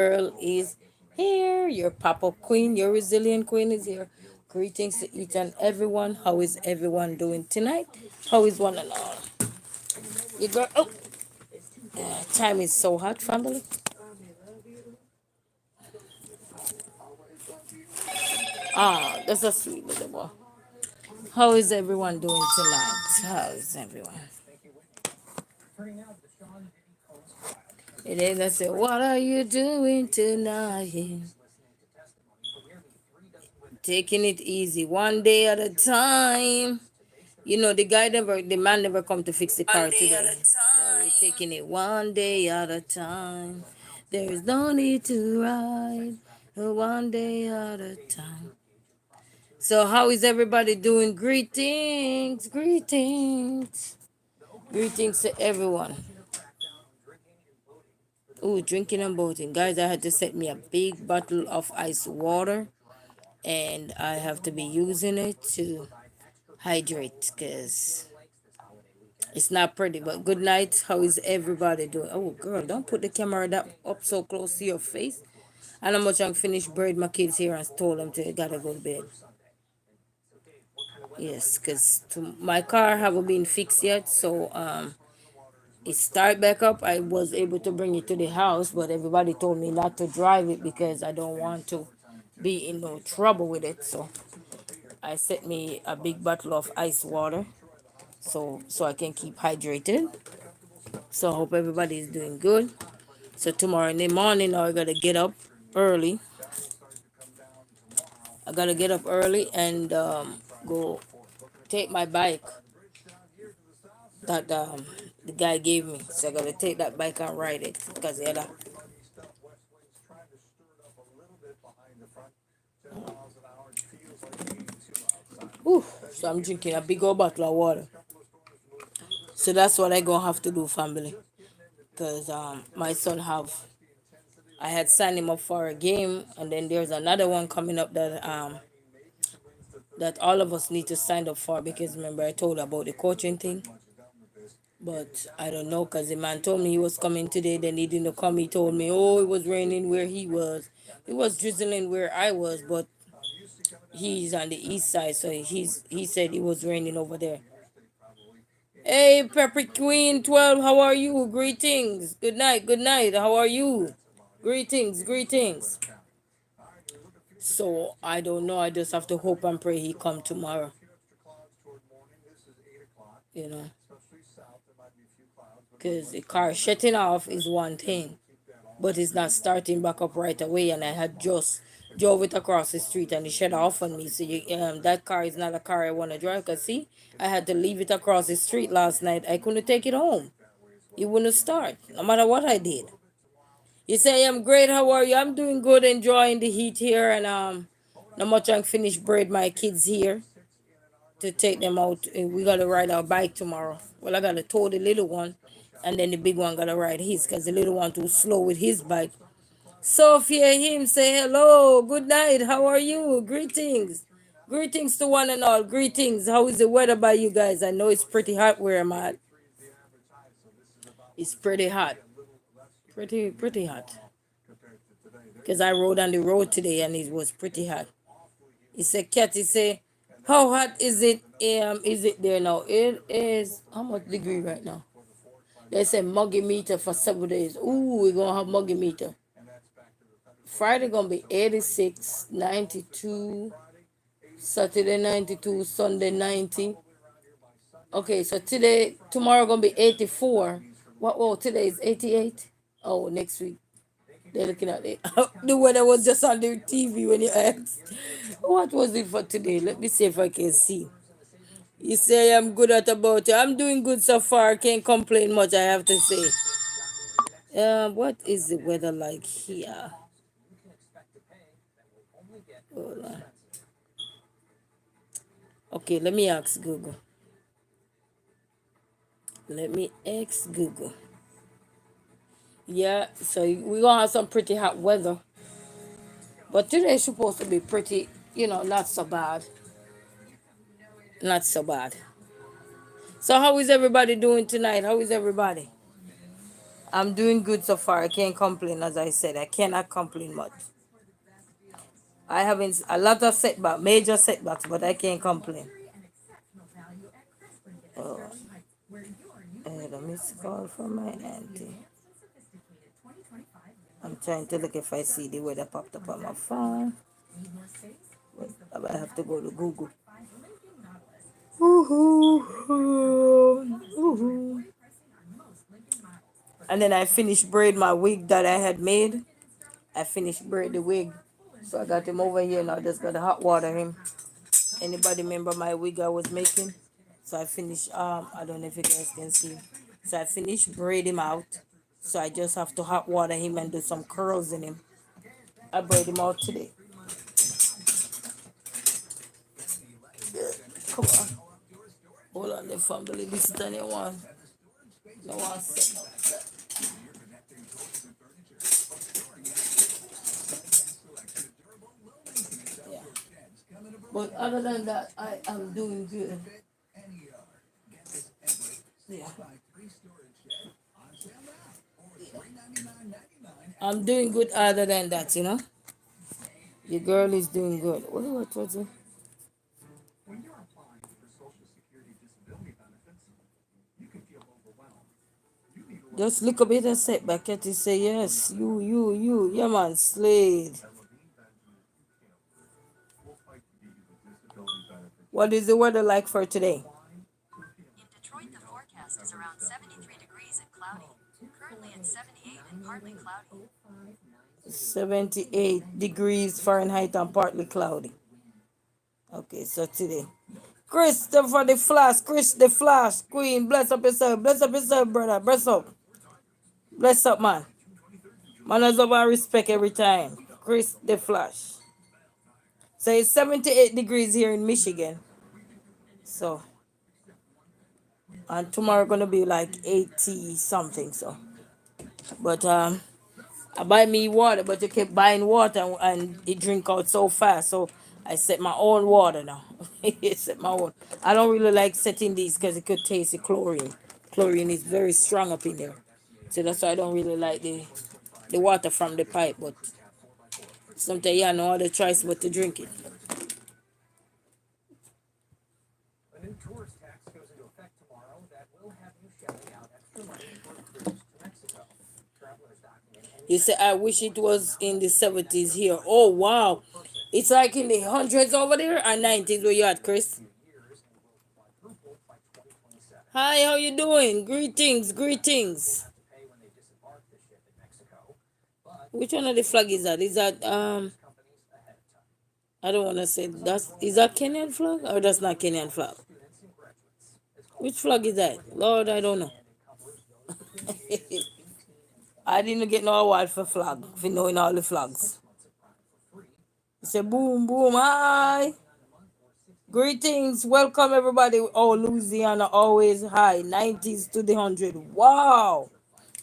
girl is here. Your pop-up queen, your resilient queen is here. Greetings to each and everyone. How is everyone doing tonight? How is one and all? You girl, oh, time is so hot, family. Ah, that's a sweet little boy. How is everyone doing tonight? How is everyone? It ain't that say, what are you doing tonight? Taking it easy, one day at a time. You know, the man never come to fix the car today. So we're taking it one day at a time. There is no need to ride one day at a time. So how is everybody doing? Greetings, greetings, greetings to everyone. Oh, drinking and boating. Guys, I had to set me a big bottle of ice water and I have to be using it to hydrate because it's not pretty. But good night. How is everybody doing? Oh, girl, don't put the camera that up so close to your face. And how much I finished braid my kids here and told them to gotta go to bed. Yes, because my car haven't been fixed yet, so it start back up. I was able to bring it to the house, but everybody told me not to drive it because I don't want to be in no trouble with it. So I set me a big bottle of ice water so I can keep hydrated. So I hope everybody is doing good. So tomorrow in the morning I gotta get up early. I gotta get up early and go take my bike that the guy gave me. So I gotta take that bike and ride it because the other. Whew, so I'm drinking a big old bottle of water. So that's what I gonna have to do, family. Cause my son I had signed him up for a game, and then there's another one coming up that all of us need to sign up for because remember I told about the coaching thing. But I don't know because the man told me he was coming today. Then he didn't come. He told me, oh, it was raining where he was. It was drizzling where I was, but he's on the east side, so he said it was raining over there. Hey, Pepper Queen 12, how are you? Greetings. Good night. Good night. How are you? Greetings. Greetings. So I don't know. I just have to hope and pray he come tomorrow. You know, because the car shutting off is one thing, but it's not starting back up right away. And I had just drove it across the street and it shut off on me. So that car is not a car I want to drive. Cause see, I had to leave it across the street last night. I couldn't take it home. It wouldn't start, no matter what I did. You say I'm great. How are you? I'm doing good, enjoying the heat here, and not much. I finished braid my kids here to take them out. We gotta ride our bike tomorrow. Well, I gotta tow the little one, and then the big one gotta ride his, cause the little one too slow with his bike. Sophia, him say hello, good night. How are you? Greetings, greetings to one and all. Greetings. How is the weather by you guys? I know it's pretty hot where I'm at. It's pretty hot. Pretty hot. Because I rode on the road today and it was pretty hot. He said, Cat, he said, how hot is it there now? It is how much degree right now? They said muggy meter for 7 days. Ooh, we're gonna have muggy meter. Friday gonna be 86, 92, Saturday 92, Sunday 90. Okay, so tomorrow gonna be 84. What? Oh, today is 88. Oh, next week. They're looking at it. The weather was just on the TV when you asked. What was it for today? Let me see if I can see. You say I'm good at about it. I'm doing good so far. Can't complain much, I have to say. What is the weather like here? Hold on. Okay, let me ask Google. Let me ask Google. Yeah, so we're gonna have some pretty hot weather. But today's supposed to be pretty, not so bad. Not so bad. So how is everybody doing tonight? How is everybody? I'm doing good so far. I can't complain. As I said, I cannot complain much. I haven't a lot of setback, major setbacks, but I can't complain. Oh, I had a missed call from my auntie. I'm trying to look if I see the weather popped up on my phone. But I have to go to Google. Woohoo. Woohoo. And then I finished braid my wig that I had made. I finished braid the wig. So I got him over here now. Just got to hot water him. Anybody remember my wig I was making? So I finished, I don't know if you guys can see. So I finished braid him out. So I just have to hot water him and do some curls in him. I braid him out today. Come on. Hold on, the family. This is the one. No one set up. Yeah. But other than that, I am doing good. Yeah. I'm doing good other than that, you know. Your girl is doing good. What was it? Just look a bit and sit back at it say yes. You. Yeah man, Slade. What is the weather like for today? In Detroit, the forecast is around 73 degrees and cloudy. Currently at 78 and partly cloudy. 78 degrees Fahrenheit and partly cloudy. Okay, so today. Christopher the Flash, Chris the Flash, Queen, bless up yourself, brother, bless up. Bless up, man. Manners of our respect every time. Chris the Flash. So it's 78 degrees here in Michigan. So, and tomorrow gonna be like 80 something. So, but I buy me water, but you keep buying water and it drink out so fast. So I set my own water now. Set my own. I don't really like setting these because it could taste the chlorine. Chlorine is very strong up in there. So that's why I don't really like the water from the pipe. But sometimes you have no other choice but to drink it. A new tourist tax goes into effect tomorrow that will have you shelling out extra money for a cruise to Mexico. Travelers document any You say, I wish it was in the 70s here. Oh, wow. It's like in the hundreds over there or 90s where you at, Chris? years and will quadruple by 2027. Hi, how you doing? Greetings. To pay when they disembark the ship in Mexico, but Which one of the flag is that? Is that companies ahead of time. I don't want to say that's is that Kenyan flag or that's not Kenyan flag? Students and graduates. It's called Which flag is that? Lord, I don't know. and covers those between the ages of 18 I didn't get no award for flag for knowing all the flags. months of Prime for free. It's a boom boom. Hi. Greetings, welcome everybody. Oh, Louisiana always high, 90s to the 100. Wow.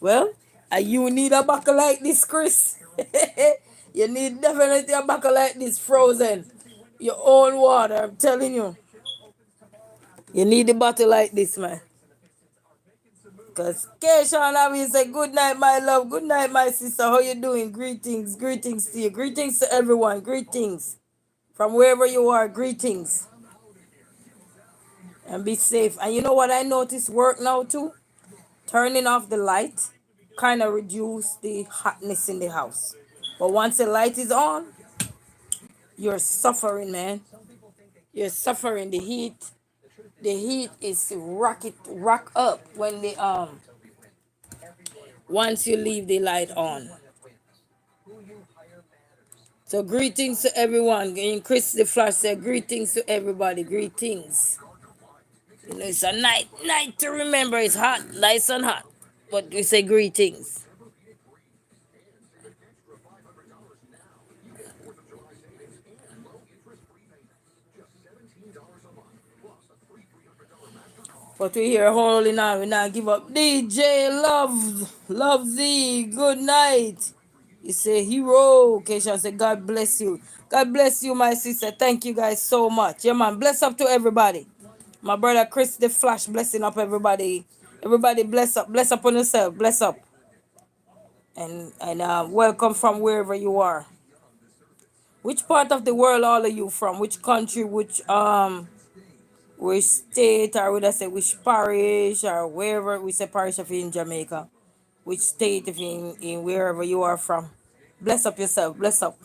Well, you need a buckle like this, Chris. You need definitely a buckle like this, frozen. Your own water, I'm telling you. You need a bottle like this, man. Because Keisha and I say, good night, my love. Good night, my sister. How you doing? Greetings to you. Greetings to everyone. Greetings. From wherever you are, greetings. And be safe. And you know what I noticed work now too? Turning off the light kind of reduce the hotness in the house. But once the light is on, you're suffering, man. You're suffering the heat. The heat is rock up when the once you leave the light on. So greetings to everyone. And Chris the Flash said greetings to everybody. Greetings. You know, it's a night to remember. It's hot, nice and hot. But we say greetings. But we here holding on. We not give up. DJ Love Z. Good night. You say hero. Keisha say God bless you. God bless you, my sister. Thank you guys so much. Yeah, man. Bless up to everybody. My brother Chris the Flash blessing up everybody. Everybody bless up. Bless up on yourself. Bless up. and welcome from wherever you are. Which part of the world all of you from? Which country? Which state, or would I say which parish, or wherever we say parish if you're in Jamaica? Which state if you're in wherever you are from? Bless up yourself. Bless up.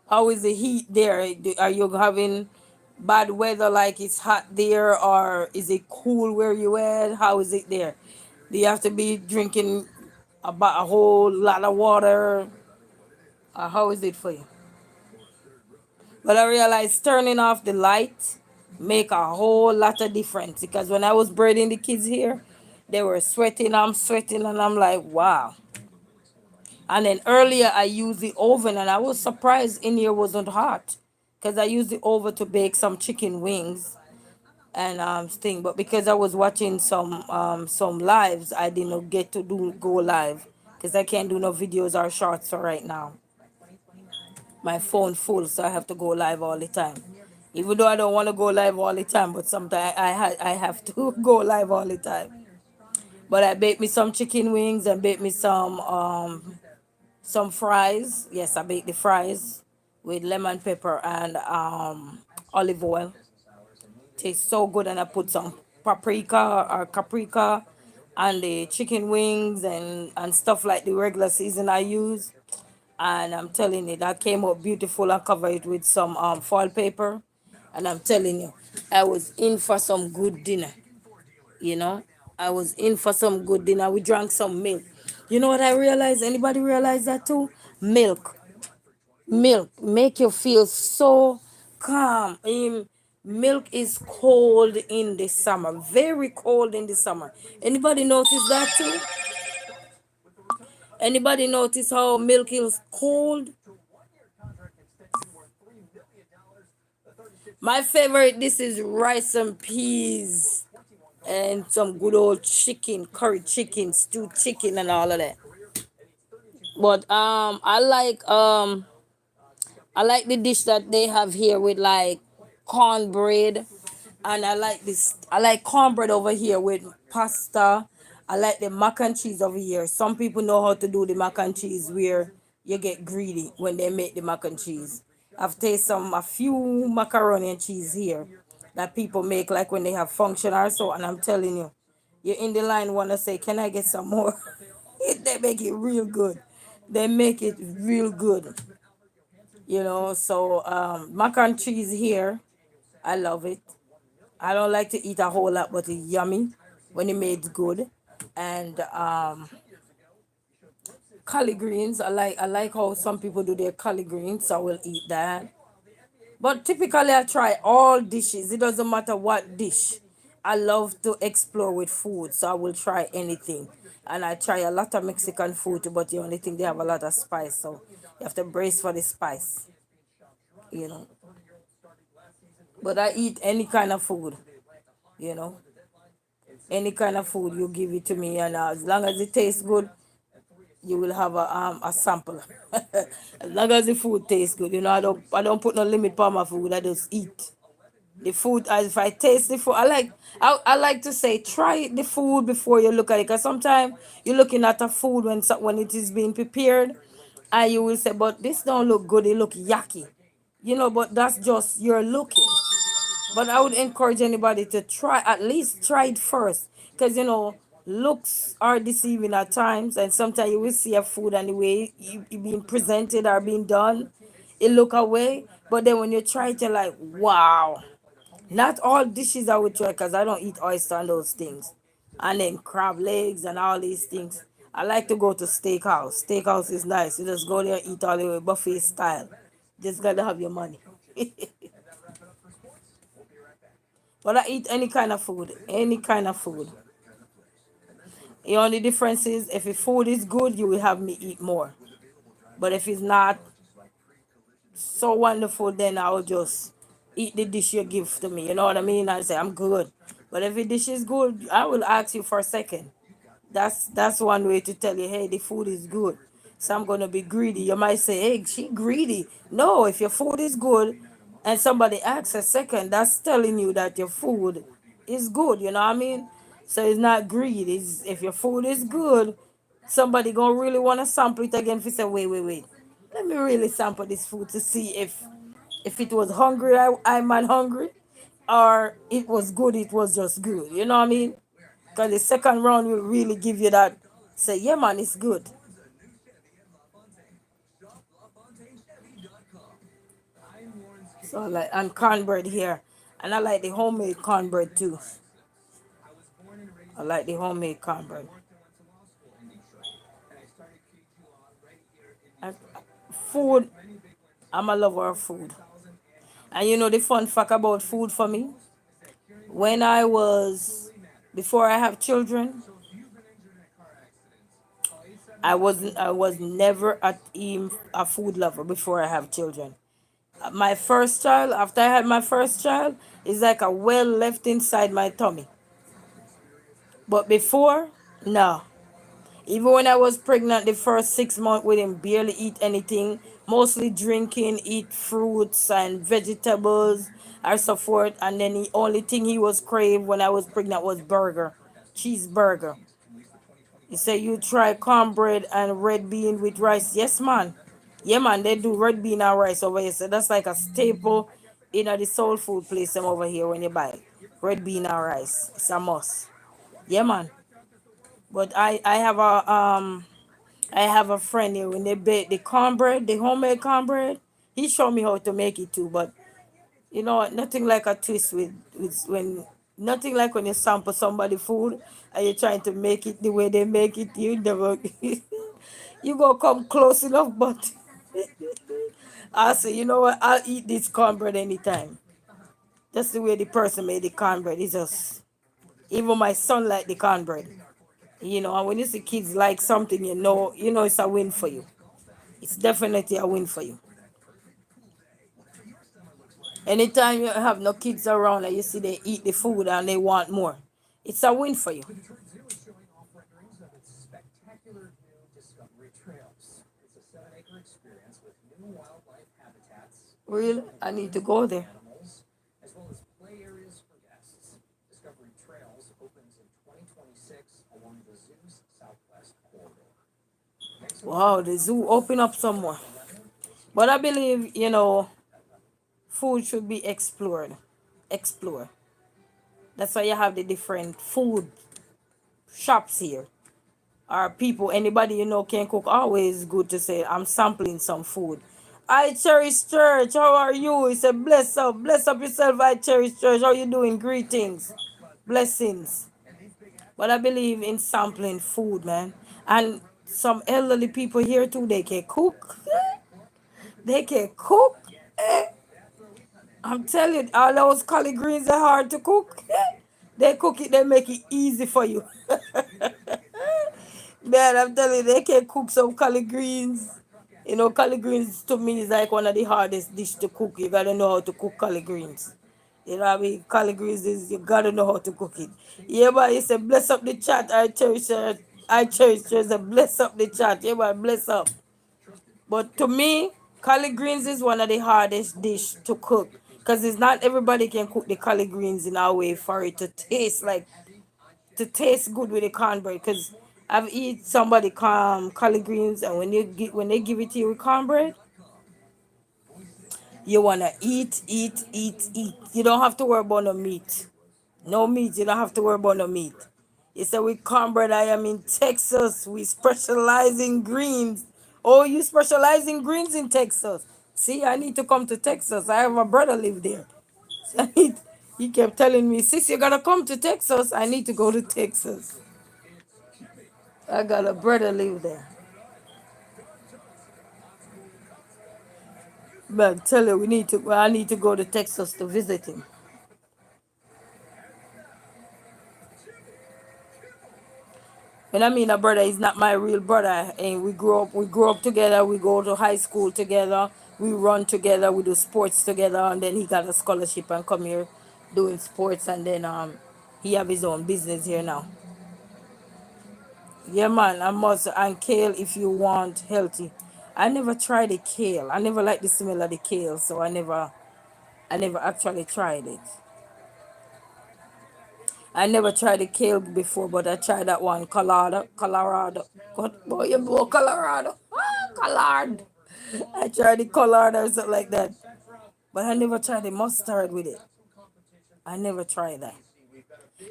How is the heat there? Are you having bad weather like it's hot there, or is it cool where you at? How is it there? Do you have to be drinking about a whole lot of water? How is it for you? But I realized turning off the light make a whole lot of difference, because when I was braiding the kids here, they were sweating, I'm sweating, and I'm like, wow. And then earlier I used the oven and I was surprised in here wasn't hot, because I used the oven to bake some chicken wings and thing. But because I was watching some lives, I didn't get to do go live because I can't do no videos or shorts for right now. My phone full, so I have to go live all the time. Even though I don't want to go live all the time, but sometimes I have to go live all the time. But I baked me some chicken wings and baked me some fries. Yes, I baked the fries with lemon pepper and olive oil. Tastes so good, and I put some paprika or caprica and the chicken wings and stuff like the regular season I use. And I'm telling you, that came out beautiful. I covered it with some foil paper, and I'm telling you, I was in for some good dinner. You know, I was in for some good dinner. We drank some milk. You know what I realized? Anybody realize that too? Milk make you feel so calm. Milk is cold in the summer, very cold in the summer. Anybody notice that too? Anybody notice how milk is cold? My favorite this is rice and peas and some good old chicken, curry chicken, stewed chicken and all of that. But I like the dish that they have here with like cornbread, and I like this. I like cornbread over here with pasta. I like the mac and cheese over here. Some people know how to do the mac and cheese where you get greedy when they make the mac and cheese. I've tasted a few macaroni and cheese here that people make like when they have function or so, and I'm telling you, you're in the line wanna say, "Can I get some more?" They make it real good. They make it real good. So mac and cheese here, I love it. I don't like to eat a whole lot, but it's yummy when it made good. And collard greens, I like how some people do their collard greens, so I will eat that. But typically I try all dishes. It doesn't matter what dish. I love to explore with food, so I will try anything. And I try a lot of Mexican food, but the only thing they have a lot of spice, so you have to brace for the spice, you know. But I eat any kind of food, you know. Any kind of food you give it to me, and as long as it tastes good, you will have a sample. As long as the food tastes good, I don't put no limit on my food. I just eat the food. As if I taste the food, I like to say try the food before you look at it, because sometimes you're looking at a food when it is being prepared, and you will say, but this don't look good, it look yucky, but that's just you're looking. But I would encourage anybody to try, at least try it first. Because, looks are deceiving at times. And sometimes you will see a food and the way it being presented or being done, it look away. But then when you try it, you're like, wow. Not all dishes I would try, because I don't eat oyster and those things. And then crab legs and all these things. I like to go to steakhouse. Steakhouse is nice. You just go there, eat all the way buffet style. Just gotta have your money. But I eat any kind of food, any kind of food. The only difference is if the food is good, you will have me eat more. But if it's not so wonderful, then I'll just eat the dish you give to me. You know what I mean? I say I'm good. But if the dish is good, I will ask you for a second. That's one way to tell you, hey, the food is good. So I'm gonna be greedy. You might say, hey, she greedy. No, if your food is good and somebody asks a second, that's telling you that your food is good. You know what I mean? So it's not greed. It's if your food is good, somebody gonna really wanna sample it again if you say, wait. Let me really sample this food to see if it was hungry, I'm not hungry, or it was good, it was just good. You know what I mean? Because the second round will really give you that. Say, yeah, man, it's good. So I like and cornbread here, and I like the homemade cornbread too. I like the homemade cornbread. I, food. I'm a lover of food, and you know the fun fact about food for me. When I was before I have children, I was never a food lover before I have children. My first child, after I had my first child, is like a well left inside my tummy. But before, no. Even when I was pregnant, the first 6 months, we didn't barely eat anything. Mostly drinking, eat fruits and vegetables, and so forth. And then the only thing he was crave when I was pregnant was burger, cheeseburger. He said, "You try cornbread and red bean with rice." Yes, man. Yeah, man. They do red bean and rice over here. So that's like a staple in the soul food place them over here when you buy it. Red bean and rice. It's a must. Yeah, man. But I have a friend here when they bake the cornbread, the homemade cornbread. He showed me how to make it too, but you know what? Nothing like a twist with when nothing like when you sample somebody food and you're trying to make it the way they make it. You never you go come close enough, but I say, you know what? I'll eat this cornbread anytime. That's the way the person made the cornbread. It's just even my son like the cornbread. You know, and when you see kids like something, you know it's a win for you. It's definitely a win for you. Anytime you have no kids around and you see they eat the food and they want more, it's a win for you. Detroit Zoo is showing off renderings of its spectacular new Discovery Trails. It's a 7-acre experience with new wildlife habitats, Really, I need to go there. animals, as well as play areas for guests. Discovery Trails opens in 2026 along the zoo's southwest corridor. Thanks so much for Wow, the zoo open up some more. But I believe, food should be explored. Explore. That's why you have the different food shops here. Or people, anybody can cook. Always good to say, I'm sampling some food. I Cherish Church, how are you? He said, bless up yourself. I Cherish Church, how you doing? Greetings, blessings. But I believe in sampling food, man. And some elderly people here too, they can cook. They can cook. I'm telling you, all those collard greens are hard to cook. They cook it, they make it easy for you. Man, I'm telling you, they can cook some collard greens. Collard greens to me is like one of the hardest dish to cook. You gotta know how to cook collard greens. You know what I mean? Collard greens is you gotta know how to cook it. Yeah, but you say bless up the chat. I cherish bless up the chat. Yeah, but bless up. But to me, collard greens is one of the hardest dish to cook because it's not everybody can cook the collard greens in a way for it to taste good with the cornbread. Because I've eat somebody collard greens and when they give it to you with cornbread, you wanna eat. You don't have to worry about no meat. No meat. You don't have to worry about no meat. You say with cornbread, I am in Texas. We specialize in greens. Oh, you specialize in greens in Texas. See, I need to come to Texas. I have a brother live there. He kept telling me, sis, you gotta come to Texas. I need to go to Texas. I got a brother live there. But tell you, I need to go to Texas to visit him. And I mean a brother is not my real brother. And we grew up together, we go to high school together, we run together, we do sports together, and then he got a scholarship and come here doing sports, and then he have his own business here now. Yeah, man, I must. And kale if you want healthy. I never tried the kale. I never liked the smell of the kale, so I never actually tried it. I never tried the kale before, but I tried that one, Colorado. What boy, you go Colorado? Collard. I tried the collard or something like that, but I never tried the mustard with it. I never tried that.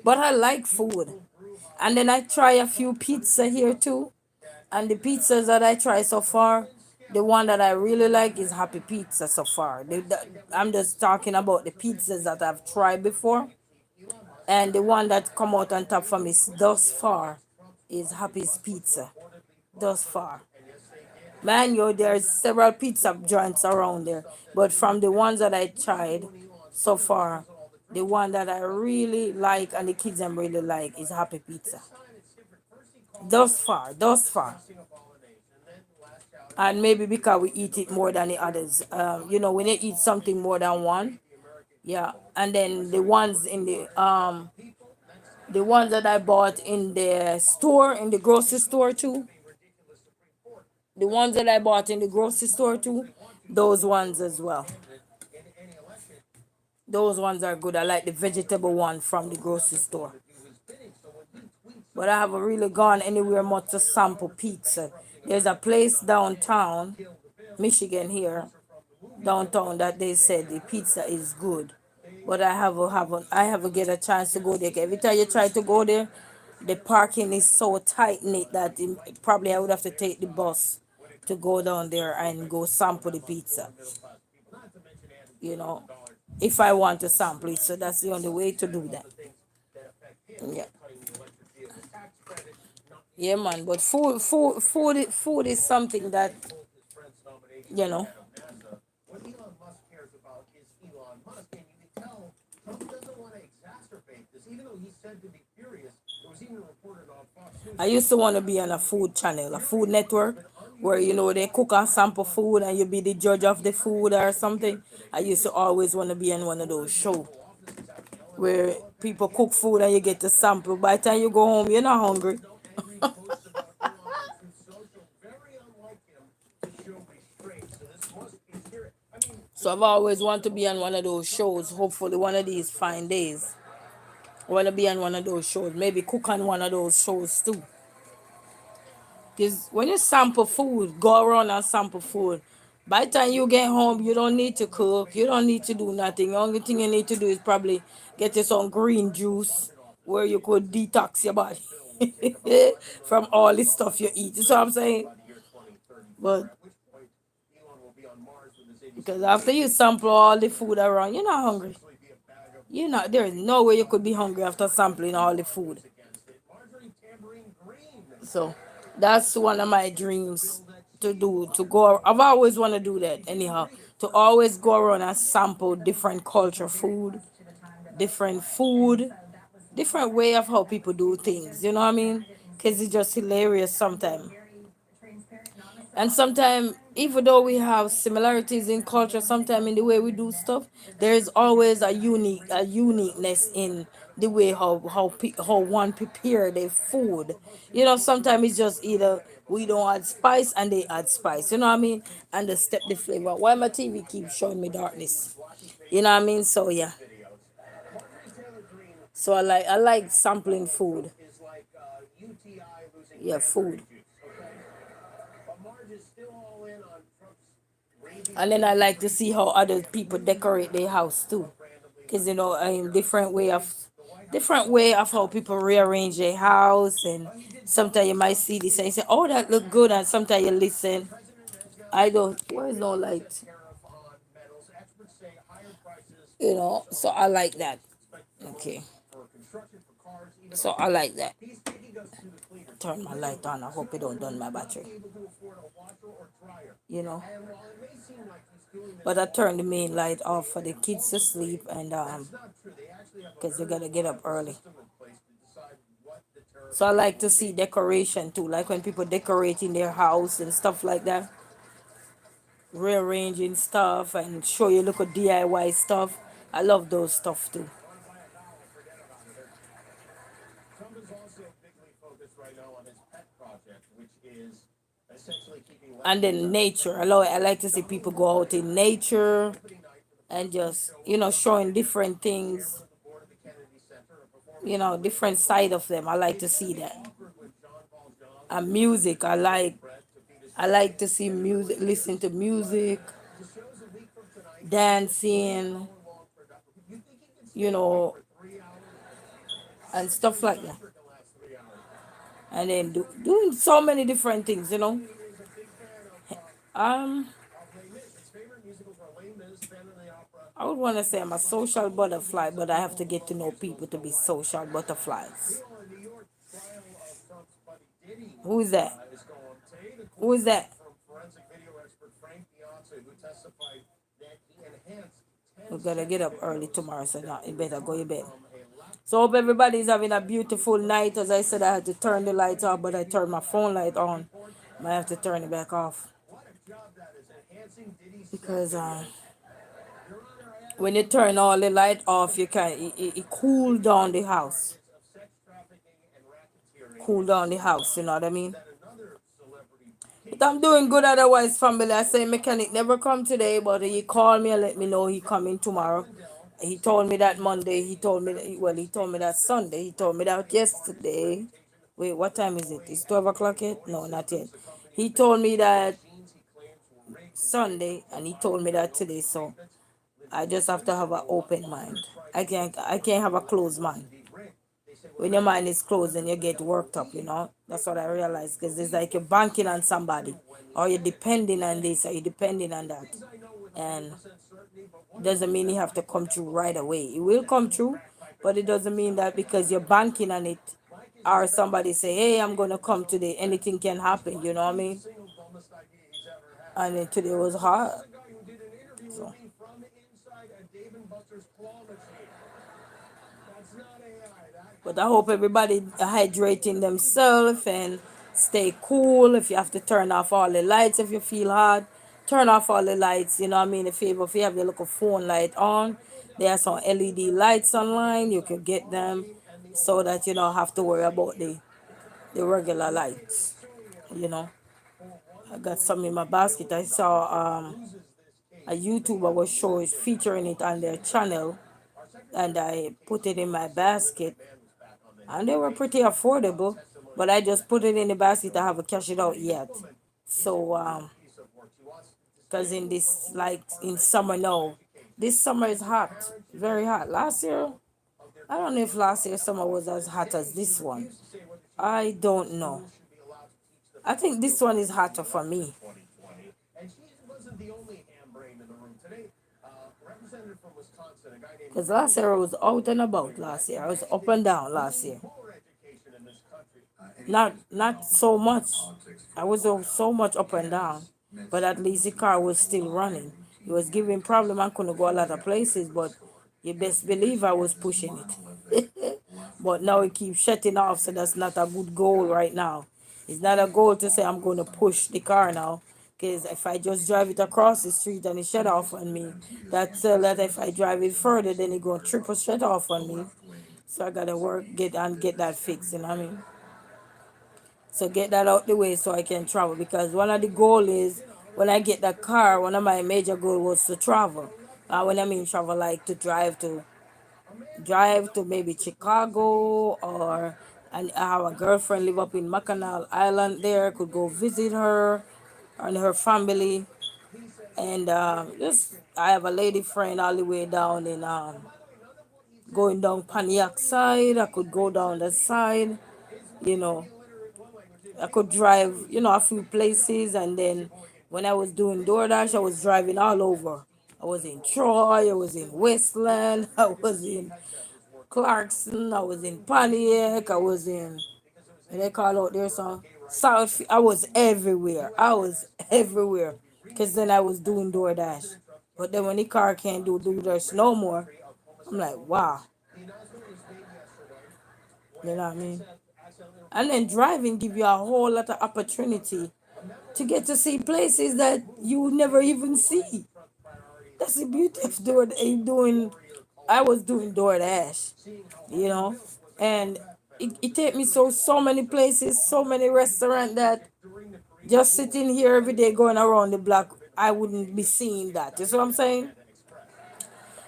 But I like food. And then I try a few pizza here too. And the pizzas that I try so far, the one that I really like is Happy Pizza so far. I'm just talking about the pizzas that I've tried before. And the one that come out on top for me thus far is Happy's Pizza. Thus far. Man, yo, there's several pizza joints around there. But from the ones that I tried so far, the one that I really like and the kids them really like is Happy Pizza. Thus far, thus far. And maybe because we eat it more than the others. When you eat something more than one, yeah. And then the ones that I bought in the store, in the grocery store too, the ones that I bought in the grocery store too, those ones as well. Those ones are good. I like the vegetable one from the grocery store. But I haven't really gone anywhere much to sample pizza. There's a place downtown, Michigan here, downtown, that they said the pizza is good. But I haven't get a chance to go there. Every time you try to go there, the parking is so tight knit that probably I would have to take the bus to go down there and go sample the pizza. You know, if I want to sample it, so that's the only way to do that. Yeah, yeah, man. But food is something that you know. What Elon Musk cares about is Elon Musk, and you can tell Trump doesn't want to exacerbate this, even though he's said to be furious. It was even reported on Fox News. I used to want to be on a food channel, a food network, where they cook and sample food and you be the judge of the food or something. I used to always want to be on one of those shows where people cook food and you get to sample. By the time you go home, you're not hungry. Very unlike him to show restraint. So this must be serious. I mean, So I've always wanted to be on one of those shows. Hopefully, one of these fine days, I want to be on one of those shows. Maybe cook on one of those shows too. Because when you sample food, go around and sample food. By the time you get home, you don't need to cook. You don't need to do nothing. The only thing you need to do is probably get you some green juice where you could detox your body from all the stuff you eat. You see what I'm saying? But Elon will be on Mars with his 80 because after you sample all the food around, you're not hungry. You're not. There is no way you could be hungry after sampling all the food. Marjorie Tambourine Green. So that's one of my dreams to do. To go. I've always want to do that. Anyhow, to always go around and sample different culture food, different way of how people do things. You know what I mean? Because it's just hilarious sometimes. And sometimes, even though we have similarities in culture, sometimes in the way we do stuff, there is always a uniqueness in the way how one prepare their food. Sometimes it's just either we don't add spice and they add spice. You know what I mean? And they step the flavor. Why my TV keeps showing me darkness? You know what I mean? So yeah. So I like sampling food. Is like UTI losing Yeah, food. but Marge is still all in on Trump's rabies And then I like to see how other people decorate their house too. Because different way of how people rearrange their house, and sometimes you might see this and you say, oh, that look good, and sometimes you listen. I don't, where is no light? tariff on metals. Experts say higher prices So I like that. Okay. for construction for cars, even So I like that. he's taking us to the cleaner. Turn my light on. I hope it don't done my battery. Able to afford a washer or dryer. You know. And while it may seem like he's doing this, But I turned the main light off for the kids to sleep, and it's not true. They actually have a because they gotta get up early. system in place to decide what the tariff. So I like to see decoration too, like when people decorating their house and stuff like that, rearranging stuff and show you look at DIY stuff. I love those stuff too. Trump is also bigly focused right now on his pet project, which is essentially keeping And then nature. I like to see people go out in nature and just showing different things. the board of the Kennedy Center, a different side of them. I like to see that. And music, I like to see music, listen to music, dancing, you know, and stuff like that. And then doing so many different things. Um, I would want to say I'm a social butterfly, but I have to get to know people to be social butterflies. Who is that? Who is that? We gotta get up early tomorrow, so now you better go to bed. So hope everybody's having a beautiful night. As I said, I had to turn the lights off, but I turned my phone light on. I have to turn it back off because when you turn all the light off, you can it cool down the house. Cool down the house. You know what I mean? But I'm doing good otherwise, family. I say mechanic never come today, but he called me and let me know he coming tomorrow. He told me that Monday. He told me that, well, he told me that Sunday. He told me that yesterday. Wait, what time is it? It's 12 o'clock yet? No, not yet. He told me that Sunday, and he told me that today. So I just have to have an open mind. I can't have a closed mind. When your mind is closed, then you get worked up. That's what I realized, because it's like you're banking on somebody, or you're depending on this, or you're depending on that. And doesn't mean you have to come through right away. It will come through, but it doesn't mean that because you're banking on it, or somebody say, hey, I'm going to come today, anything can happen. You know what I mean? And then today was hard. So but I hope everybody hydrating themselves and stay cool. If you have to turn off all the lights, if you feel hot, turn off all the lights. You know what I mean? If you have your little phone light on, there are some LED lights online. You can get them so that you don't have to worry about the regular lights. You know, I got some in my basket. I saw a YouTuber was showing featuring it on their channel, and I put it in my basket, and they were pretty affordable. But I just put it in the basket. I haven't cashed it out yet. So because in this, like in summer now, this summer is hot, very hot. Last year, I don't know if last year summer was as hot as this one. I don't know. I think this one is hotter for me. Because last year I was out and about last year. I was up and down last year. Not so much. I was so much up and down. But at least the car was still running. It was giving problem. I couldn't go a lot of places, but you best believe I was pushing it. But now it keeps shutting off, so that's not a good goal right now. It's not a goal to say I'm going to push the car now, because if I just drive it across the street and it shut off on me, that's that if I drive it further, then it going to triple shut off on me. So I gotta get that fixed. You know what I mean? So get that out the way so I can travel, because one of the goal is when I get that car, one of my major goal was to travel. When I mean travel, like to drive to maybe Chicago, or and I have a girlfriend live up in Mackinac Island there, could go visit her and her family. And just I have a lady friend all the way down in going down Pontiac side. I could go down that side, you know. I could drive, a few places, and then when I was doing DoorDash, I was driving all over. I was in Troy, I was in Westland, I was in Clarkson, I was in Pontiac, I was in, and they call out there some South. I was everywhere. I was everywhere, because then I was doing DoorDash. But then when the car can't do DoorDash no more, I'm like, wow, you know what I mean? And then driving give you a whole lot of opportunity to get to see places that you never even see. That's the beauty of doing. I was doing DoorDash, you know, and it take me so many places, so many restaurants, that just sitting here every day going around the block, I wouldn't be seeing that. You see what I'm saying?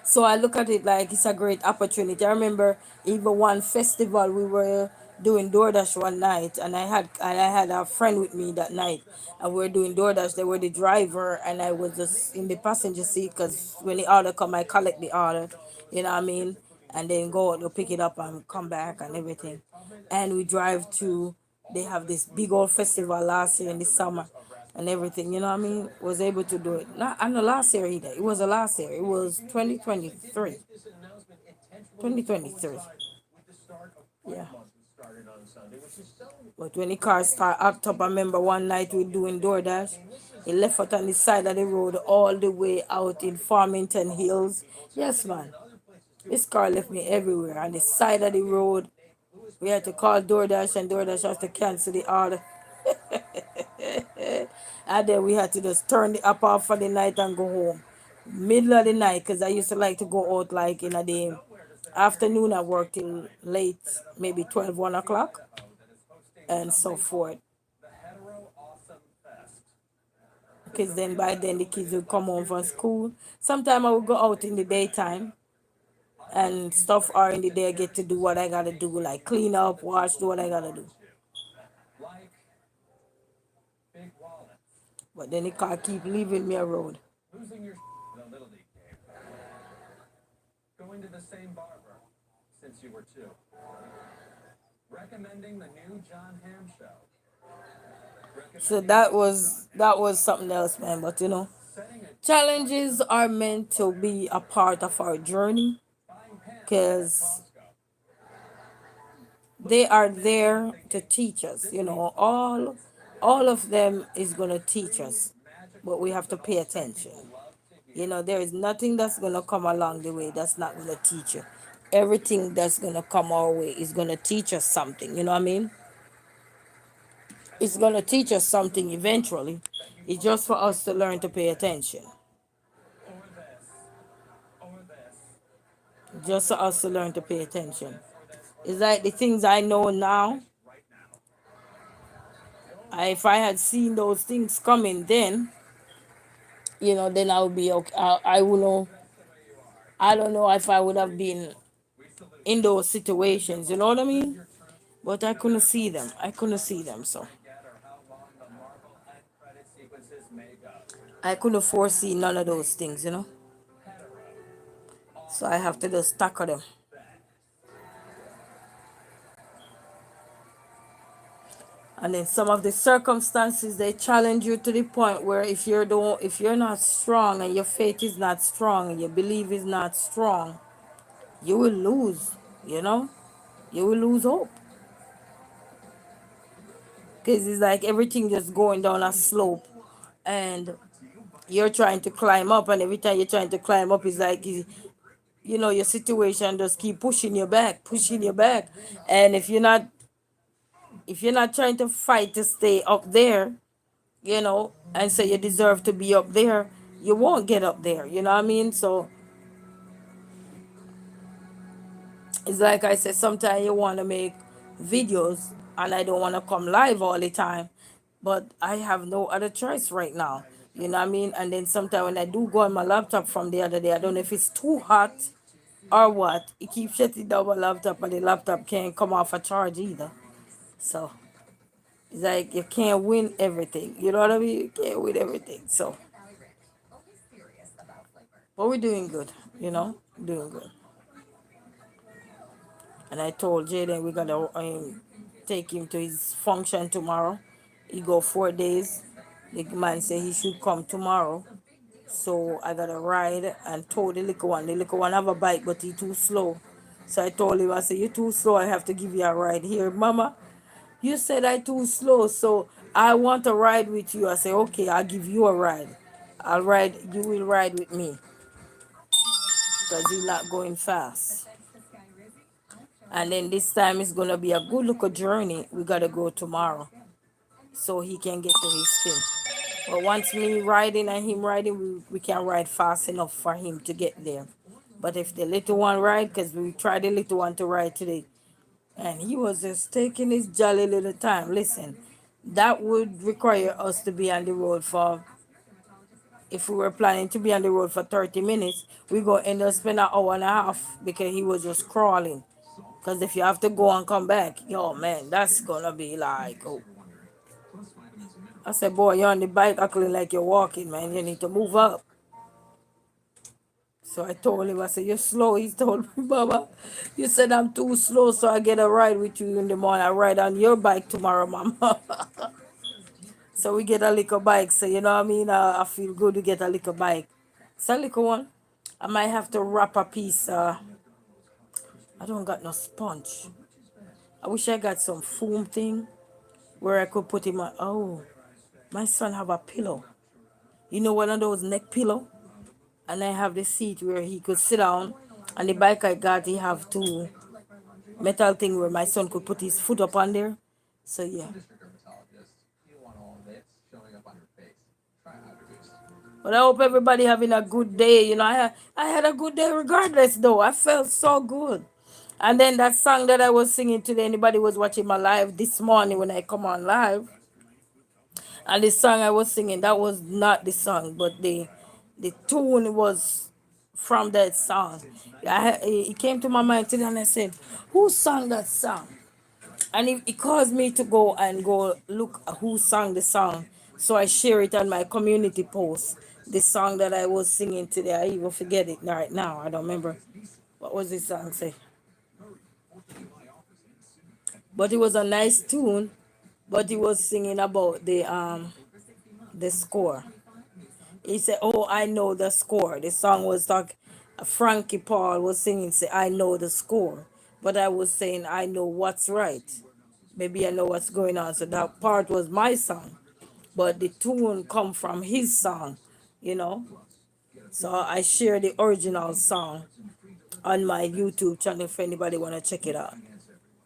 So I look at it like it's a great opportunity. I remember even one festival we were doing DoorDash one night, and I had a friend with me that night, and we were doing DoorDash. They were the driver, and I was just in the passenger seat because when the order come, I collect the order. You know what I mean? And then go out to pick it up and come back and everything. And we drive to. They have this big old festival last year in the summer and everything, you know what I mean? Was able to do it. Not and the last year either. It was the last year. It was 2023. 2023. Yeah. But when the car start act up, I remember one night we doing DoorDash. He left out on the side of the road all the way out in Farmington Hills. Yes, man. This car left me everywhere on the side of the road. We had to call DoorDash and DoorDash has to cancel the order. And then we had to just turn the app off for the night and go home. Middle of the night, because I used to like to go out like in a day. Afternoon, I worked till late, maybe 12, 1 o'clock, and so forth. Because then by then the kids would come home from school. Sometimes I would go out in the daytime and stuff, or in the day I get to do what I gotta do, like clean up, wash, do what I gotta do. But then the car keep leaving me a road. Losing your in a little league game. Going to the same barber since you were 2. Recommending the new John Hamm show. So that was something else, man. But challenges are meant to be a part of our journey because they are there to teach us. All of them is gonna teach us, but we have to pay attention. There is nothing that's gonna come along the way that's not gonna teach you. Everything that's gonna come our way is gonna teach us something. You know what I mean? It's gonna teach us something eventually. It's just for us to learn to pay attention. Just for us to learn to pay attention. It's like the things I know now. If I had seen those things coming then, then I would be okay. I will know. I don't know if I would have been in those situations. You know what I mean? But I couldn't see them. I couldn't see them. So I couldn't foresee none of those things. So I have to just tackle them. And then some of the circumstances they challenge you to the point where if you're not strong and your faith is not strong and your belief is not strong, you will lose. You know, you will lose hope because it's like everything just going down a slope, and you're trying to climb up, and every time you're trying to climb up, it's like your situation just keep pushing you back, and if you're not trying to fight to stay up there, and say you deserve to be up there, you won't get up there. You know what I mean? So it's like I said, sometimes you want to make videos, and I don't want to come live all the time, but I have no other choice right now. You know what I mean? And then sometimes when I do go on my laptop from the other day, I don't know if it's too hot or what. It keeps shutting down my laptop, and the laptop can't come off a charge either. So it's like you can't win everything. You know what I mean? You can't win everything. So, but we're doing good. Doing good. And I told Jaden we gotta take him to his function tomorrow. He go 4 days. The man say he should come tomorrow. So I gotta ride and told the little one. The little one have a bike, but he too slow. So I told him, I said, you too slow. I have to give you a ride here, Mama. You said I too slow, so I want to ride with you. I say, okay, I'll give you a ride. I'll ride. You will ride with me because he's not going fast. And then this time it's gonna be a good look journey. We gotta go tomorrow so he can get to his thing. But once me riding and him riding, we can ride fast enough for him to get there. But if the little one ride, because we tried the little one to ride today, and he was just taking his jolly little time. Listen, that would require us to be on the road for If we were planning to be on the road for 30 minutes, we go end up spend an hour and a half because he was just crawling. Because if you have to go and come back, yo man, that's gonna be like, oh. I said, boy, you're on the bike acting like you're walking, man. You need to move up. So I told him, I said, you're slow. He told me, Baba, you said I'm too slow, so I get a ride with you in the morning. I ride on your bike tomorrow, mama. So we get a little bike. So you know what I mean? I feel good to get a little bike. It's a little one. I might have to wrap a piece. I don't got no sponge. I wish I got some foam thing where I could put in my. Oh, my son have a pillow. You know, one of those neck pillow. And I have the seat where he could sit down. And the bike I got, he have two metal thing where my son could put his foot up on there. So yeah. But I hope everybody having a good day. You know, I had a good day regardless though. I felt so good. And then that song that I was singing today, anybody was watching my live this morning when I come on live. And the song I was singing, that was not the song, but the tune was from that song. It came to my mind today and I said, who sang that song? And it caused me to go look at who sang the song. So I share it on my community post. The song that I was singing today, I even forget it right now. I don't remember. What was the song say? But it was a nice tune. But he was singing about the score. He said, "Oh, I know the score." The song was talk. Frankie Paul was singing, "Say I know the score," but I was saying, "I know what's right." Maybe I know what's going on. So that part was my song, but the tune come from his song, you know. So I share the original song on my YouTube channel if anybody wanna check it out.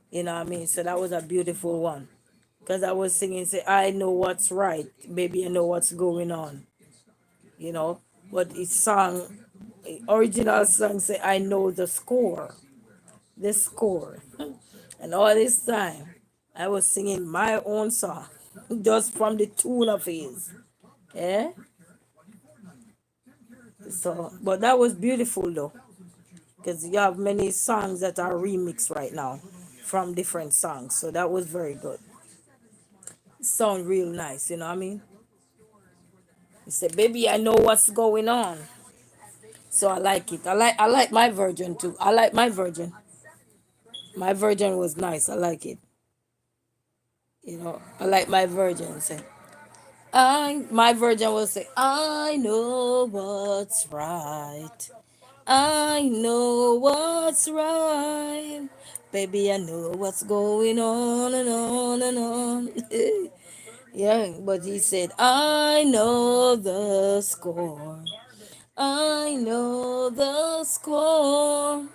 You know what I mean? So that was a beautiful one. Because I was singing, say, I know what's right. Maybe I know what's going on. You know. But it's song, original song say, I know the score. The score. And all this time, I was singing my own song. Just from the tune of his. Yeah? So, but that was beautiful though. Because you have many songs that are remixed right now from different songs. So that was very good. Sound real nice, you know what I mean? He said, baby, I know what's going on. So I like it. I like my version too. I like my version. My version was nice. I like it. You know, I like my version. Say, I my version will say, I know what's right. I know what's right. Baby, I know what's going on and on and on. Yeah, but he said, I know the score. I know the score.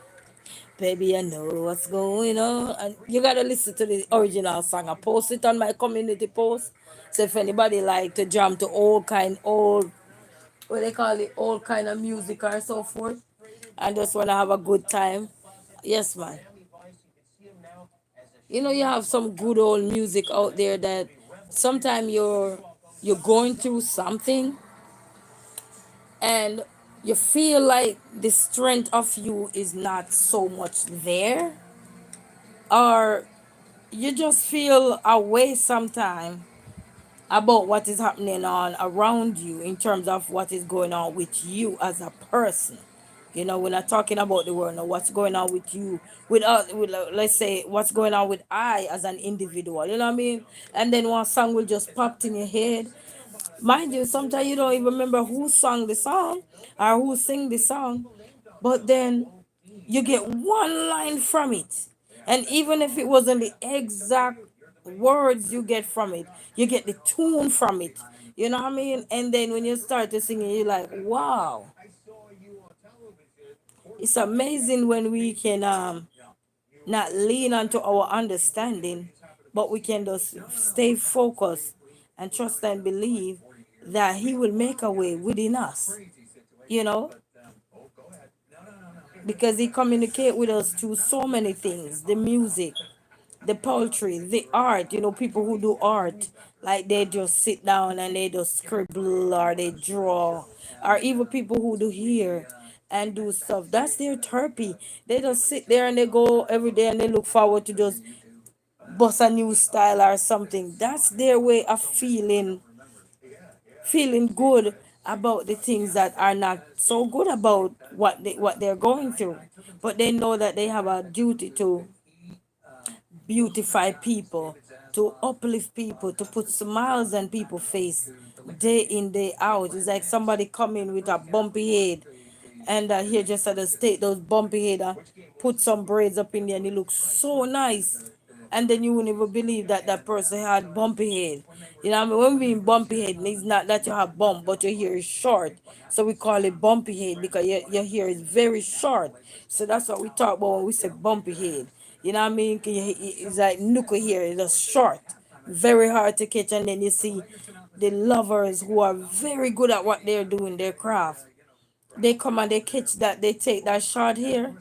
Baby, I know what's going on. And you gotta listen to the original song. I post it on my community post. So if anybody like to jam to old, what they call it, old kind of music or so forth, and just wanna have a good time. Yes, man. You know, you have some good old music out there that sometimes you're going through something and you feel like the strength of you is not so much there, or you just feel a way sometime about what is happening on around you in terms of what is going on with you as a person. You know, we're not talking about the world now, what's going on with you, let's say what's going on with I as an individual, you know what I mean? And then one song will just pop in your head. Mind you, sometimes you don't even remember who sung the song or who sing the song, but then you get one line from it. And even if it wasn't the exact words you get from it, you get the tune from it. You know what I mean? And then when you start to sing it, you're like, wow. It's amazing when we can not lean onto our understanding, but we can just stay focused and trust and believe that He will make a way within us, you know, because He communicate with us through so many things, the music, the poetry, the art, you know, people who do art, Like they just sit down and they just scribble or they draw, or even people who do hair and do stuff. That's their therapy. They just sit there and they go every day and they look forward to just bust a new style or something. That's their way of feeling good about the things that are not so good about what they're going through. But they know that they have a duty to beautify people, to uplift people, to put smiles on people's face day in, day out. It's like somebody coming with a bumpy head and here just at the state, those bumpy head, put some braids up in there and it looks so nice. And then you wouldn't even believe that that person had bumpy head. You know what I mean? When we mean bumpy head, it's not that you have bump, but your hair is short. So we call it bumpy head because your hair is very short. So that's what we talk about when we say bumpy head. You know what I mean? 'Cause it's like knuckle hair, it's just short, very hard to catch. And then you see the lovers who are very good at what they're doing, their craft. They come and they catch that, they take that short hair,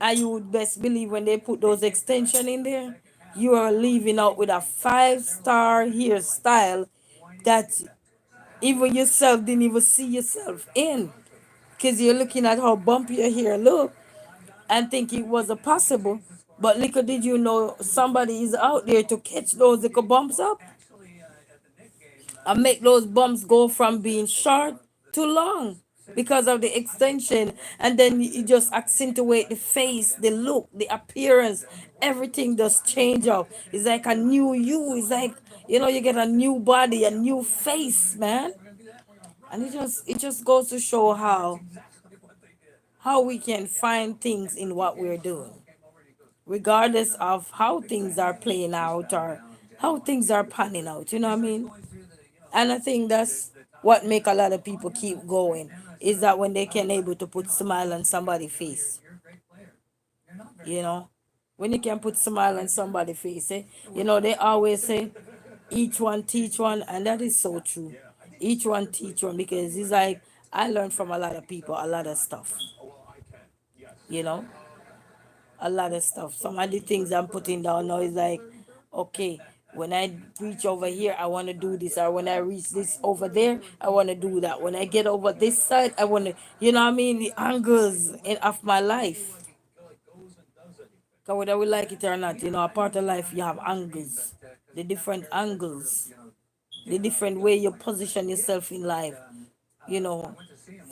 and you would best believe when they put those extension in there, you are leaving out with a 5-star hairstyle that even yourself didn't even see yourself in, because you're looking at how bumpy your hair look and think it was a possible. But little did you know somebody is out there to catch those little bumps up and make those bumps go from being short to long because of the extension. And then you just accentuate the face, the look, the appearance, everything just change up. It's like a new you. It's like, you get a new body, a new face, man. And it just goes to show how we can find things in what we're doing, regardless of how things are playing out or how things are panning out. You know what I mean? And I think that's what make a lot of people keep going, is that when they can able to put smile on somebody's face, you know, when you can put smile on somebody's face, they always say each one teach one, and that is so true. Each one teach one, because it's like I learned from a lot of people a lot of stuff, you know, a lot of stuff. Some of the things I'm putting down now is like, okay, when I reach over here, I want to do this, or when I reach this over there, I want to do that. When I get over this side, I want to, you know what I mean, the angles of my life. Because whether we like it or not, a part of life, you have angles, the different angles, the different way you position yourself in life, you know,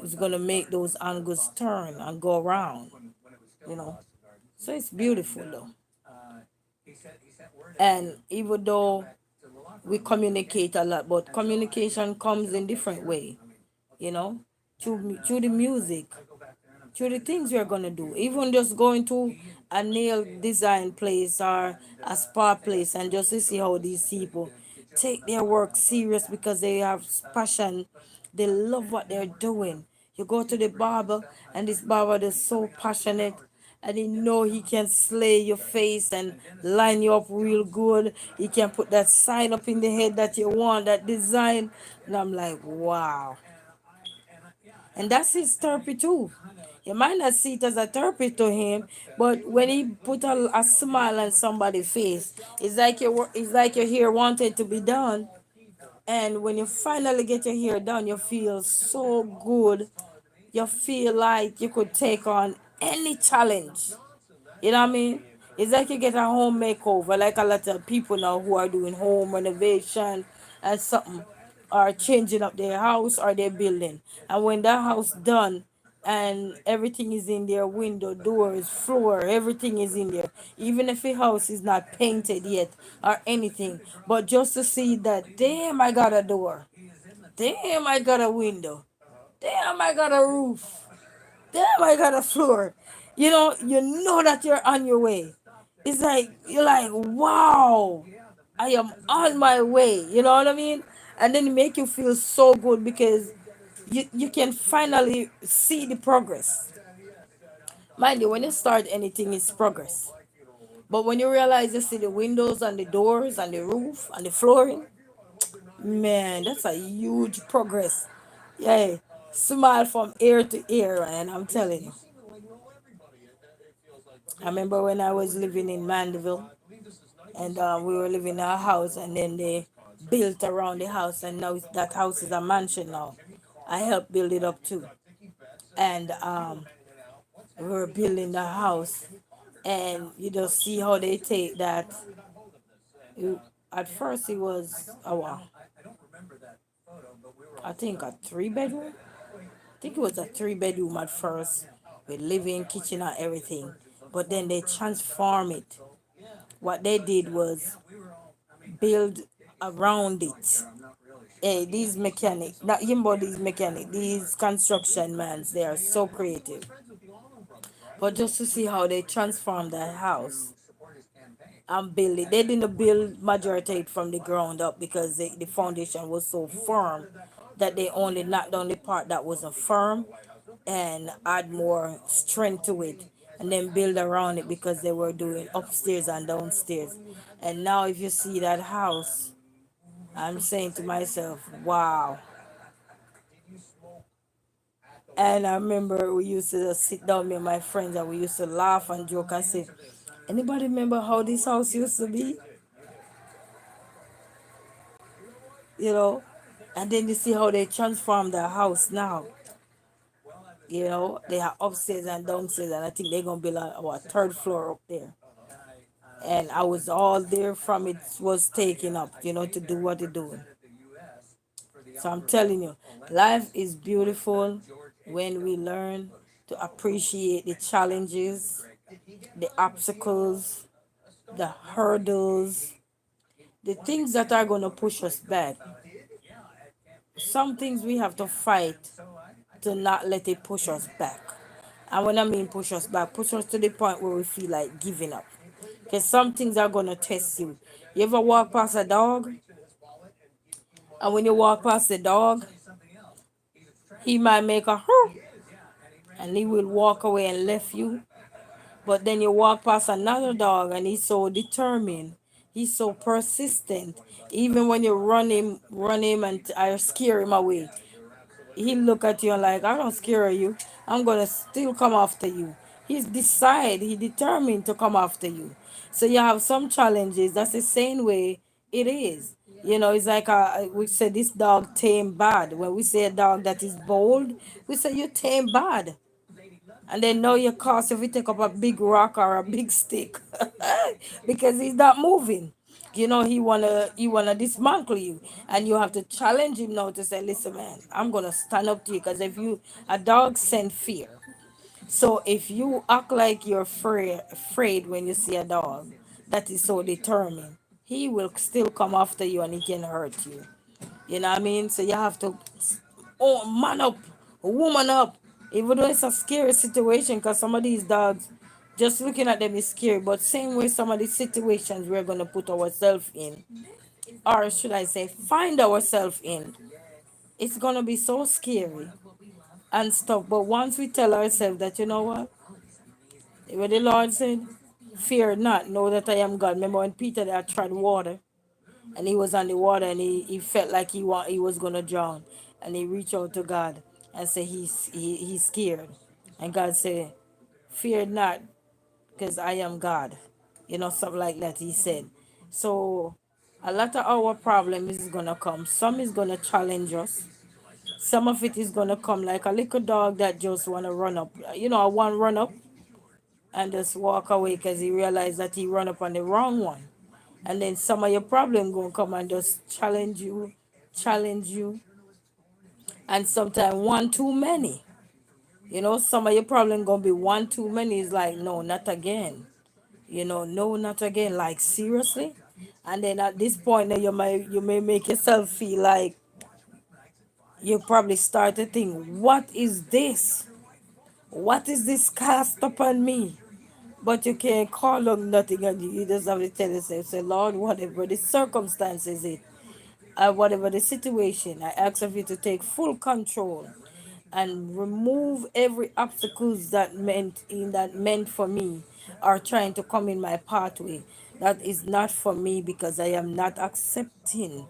is going to make those angles turn and go around, you know. So it's beautiful though. And even though we communicate a lot, but communication comes in different way, you know, through the music, through the things we're gonna do. Even just going to a nail design place or a spa place and just to see how these people take their work serious because they have passion. They love what they're doing. You go to the barber and this barber is so passionate and he know he can slay your face and line you up real good. He can put that sign up in the head that you want, that design. And I'm like, wow. And that's his therapy too. You might not see it as a therapy to him, but when he put a smile on somebody's face, it's like your hair wanted to be done. And when you finally get your hair done, you feel so good. You feel like you could take on any challenge. You know what I mean? It's like you get a home makeover, like a lot of people now who are doing home renovation and something, or changing up their house or their building. And when that house done and everything is in there, window, doors, floor, everything is in there. Even if the house is not painted yet or anything. But just to see that, damn, I got a door. Damn, I got a window. Damn, I got a roof. Damn, I got a floor. You know that you're on your way. It's like you're like, wow, I am on my way. You know what I mean? And then it make you feel so good because you can finally see the progress. Mind you, when you start anything, it's progress. But when you realize you see the windows and the doors and the roof and the flooring, man, that's a huge progress. Yeah, smile from ear to ear, and I'm telling you. I remember when I was living in Mandeville, and we were living in our house, and then built around the house, and now that house is a mansion now. I helped build it up too, and we were building the house, and you just see how they take that. You, at first, it was I think a 3 bedroom. I think it was a 3 bedroom at first, with living, kitchen, and everything. But then they transform it. What they did was build around it. Hey, these mechanic, not him, but these mechanic, these construction mans, they are so creative. But just to see how they transform that house and build it, they didn't build majority it from the ground up because the foundation was so firm that they only knocked down the part that wasn't firm and add more strength to it, and then build around it because they were doing upstairs and downstairs. And now if you see that house, I'm saying to myself, wow. And I remember we used to just sit down, me and my friends, and we used to laugh and joke and say, anybody remember how this house used to be? You know? And then you see how they transform the house now. You know, they have upstairs and downstairs, and I think they're gonna build a third floor up there. And I was all there from it was taken up, to do what it doing. So I'm telling you, life is beautiful when we learn to appreciate the challenges, the obstacles, the hurdles, the things that are going to push us back. Some things we have to fight to not let it push us back. And when I mean push us back, push us to the point where we feel like giving up. Because some things are going to test you. You ever walk past a dog? And when you walk past the dog, he might make a hurt and he will walk away and left you. But then you walk past another dog and he's so determined. He's so persistent. Even when you run him and scare him away, he look at you and like, I don't scare you. I'm gonna still come after you. He determined to come after you. So you have some challenges. That's the same way it is. It's like we say this dog tame bad. When we say a dog that is bold, we say you tame bad. And then know your cost if you take up a big rock or a big stick because he's not moving. He wanna dismantle you, and you have to challenge him now to say, listen, man, I'm gonna stand up to you because if you a dog send fear. So if you act like you're afraid when you see a dog that is so determined, he will still come after you and he can hurt you. You know what I mean? So you have to, oh, man up, woman up. Even though it's a scary situation, because some of these dogs, just looking at them is scary. But same way, some of these situations we're going to put ourselves in, or should I say, find ourselves in, it's going to be so scary and stuff. But once we tell ourselves that, you know what the Lord said, fear not, know that I am God. Remember when Peter had tried water? And he was on the water and he felt like he was gonna drown, and he reached out to God and said he's scared, and God said, fear not, because I am God. Something like that he said. So a lot of our problems is gonna come. Some is gonna challenge us. Some of it is gonna come like a little dog that just wanna run up. One run up and just walk away because he realized that he run up on the wrong one. And then some of your problem gonna come and just challenge you, and sometimes one too many. Some of your problem gonna be one too many. Is like, no, not again. No, not again. Like, seriously. And then at this point, now you may make yourself feel like you probably start to think, what is this? What is this cast upon me? But you can't call on nothing, and you just have to tell yourself, say, Lord, whatever the circumstances is, whatever the situation, I ask of you to take full control and remove every obstacles that meant for me, or trying to come in my pathway that is not for me, because I am not accepting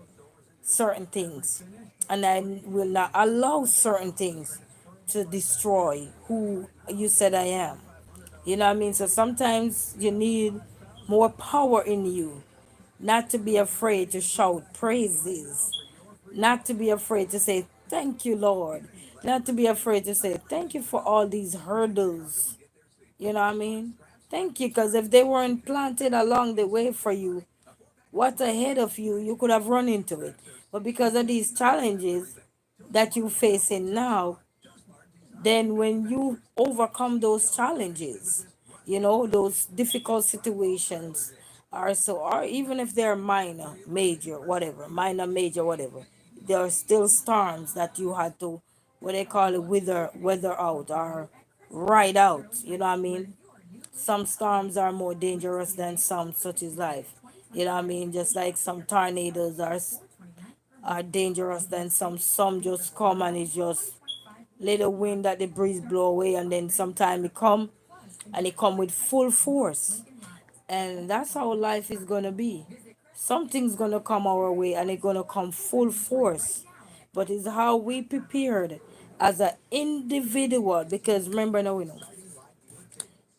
certain things, and I will not allow certain things to destroy who you said I am. You know what I mean? So sometimes you need more power in you. not to be afraid to shout praises, not to be afraid to say, thank you, Lord, not to be afraid to say, thank you for all these hurdles. You know what I mean? Thank you, because if they weren't planted along the way for you, what's ahead of you, you could have run into it. But because of these challenges that you're facing now, then when you overcome those challenges, those difficult situations are so, or even if they're minor, major, whatever, minor, major, whatever, there are still storms that you had to, what they call it, weather out or ride out. You know what I mean? Some storms are more dangerous than some, such as life. You know what I mean? Just like some tornadoes are dangerous than some. Some just come and it's just little wind that the breeze blow away, and then sometime it come and it come with full force. And that's how life is gonna be. Something's gonna come our way and it's gonna come full force. But it's how we prepared as an individual, because remember now,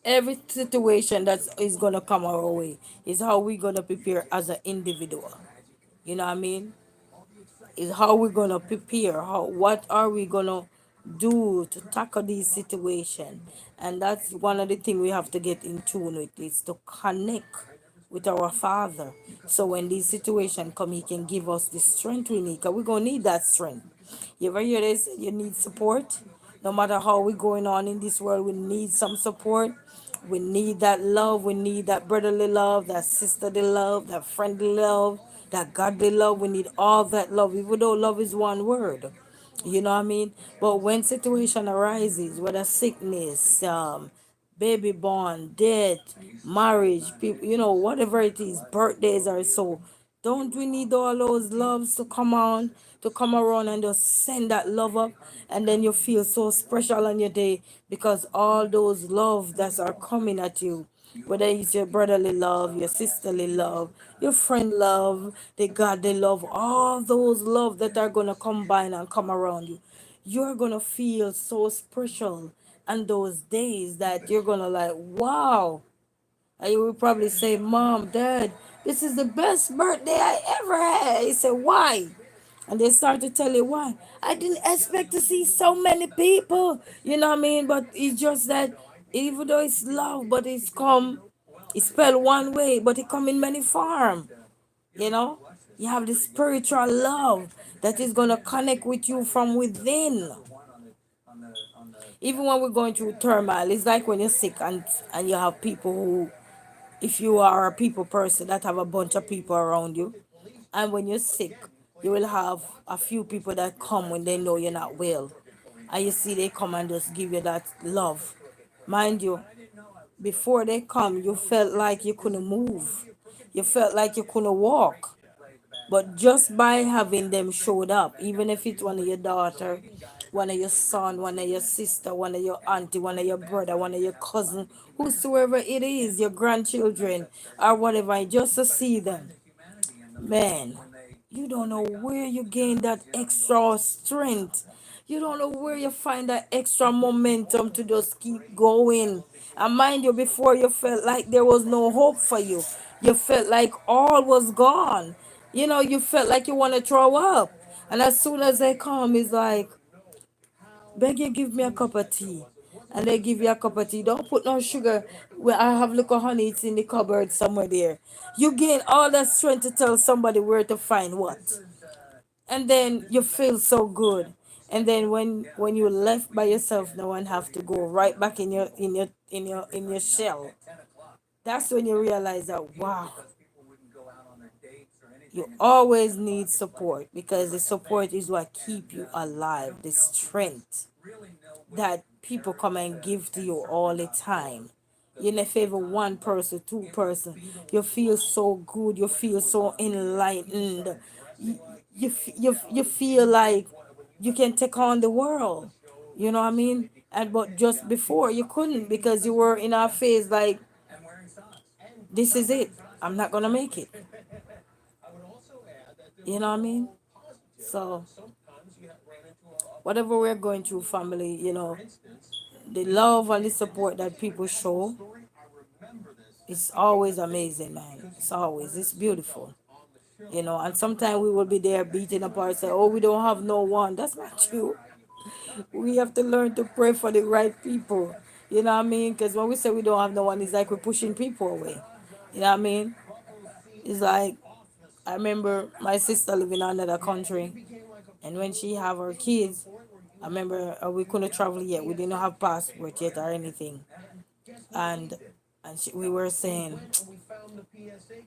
every situation that is gonna come our way is how we gonna prepare as an individual. You know what I mean? Is how we're gonna prepare, how what are we gonna do to tackle these situation. And that's one of the things we have to get in tune with, is to connect with our Father, so when these situation come, He can give us the strength we need, because we're gonna need that strength. You ever hear this? You need support. No matter how we going on in this world, we need some support. We need that love. We need that brotherly love, that sisterly love, that friendly love, that godly love. We need all that love, even though love is one word. You know what I mean? But when situation arises, whether sickness, baby born, death, marriage, people, whatever it is, birthdays or so, don't we need all those loves to come on, to come around and just send that love up, and then you feel so special on your day, because all those love that are coming at you, whether it's your brotherly love, your sisterly love, your friend love, the godly love, all those love that are gonna combine and come around you, you're gonna feel so special. And those days that you're gonna like, wow. And you will probably say, Mom, Dad, this is the best birthday I ever had. You say, why? And they start to tell you why. I didn't expect to see so many people. You know what I mean? But it's just that even though it's love, but it's spelled one way, but it come in many form. You know? You have the spiritual love that is gonna connect with you from within. Even when we're going through turmoil, it's like when you're sick and you have people who, if you are a people person that have a bunch of people around you, and when you're sick, you will have a few people that come when they know you're not well, and you see they come and just give you that love. Mind you, before they come, you felt like you couldn't move, you felt like you couldn't walk, but just by having them showed up, even if it's one of your daughter, one of your son, one of your sister, one of your auntie, one of your brother, one of your cousin, whosoever it is, your grandchildren or whatever, just to see them, man, you don't know where you gain that extra strength. You don't know where you find that extra momentum to just keep going. And mind you, before you felt like there was no hope for you. You felt like all was gone. You felt like you want to throw up. And as soon as they come, it's like, beg you, give me a cup of tea. And they give you a cup of tea. Don't put no sugar. Well, I have little honey, it's in the cupboard somewhere there. You gain all that strength to tell somebody where to find what. And then you feel so good. And then when you're left by yourself now and have to go right back in your shell, that's when you realize that, wow, you always need support, because the support is what keep you alive, the strength that people come and give to you all the time. You know, favor one person, two-person, you feel so good, you feel so enlightened, you feel like you can take on the world. You know what I mean? And but just before you couldn't, because you were in our phase like, this is it. I'm not gonna make it. You know what I mean? So whatever we're going through, family, the love and the support that people show It's always amazing, man. It's always, it's beautiful. And sometimes we will be there beating up ourselves. Oh, we don't have no one. That's not true. We have to learn to pray for the right people. You know what I mean? Because when we say we don't have no one, it's like we're pushing people away. You know what I mean? It's like I remember my sister living in another country, and when she have her kids, I remember we couldn't travel yet. We didn't have passport yet or anything, and we were saying,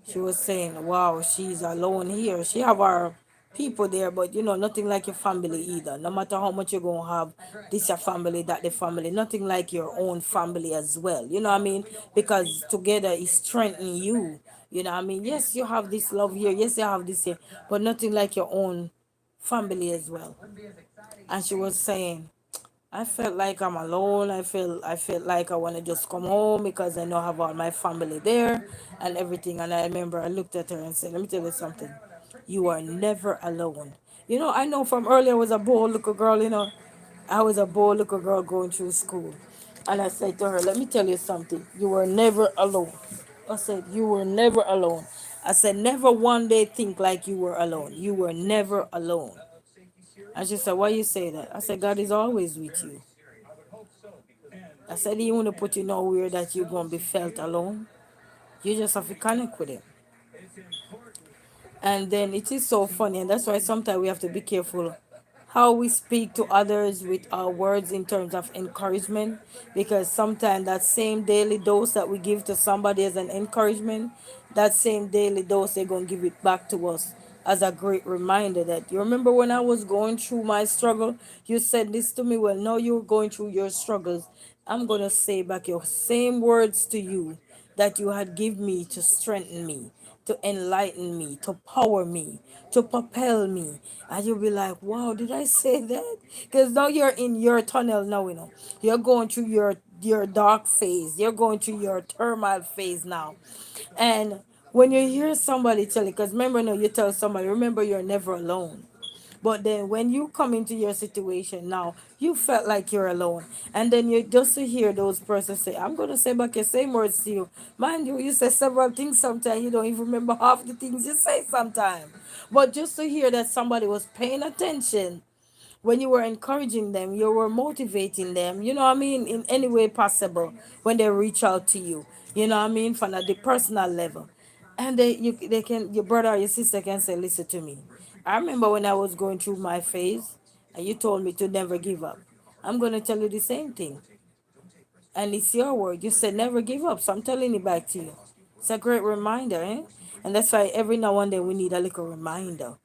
she was saying, wow, she's alone here. She have her people there, but nothing like your family either. No matter how much you're gonna have, this your family, that the family, nothing like your own family as well. You know what I mean? Because together it strengthens you. You know what I mean? Yes, you have this love here, yes, you have this here, but nothing like your own family as well. And she was saying, I felt like I'm alone. I felt like I want to just come home because I know I have all my family there and everything. And I remember I looked at her and said, "Let me tell you something. You are never alone." I know from earlier I was a bold little girl. I was a bold little girl going through school, and I said to her, "Let me tell you something. You were never alone." I said, "You were never alone." I said, "Never one day think like you were alone. You were never alone." And she said, "Why you say that?" I said, "God is always with you." I said, "He want to put you nowhere that you're going to be felt alone. You just have to connect with him." And then it is so funny, and that's why sometimes we have to be careful how we speak to others with our words in terms of encouragement, because sometimes that same daily dose that we give to somebody as an encouragement, that same daily dose they're going to give it back to us as a great reminder that, "You remember when I was going through my struggle, you said this to me. Well, now you're going through your struggles. I'm going to say back your same words to you that you had give me to strengthen me, to enlighten me, to power me, to propel me." And you'll be like, "Wow, did I say that?" Because now you're in your tunnel now, You're going through your dark phase. You're going through your turmoil phase now. And when you hear somebody tell you, because remember now you tell somebody, remember you're never alone. But then when you come into your situation now, you felt like you're alone. And then you just to hear those persons say, "I'm gonna say back your same words to you." Mind you, you say several things sometimes, you don't even remember half the things you say sometimes. But just to hear that somebody was paying attention when you were encouraging them, you were motivating them, you know what I mean, in any way possible when they reach out to you, you know what I mean, from the personal level. And they can, your brother or your sister can say, "Listen to me. I remember when I was going through my phase and you told me to never give up. I'm going to tell you the same thing. And it's your word. You said never give up. So I'm telling it back to you." It's a great reminder, eh? And that's why every now and then we need a little reminder.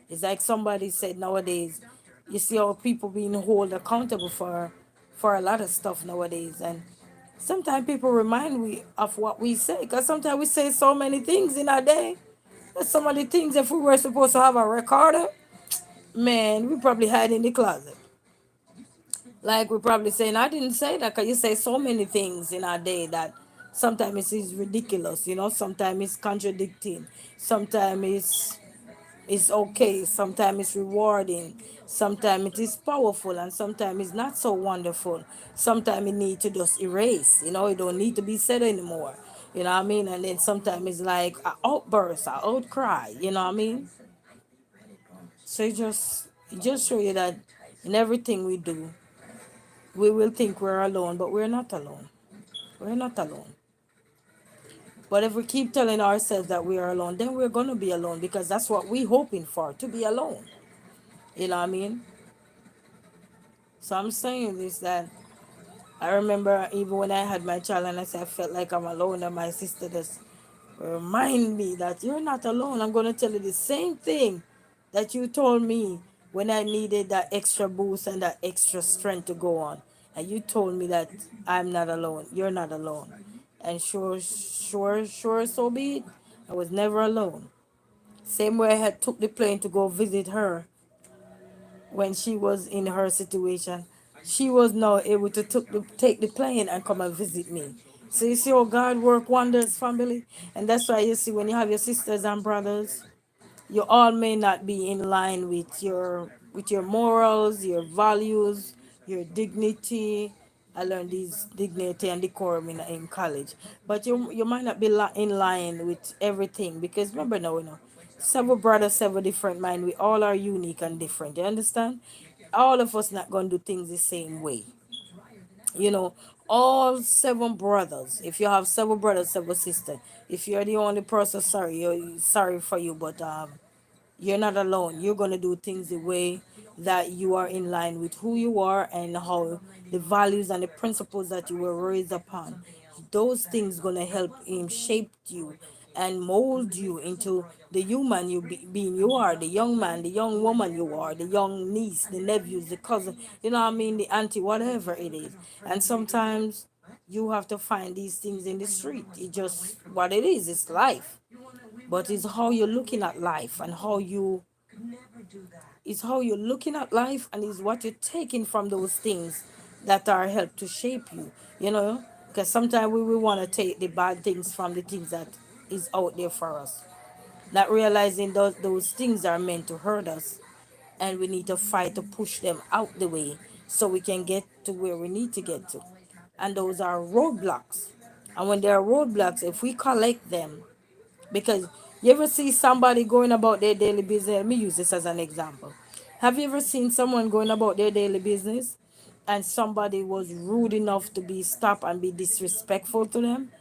It's like somebody said nowadays, you see how people being held accountable for a lot of stuff nowadays. And sometimes people remind we of what we say. Because sometimes we say so many things in a day. There's so many things, if we were supposed to have a recorder, man, we probably hide in the closet. Like we're probably saying, "I didn't say that," because you say so many things in a day that sometimes it's ridiculous, sometimes it's contradicting, sometimes it's okay, sometimes it's rewarding, sometimes it is powerful, and sometimes it's not so wonderful. Sometimes it need to just erase, it don't need to be said anymore. You know what I mean? And then sometimes it's like an outburst, an outcry, you know what I mean? So it just show you that in everything we do, we will think we're alone, but we're not alone. We're not alone. But if we keep telling ourselves that we are alone, then we're going to be alone, because that's what we're hoping for, to be alone. You know what I mean? So I'm saying this, that I remember even when I had my child and I said I felt like I'm alone, and my sister just remind me that you're not alone. I'm going to tell you the same thing that you told me when I needed that extra boost and that extra strength to go on. And you told me that I'm not alone. You're not alone. And sure, sure, sure, so be it. I was never alone. Same way I had took the plane to go visit her when she was in her situation. She was now able to take the plane and come and visit me. So you see how God work wonders, family? And that's why you see when you have your sisters and brothers, you all may not be in line with your morals, your values, your dignity, I learned these dignity and decorum in college. But you might not be in line with everything because remember now, several brothers, several different mind. We all are unique and different. You understand? All of us not gonna do things the same way. You know, all seven brothers. If you have seven brothers, seven sisters, if you're the only person, sorry, sorry for you, but you're not alone. You're going to do things the way that you are in line with who you are and how the values and the principles that you were raised upon. Those things going to help him shape you and mold you into the human being you are, the young man, the young woman you are, the young niece, the nephews, the cousin, you know what I mean, the auntie, whatever it is. And sometimes you have to find these things in the street. It's just what it is. It's life, but it's how you're looking at life and how you're looking at life and is what you're taking from those things that are help to shape you, because sometimes we want to take the bad things from the things that is out there for us, not realizing those things are meant to hurt us, and we need to fight to push them out the way so we can get to where we need to get to. And those are roadblocks, and when there are roadblocks, if we collect them, because you ever see somebody going about their daily business? Let me use this as an example. Have you ever seen someone going about their daily business and somebody was rude enough to be stopped and be disrespectful to them?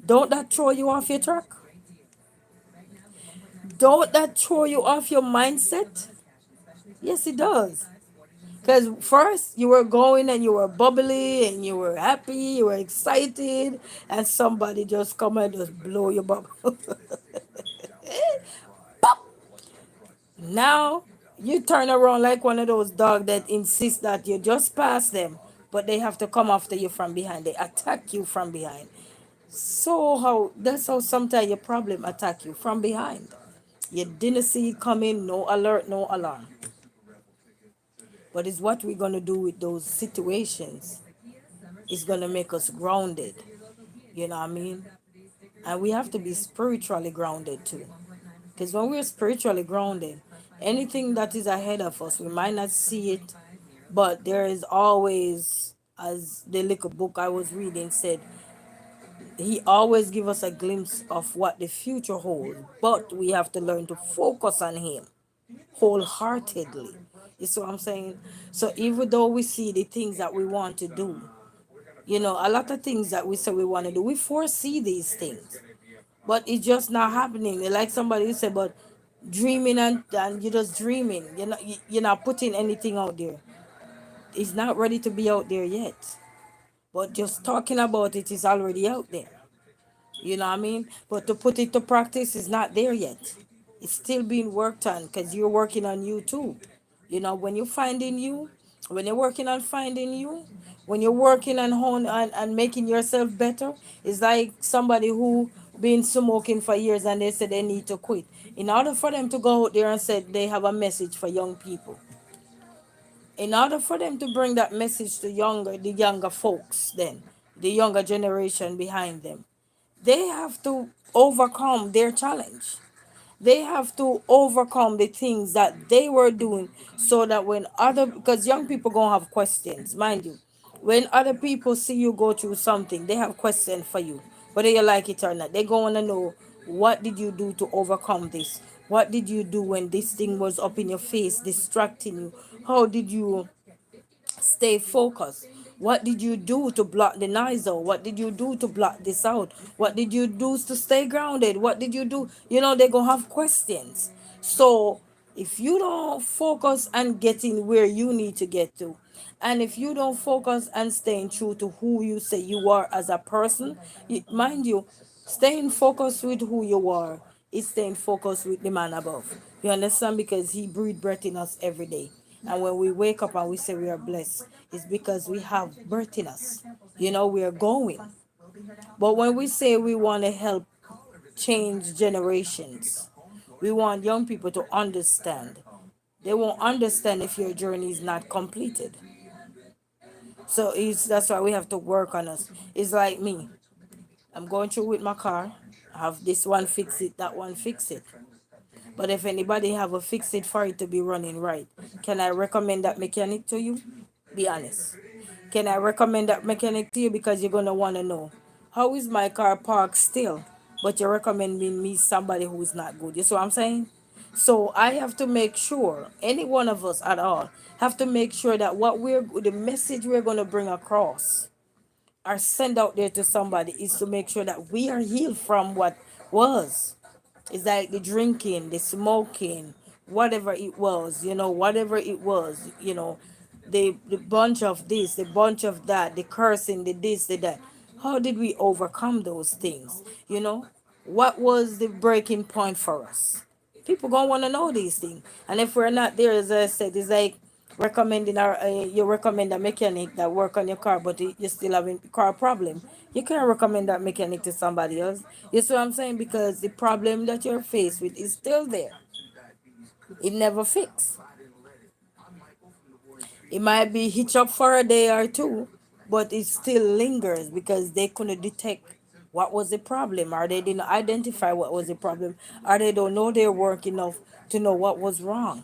Don't that throw you off your track? Don't that throw you off your mindset? Yes, it does. Because first you were going and you were bubbly and you were happy, you were excited, and somebody just come and just blow your bubble. Now you turn around like one of those dogs that insist that you just pass them, but they have to come after you from behind. They attack you from behind. So how that's how sometimes your problem attack you from behind. You didn't see it coming, no alert, no alarm. But it's what we're gonna do with those situations. It's gonna make us grounded. You know what I mean? And we have to be spiritually grounded too. Because when we're spiritually grounded, anything that is ahead of us, we might not see it, but there is always, as the little book I was reading said, he always give us a glimpse of what the future holds. But we have to learn to focus on him wholeheartedly. You see what I'm saying? So even though we see the things that we want to do, a lot of things that we say we want to do, we foresee these things, but it's just not happening. Like somebody said, but dreaming and you're just dreaming. You're not putting anything out there. It's not ready to be out there yet. But just talking about it is already out there. You know what I mean? But to put it to practice is not there yet. It's still being worked on because you're working on you too. When you're finding you, when you're working on finding you, when you're working on and making yourself better, it's like somebody who been smoking for years and they said they need to quit. In order for them to go out there and say they have a message for young people, in order for them to bring that message to the younger folks, then the younger generation behind them, they have to overcome their challenge. They have to overcome the things that they were doing, so that when other, because young people gonna have questions, mind you, when other people see you go through something, they have questions for you, whether you like it or not. They gonna know, what did you do to overcome this? What did you do when this thing was up in your face distracting you? How did you stay focused? What did you do to block the noise out? What did you do to block this out? What did you do to stay grounded? What did you do? They're going to have questions. So if you don't focus on getting where you need to get to, and if you don't focus on staying true to who you say you are as a person, mind you, staying focused with who you are is staying focused with the man above. You understand? Because he breathes breath in us every day. And when we wake up and we say we are blessed, it's because we have breath in us. We are going. But when we say we want to help change generations, we want young people to understand. They won't understand if your journey is not completed. So that's why we have to work on us. It's like me. I'm going through with my car. I have this one fix it, that one fix it. But if anybody have a fix it for it to be running right, can I recommend that mechanic to you? Be honest. Can I recommend that mechanic to you? Because you're gonna want to know how is my car parked still, but you're recommending me somebody who is not good. You see what I'm saying? So I have to make sure, any one of us at all, have to make sure that the message we're gonna bring across or send out there to somebody is to make sure that we are healed from what was. It's like the drinking, the smoking, whatever it was, whatever it was, the bunch of this, the bunch of that, the cursing, the this, the that. How did we overcome those things? What was the breaking point for us? People gonna want to know these things, and if we're not there, as I said, it's like you recommend a mechanic that work on your car, but you still having car problem. You can't recommend that mechanic to somebody else. You see what I'm saying? Because the problem that you're faced with is still there. It never fixed. It might be hitch up for a day or two, but it still lingers because they couldn't detect what was the problem, or they didn't identify what was the problem, or they don't know their work enough to know what was wrong.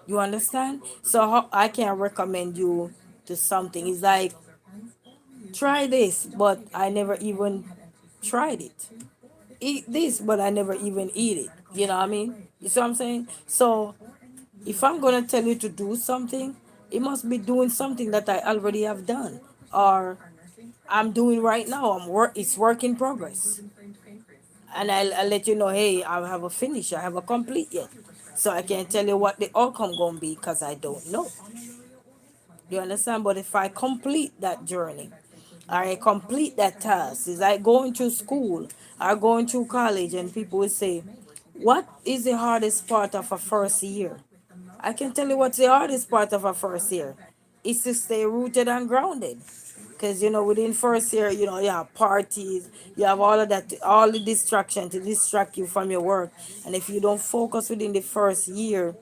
You understand? So how I can recommend you to something. It's like, try this, but I never even tried it. Eat this, but I never even eat it. You know what I mean? You see what I'm saying? So if I'm gonna tell you to do something, it must be doing something that I already have done, or I'm doing right now. It's work in progress, and I'll let you know. Hey, I have a finish. I have a complete yet, so I can't tell you what the outcome gonna be because I don't know. You understand? But if I complete that journey, or I complete that task, is like going to school or going to college, and people will say, what is the hardest part of a first year? I can tell you what's the hardest part of a first year. Is to stay rooted and grounded. Because within first year, you have parties, you have all of that, all the distraction to distract you from your work. And if you don't focus within the first year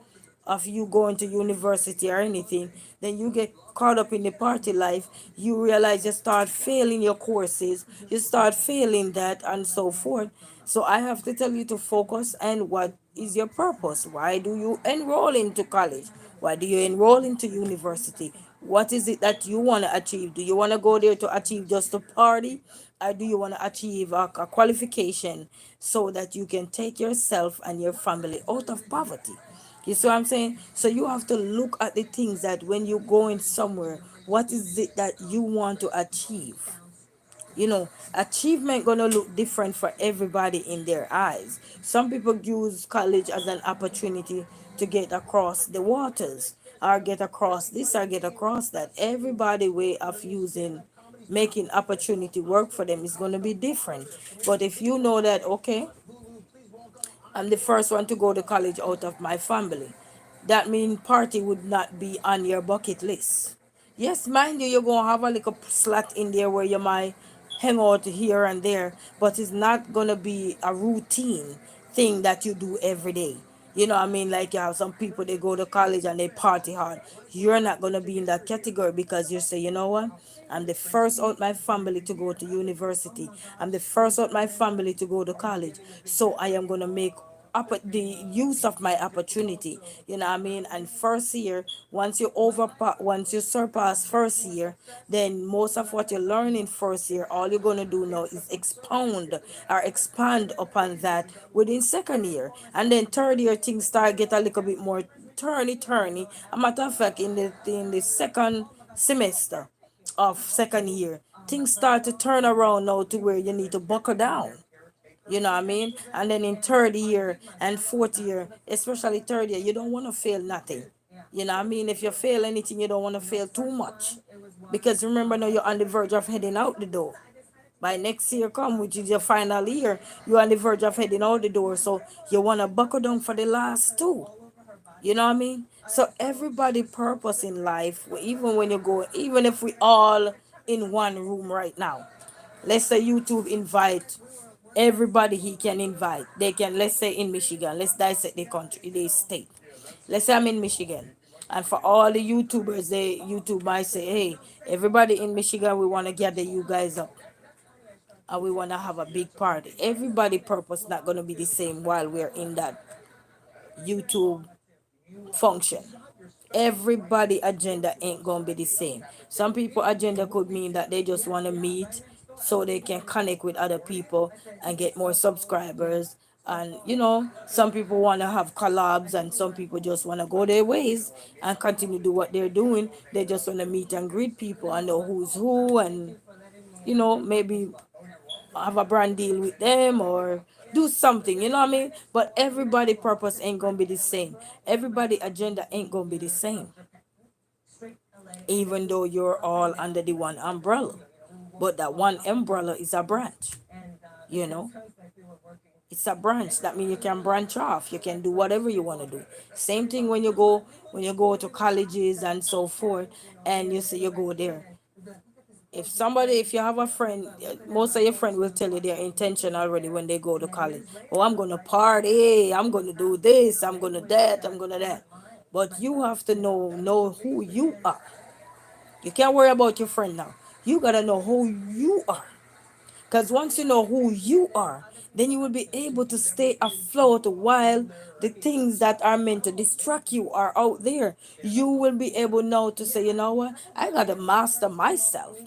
of you going to university or anything, then you get caught up in the party life. You realize you start failing your courses, you start failing that, and so forth. So I have to tell you to focus, and what is your purpose? Why do you enroll into college? Why do you enroll into university? What is it that you want to achieve? Do you want to go there to achieve just a party? Or do you want to achieve a qualification so that you can take yourself and your family out of poverty? You see what I'm saying? So you have to look at the things that when you're going somewhere, what is it that you want to achieve? Achievement gonna look different for everybody in their eyes. Some people use college as an opportunity to get across the waters, or get across this, or get across that. Everybody way of using making opportunity work for them is going to be different. But if you know that, okay, I'm the first one to go to college out of my family, that means party would not be on your bucket list. Yes, mind you, you're gonna have a little slot in there where you might hang out here and there, but it's not gonna be a routine thing that you do every day. You know what I mean? Like you have some people, they go to college and they party hard. You're not gonna be in that category because you say, you know what? I'm the first out my family to go to university. I'm the first out my family to go to college. So I am gonna make up the use of my opportunity. You know what I mean? And first year, once you surpass first year, then most of what you learn in first year, all you're gonna do now is expound or expand upon that within second year. And then third year things start get a little bit more turny. A matter of fact, in the second semester of second year, things start to turn around now to where you need to buckle down. You know what I mean? And then in third year and fourth year, especially third year, you don't want to fail nothing. You know what I mean? If you fail anything, you don't want to fail too much. Because remember now, you're on the verge of heading out the door. By next year come, which is your final year, you're on the verge of heading out the door. So you want to buckle down for the last two. You know what I mean? So everybody purpose in life, even when you go, even if we all in one room right now, let's say YouTube invite everybody he can invite. They can, let's say in Michigan, let's dissect the country, the state. Let's say I'm in Michigan. And for all the YouTubers, YouTube might say, hey, everybody in Michigan, we want to gather you guys up. And we want to have a big party. Everybody purpose not going to be the same while we're in that YouTube function. Everybody agenda ain't gonna be the same. Some people agenda could mean that they just want to meet so they can connect with other people and get more subscribers. And some people want to have collabs, and some people just want to go their ways and continue to do what they're doing. They just want to meet and greet people and know who's who, and maybe have a brand deal with them or do something, you know what I mean? But everybody purpose ain't gonna be the same. Everybody agenda ain't gonna be the same, even though you're all under the one umbrella. But that one umbrella is a branch, you know. It's a branch. That means you can branch off. You can do whatever you want to do. Same thing when you go to colleges and so forth, and you say you go there. If you have a friend, most of your friends will tell you their intention already when they go to college. Oh, I'm gonna party, I'm gonna do this, I'm gonna that, I'm gonna that. But you have to know who you are. You can't worry about your friend now. You gotta know who you are. Because once you know who you are, then you will be able to stay afloat while the things that are meant to distract you are out there. You will be able now to say, you know what? I got to master myself.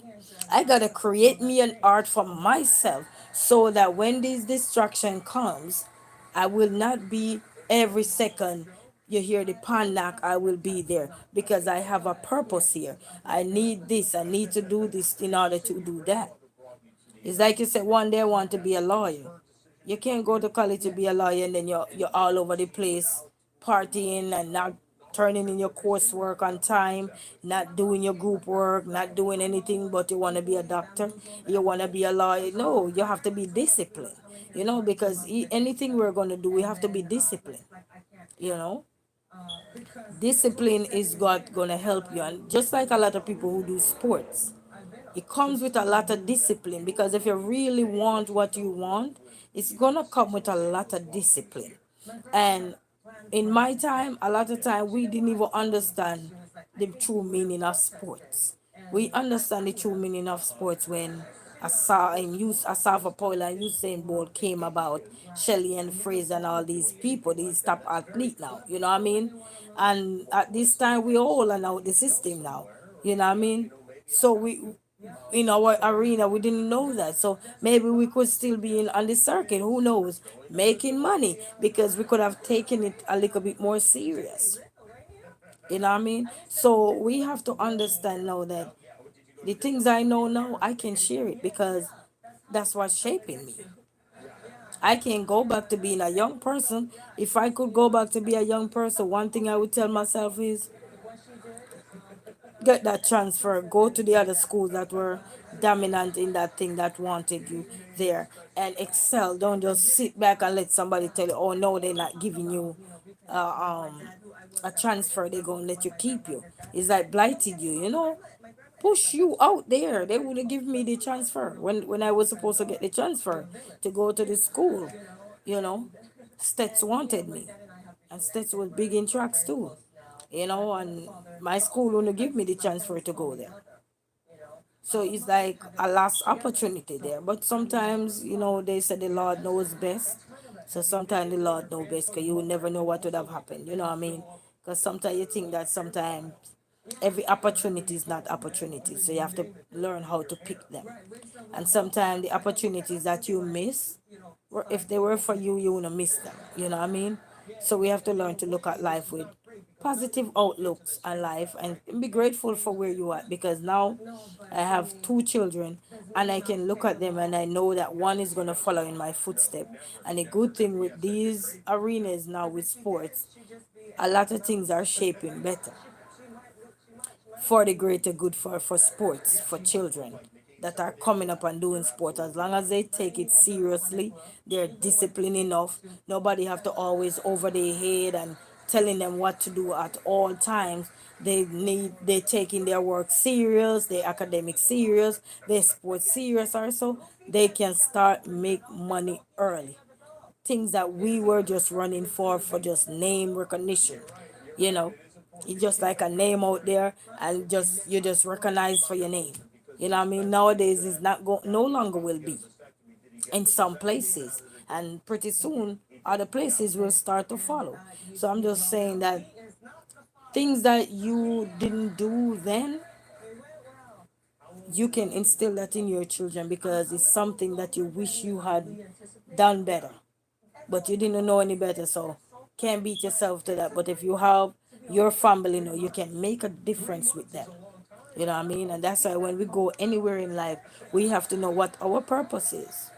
I got to create me an art for myself so that when this distraction comes, I will not be every second you hear the pan knock, I will be there because I have a purpose here. I need this, I need to do this in order to do that. It's like you said, one day I want to be a lawyer. You can't go to college to be a lawyer and then you're all over the place partying and not turning in your coursework on time, not doing your group work, not doing anything but you want to be a doctor, you want to be a lawyer. No, you have to be disciplined, because anything we're going to do, we have to be disciplined, you know. Discipline is what going to help you. And just like a lot of people who do sports, it comes with a lot of discipline because if you really want what you want, it's gonna come with a lot of discipline. And in my time, a lot of time we didn't even understand the true meaning of sports. We understand the true meaning of sports when Asafa Powell and Usain Bolt came about, Shelley and Fraser and all these people, these top athletes now, you know what I mean? And at this time we all are now the system now, you know what I mean? So we in our arena we didn't know that, so maybe we could still be on the circuit, who knows, making money because we could have taken it a little bit more serious, you know what I mean? So we have to understand now that the things I know now I can share it because that's what's shaping me. I can go back to being a young person. If I could go back to be a young person, one thing I would tell myself is get that transfer, go to the other schools that were dominant in that thing that wanted you there and excel. Don't just sit back and let somebody tell you, oh no, they're not giving you a transfer, they're gonna let you keep you. It's like blighted you. Push you out there. They would have given me the transfer when I was supposed to get the transfer to go to the school, you know. Stets wanted me. And Stets was big in tracks too. And my school wouldn't give me the transfer to go there. So it's like a lost opportunity there. But sometimes, they say the Lord knows best. So sometimes the Lord knows best because you will never know what would have happened. You know what I mean? Because sometimes you think that sometimes every opportunity is not opportunity. So you have to learn how to pick them. And sometimes the opportunities that you miss, if they were for you, you wouldn't miss them. You know what I mean? So we have to learn to look at life with positive outlooks on life and be grateful for where you are because now I have two children and I can look at them and I know that one is going to follow in my footstep. And a good thing with these arenas now with sports, a lot of things are shaping better for the greater good for sports, for children that are coming up and doing sport. As long as they take it seriously, they're disciplined enough. Nobody have to always over their head and telling them what to do at all times. They taking their work serious, their academic serious, their sports serious also. They can start make money early, things that we were just running for just name recognition. You know, it's just like a name out there, and just you just recognize for your name. You know what I mean? Nowadays, it's not no longer will be in some places, and pretty soon other places will start to follow. So I'm just saying that things that you didn't do then, you can instill that in your children because it's something that you wish you had done better, but you didn't know any better, so can't beat yourself to that. But if you have your family know, you can make a difference with them. You know what I mean? And that's why when we go anywhere in life, we have to know what our purpose is,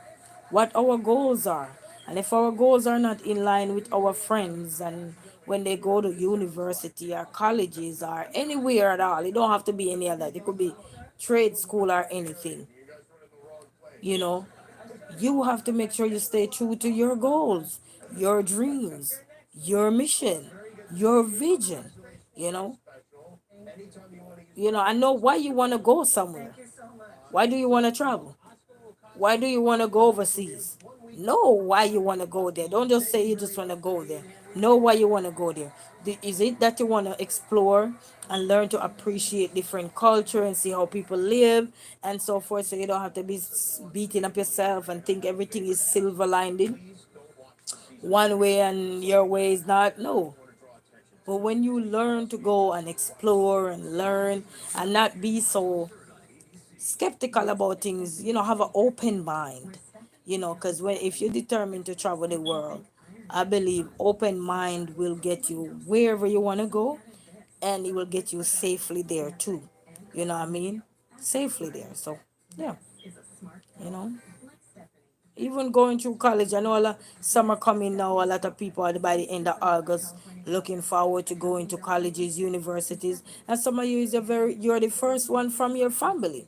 what our goals are. And if our goals are not in line with our friends and when they go to university or colleges or anywhere at all, it don't have to be any other. It could be trade school or anything, you know, you have to make sure you stay true to your goals, your dreams, your mission, your vision, you know. I know why you want to go somewhere. Why do you want to travel? Why do you want to go overseas? Know why you want to go there. Don't just say you just want to go there. Know why you want to go there. Is it that you want to explore and learn to appreciate different culture and see how people live and so forth, so you don't have to be beating up yourself and think everything is silver lining one way and your way is not? No. But when you learn to go and explore and learn and not be so skeptical about things, have an open mind, because when if you're determined to travel the world, I believe open mind will get you wherever you want to go, and it will get you safely there too. You know what I mean? Safely there. So yeah, you know. Even going through college, I know a lot, summer coming now. A lot of people are by the end of August looking forward to going to colleges, universities, and some of you is you're the first one from your family.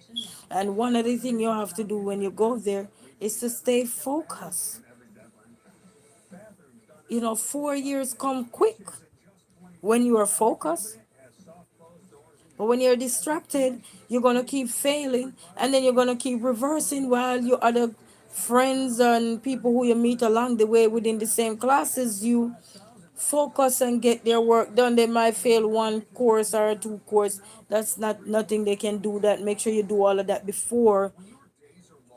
And one of the things you have to do when you go there is to stay focused. 4 years come quick when you are focused. But when you're distracted, you're gonna keep failing, and then you're gonna keep reversing while your other friends and people who you meet along the way within the same classes you focus and get their work done. They might fail one course or two course. That's not nothing they can do. That make sure you do all of that before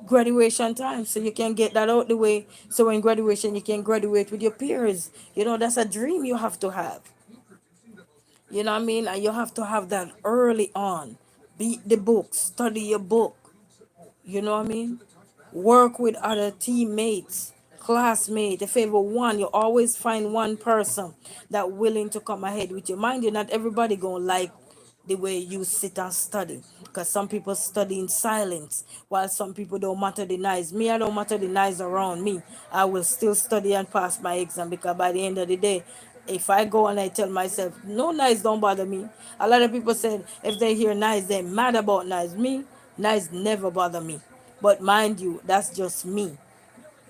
graduation time, so you can get that out the way. So in graduation, you can graduate with your peers. That's a dream you have to have. You know what I mean? And you have to have that early on. Beat the book, study your book. You know what I mean? Work with other teammates, classmates. If ever one, you always find one person that willing to come ahead with you. Mind you, not everybody gonna like the way you sit and study. Because some people study in silence, while some people don't matter the noise. Me, I don't matter the noise around me. I will still study and pass my exam, because by the end of the day, if I go and I tell myself, no noise don't bother me. A lot of people said if they hear noise, they're mad about noise. Me, noise never bother me. But mind you, that's just me.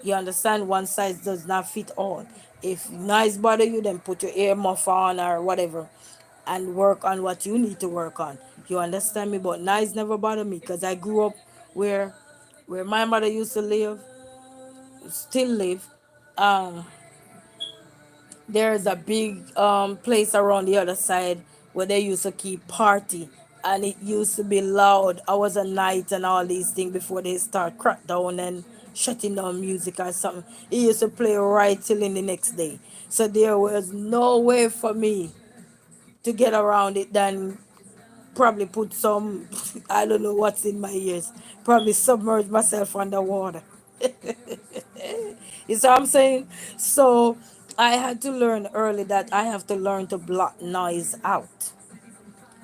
You understand? One size does not fit all. If noise bother you, then put your earmuff on or whatever and work on what you need to work on. You understand me? But noise never bother me because I grew up where my mother used to live, still live. Um, there's a big place around the other side where they used to keep party, and it used to be loud hours and night and all these things before they start crack down and shutting down music or something. It used to play right till in the next day. So there was no way for me to get around it than probably put some I don't know what's in my ears, probably submerge myself underwater. You see what I'm saying? So I had to learn early that I have to learn to block noise out,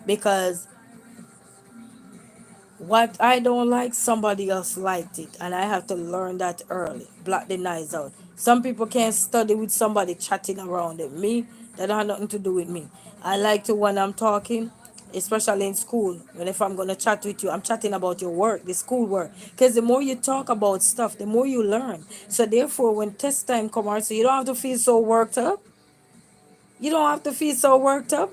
because what I don't like, somebody else liked it, and I have to learn that early. Block the noise out. Some people can't study with somebody chatting around them. Me, that have nothing to do with me. I like to, when I'm talking, especially in school, when if I'm gonna chat with you, I'm chatting about your work, the school work. Because the more you talk about stuff, the more you learn. So therefore, when test time comes out, so you don't have to feel so worked up. You don't have to feel so worked up,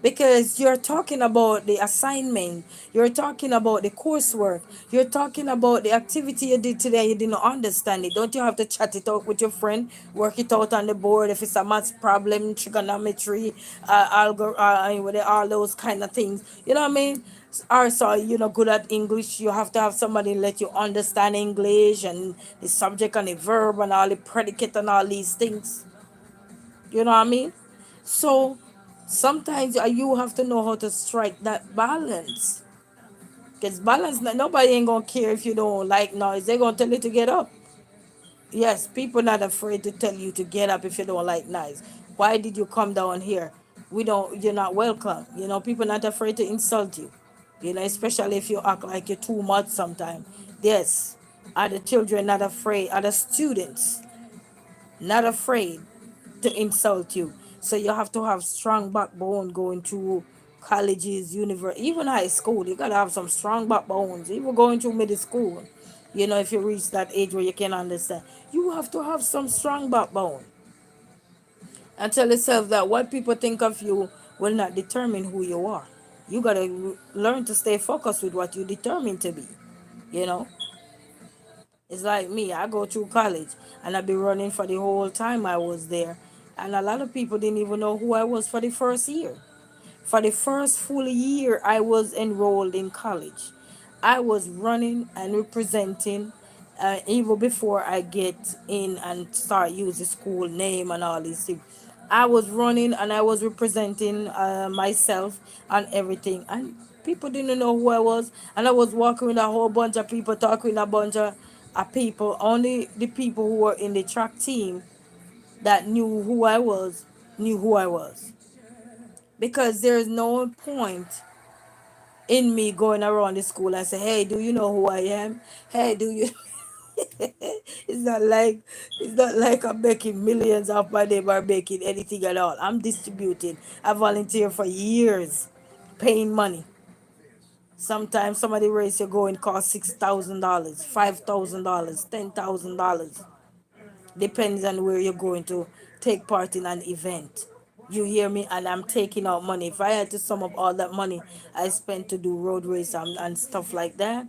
because you're talking about the assignment, you're talking about the coursework, you're talking about the activity you did today, you didn't understand it. Don't you have to chat it out with your friend, work it out on the board if it's a maths problem, trigonometry, all those kind of things, you know what I mean? Also, you're not good at English, you have to have somebody let you understand English and the subject and the verb and all the predicate and all these things, you know what I mean? So Sometimes you have to know how to strike that balance. Because balance, nobody ain't gonna care if you don't like noise. They're gonna tell you to get up. Yes, people not afraid to tell you to get up if you don't like noise. Why did you come down here? We don't. You're not welcome. People not afraid to insult you. Especially if you act like you're too much sometimes. Yes, are the children not afraid? Are the students not afraid to insult you? So you have to have strong backbone going to colleges, university, even high school. You gotta have some strong backbones. Even going to middle school, if you reach that age where you can understand, you have to have some strong backbone and tell yourself that what people think of you will not determine who you are. You gotta learn to stay focused with what you determined to be. You know, it's like me. I go through college and I've been running for the whole time I was there, and a lot of people didn't even know who I was for the first year. For the first full year I was enrolled in college, I was running and representing, even before I get in and start using school name and all these things. I was running and I was representing myself and everything. And people didn't know who I was. And I was walking with a whole bunch of people, talking with a bunch of people. Only the people who were in the track team that knew who I was knew who I was, because there's no point in me going around the school and say, "Hey, do you know who I am? Hey, do you?" it's not like it's not like I'm making millions off my name or making anything at all. I'm distributing. I volunteer for years, paying money. Sometimes some of the race you're going cost $6,000, $5,000, $10,000. Depends on where you're going to take part in an event. You hear me? And I'm taking out money. If I had to sum up all that money I spent to do road race and stuff like that,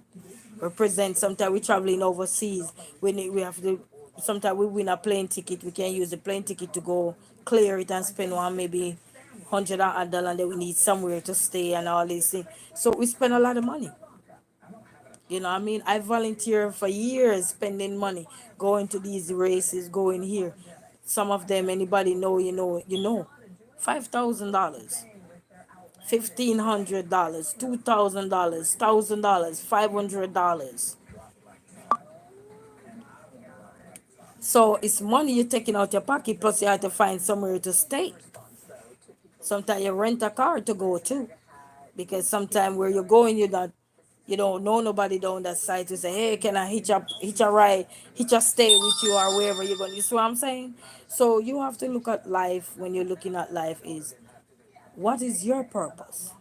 represent, sometimes we traveling overseas. We have to, sometimes we win a plane ticket. We can use the plane ticket to go clear it and spend one maybe $100, and then we need somewhere to stay and all these things. So we spend a lot of money. I mean, I volunteer for years, spending money, going to these races, going here. Some of them, anybody know, $5,000, $1,500, $2,000, $1,000, $500. So it's money you're taking out your pocket, plus you have to find somewhere to stay. Sometimes you rent a car to go to, because sometimes where you're going, you don't know nobody down that side to say, "Hey, can I hitch a ride, hitch a stay with you or wherever you're going?" You see what I'm saying? So you have to look at life. When you're looking at life, is what is your purpose?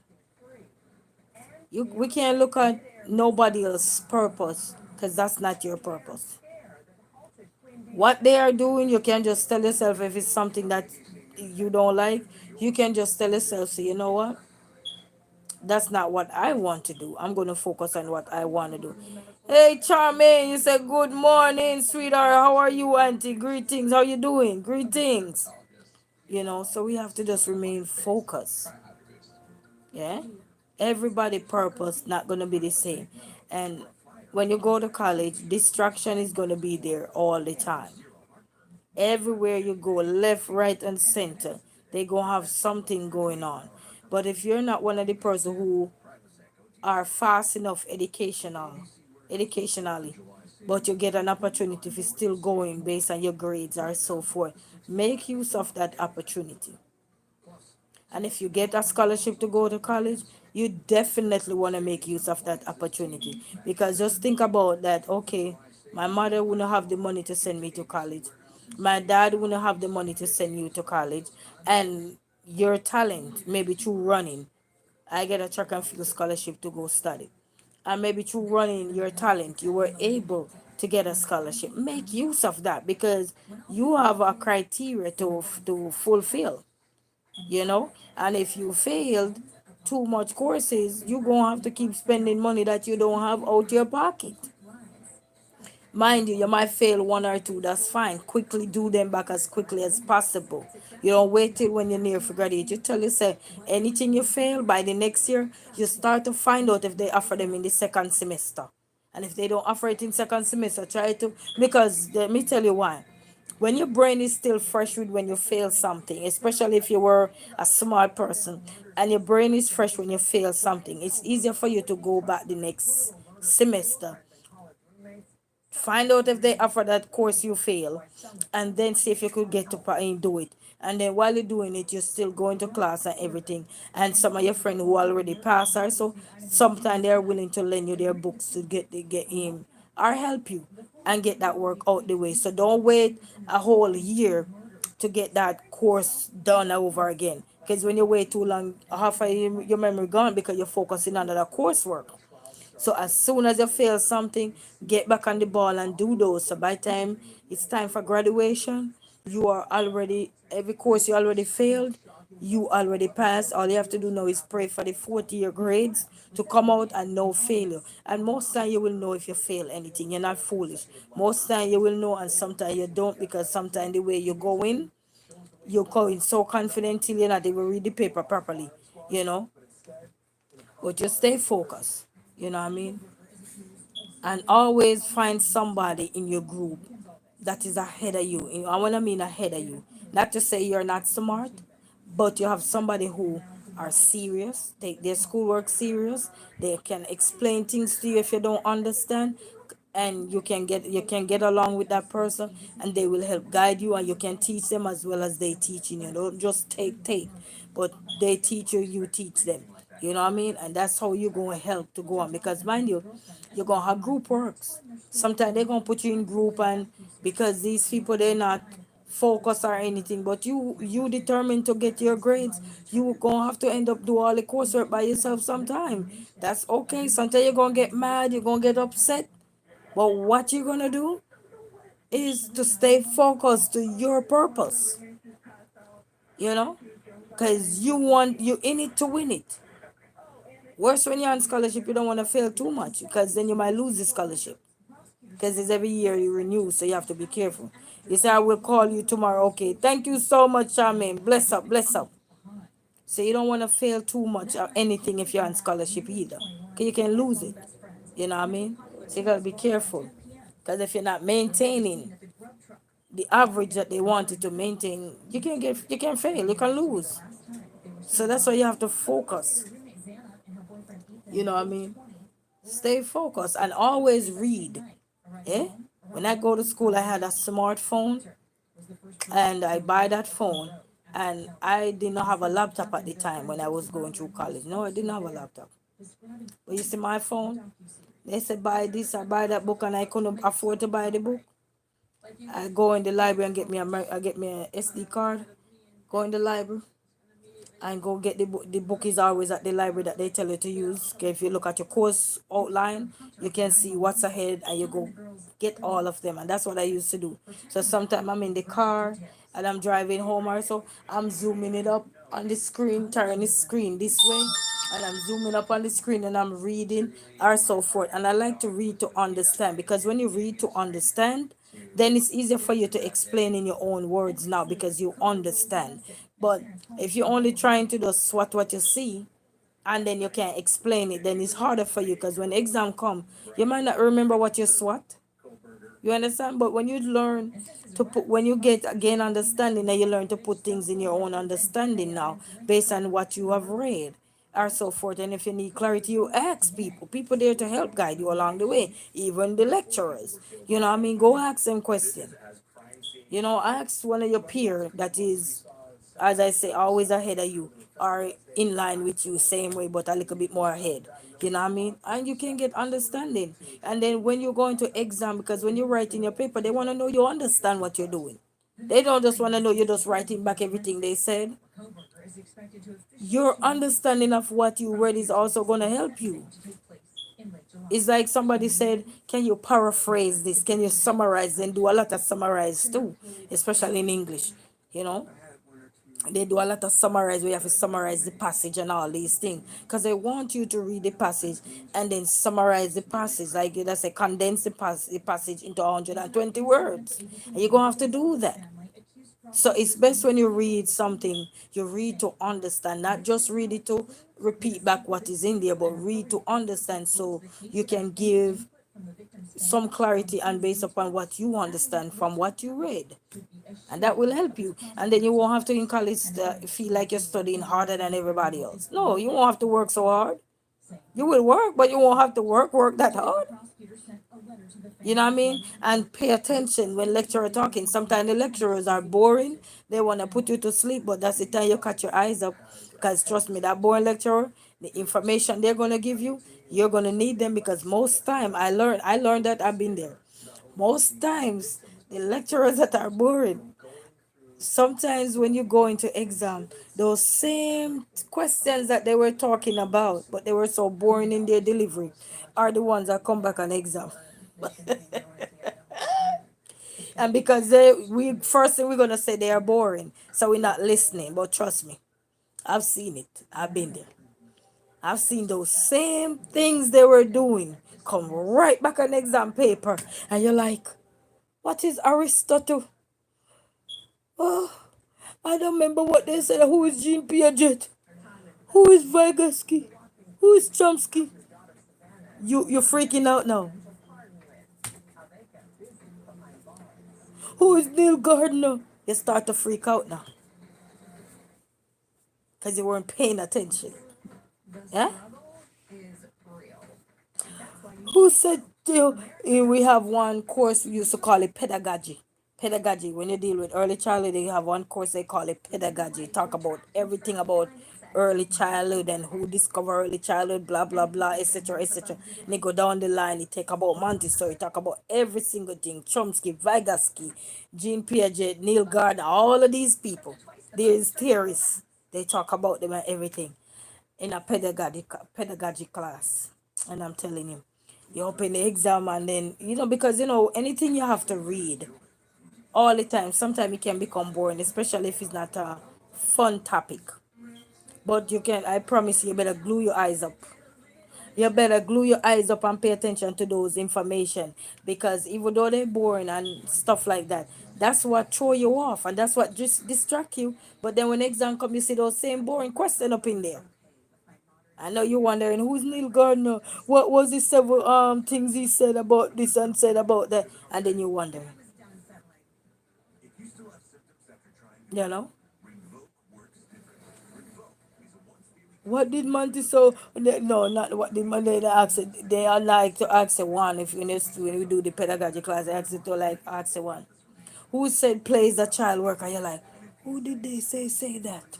We can't look at nobody else's purpose, because that's not your purpose. What they are doing, you can just tell yourself, if it's something that you don't like, you can just tell yourself, say, you know what, that's not what I want to do. I'm going to focus on what I want to do. Hey, Charmaine, you said good morning, sweetheart. How are you, auntie? Greetings. How you doing? Greetings. So we have to just remain focused. Yeah. Everybody purpose not going to be the same. And when you go to college, distraction is going to be there all the time. Everywhere you go, left, right, and center, they gonna have something going on. But if you're not one of the person who are fast enough educationally, but you get an opportunity if you're still going based on your grades or so forth, make use of that opportunity. And if you get a scholarship to go to college, you definitely want to make use of that opportunity. Because just think about that. Okay, my mother wouldn't have the money to send me to college. My dad wouldn't have the money to send you to college. And your talent, maybe through running, I get a track and field scholarship to go study. And maybe through running your talent, you were able to get a scholarship. Make use of that, because you have a criteria to fulfill, and if you failed too much courses, you're going to have to keep spending money that you don't have out your pocket. Mind you, you might fail one or two, that's fine. Quickly do them back as quickly as possible. You don't wait till when you're near for graduate. You tell yourself, anything you fail by the next year, you start to find out if they offer them in the second semester. And if they don't offer it in second semester, try to, because let me tell you why. when your brain is still fresh with when you fail something, especially if you were a smart person and your brain is fresh when you fail something, it's easier for you to go back the next semester, find out if they offer that course you fail, and then see if you could get to do it. And then while you're doing it, you're still going to class and everything. And some of your friends who already passed are, so sometimes they're willing to lend you their books to get him or help you and get that work out the way. So don't wait a whole year to get that course done over again. Because when you wait too long, half of your memory gone because you're focusing on other coursework. So as soon as you fail something, get back on the ball and do those. So by the time it's time for graduation, you are already, every course you already failed, you already passed. All you have to do now is pray for the fourth year grades to come out and no failure. And most time you will know if you fail anything. You're not foolish. Most time you will know, and sometimes you don't, because sometimes the way you go in, you're going so confident till you're not even read the paper properly, you know. But just stay focused. You know what I mean? And always find somebody in your group that is ahead of you. I want to mean ahead of you. Not to say you're not smart, but you have somebody who are serious, take their schoolwork serious. They can explain things to you if you don't understand, and you can get along with that person, and they will help guide you, and you can teach them as well as they teaching you. Don't just take, but they teach you, you teach them. You know what I mean? And that's how you're going to help to go on. Because mind you, you're going to have group works. Sometimes they're going to put you in group, and because these people, they're not focused or anything, but you determined to get your grades, you going to have to end up do all the coursework by yourself sometime. That's okay. Sometimes you're going to get mad, you're going to get upset. But what you're going to do is to stay focused to your purpose, you know? Because you in it to win it. Worse, when you're on scholarship, you don't want to fail too much, because then you might lose the scholarship. Because it's every year you renew, so you have to be careful. You say, I will call you tomorrow. Okay, thank you so much, Charmaine. Bless up, bless up. So you don't want to fail too much or anything if you're on scholarship either. Because you can lose it. You know what I mean? So you got to be careful. Because if you're not maintaining the average that they wanted to maintain, you can fail, you can lose. So that's why you have to focus. You know what I mean? Stay focused and always read. Eh? When I go to school, I had a smartphone, and I buy that phone, and I did not have a laptop at the time when I was going through college. No, I didn't have a laptop. But you see my phone, they said buy this or buy that book, and I couldn't afford to buy the book. I go in the library and I get me a SD card, go in the library and go get the book. The book is always at the library that they tell you to use. Okay, if you look at your course outline, you can see what's ahead, and you go get all of them. And that's what I used to do. So sometimes I'm in the car and I'm driving home, or so I'm zooming it up on the screen, turning the screen this way, and I'm zooming up on the screen and I'm reading, or so forth. And I like to read to understand, because when you read to understand, then it's easier for you to explain in your own words now, because you understand. But if you're only trying to just swat what you see, and then you can't explain it, then it's harder for you, because when exam come, you might not remember what you swat. You understand? But when you learn to put, when you gain understanding, then you learn to put things in your own understanding now, based on what you have read, or so forth. And if you need clarity, you ask people. People there to help guide you along the way, even the lecturers. You know what I mean? Go ask them questions. You know, ask one of your peer that is, as I say, always ahead of you, or in line with you, same way, but a little bit more ahead. You know what I mean? And you can get understanding. And then when you're going to exam, because when you're writing your paper, they want to know you understand what you're doing. They don't just want to know you're just writing back everything they said. Your understanding of what you read is also going to help you. It's like somebody said, can you paraphrase this? Can you summarize? And do a lot of summarize too, especially in English. You know, they do a lot of summarize. We have to summarize the passage and all these things, because they want you to read the passage and then summarize the passage. Like let's say condense the passage into 120 words, and you're gonna have to do that. So it's best when you read something, you read to understand, not just read it to repeat back what is in there, but read to understand, so you can give some clarity and based upon what you understand from what you read. And that will help you. And then you won't have to in college feel like you're studying harder than everybody else. No, you won't have to work so hard. You will work, but you won't have to work that hard. You know what I mean? And pay attention when lecturer talking. Sometimes the lecturers are boring. They want to put you to sleep, but that's the time you cut your eyes up. Because trust me, that boring lecturer, the information they're gonna give you, you're gonna need them because most time I learned that I've been there. Most times the lecturers that are boring, sometimes when you go into exam, those same questions that they were talking about, but they were so boring in their delivery, are the ones that come back on exam. And because we first thing we're gonna say they are boring, so we're not listening. But trust me, I've seen it. I've been there. I've seen those same things they were doing come right back on exam paper, and you're like, "What is Aristotle? Oh, I don't remember what they said. Who is Jean Piaget? Who is Vygotsky? Who is Chomsky? You're freaking out now. Who is Neil Gardner? You start to freak out now because you weren't paying attention. Yeah? Who said we have one course we used to call it pedagogy. Pedagogy. When you deal with early childhood, they have one course they call it pedagogy. Talk about everything about early childhood and who discover early childhood, blah blah blah, etc. etc. And they go down the line, they talk about Montessori, talk about every single thing. Chomsky, Vygotsky, Jean Piaget, Neil Gardner, all of these people, these theorists, they talk about them and everything in a pedagogy class. And I'm telling you, you open the exam and then because anything you have to read all the time, sometimes it can become boring, especially if it's not a fun topic. But I promise you better glue your eyes up. You better glue your eyes up and pay attention to those information, because even though they're boring and stuff like that, that's what throw you off and that's what just distract you. But then when exam come, you see those same boring question up in there. I know you're wondering who's Neil Gardner. What was the several things he said about this and said about that, and then you wonder, you know, what did Montessori? No, not what did Montessori ask. They are like to ask the one. If you know, when we do the pedagogy class, they ask it to like ask the one. Who said play is a child work? And you're like, who did they say that?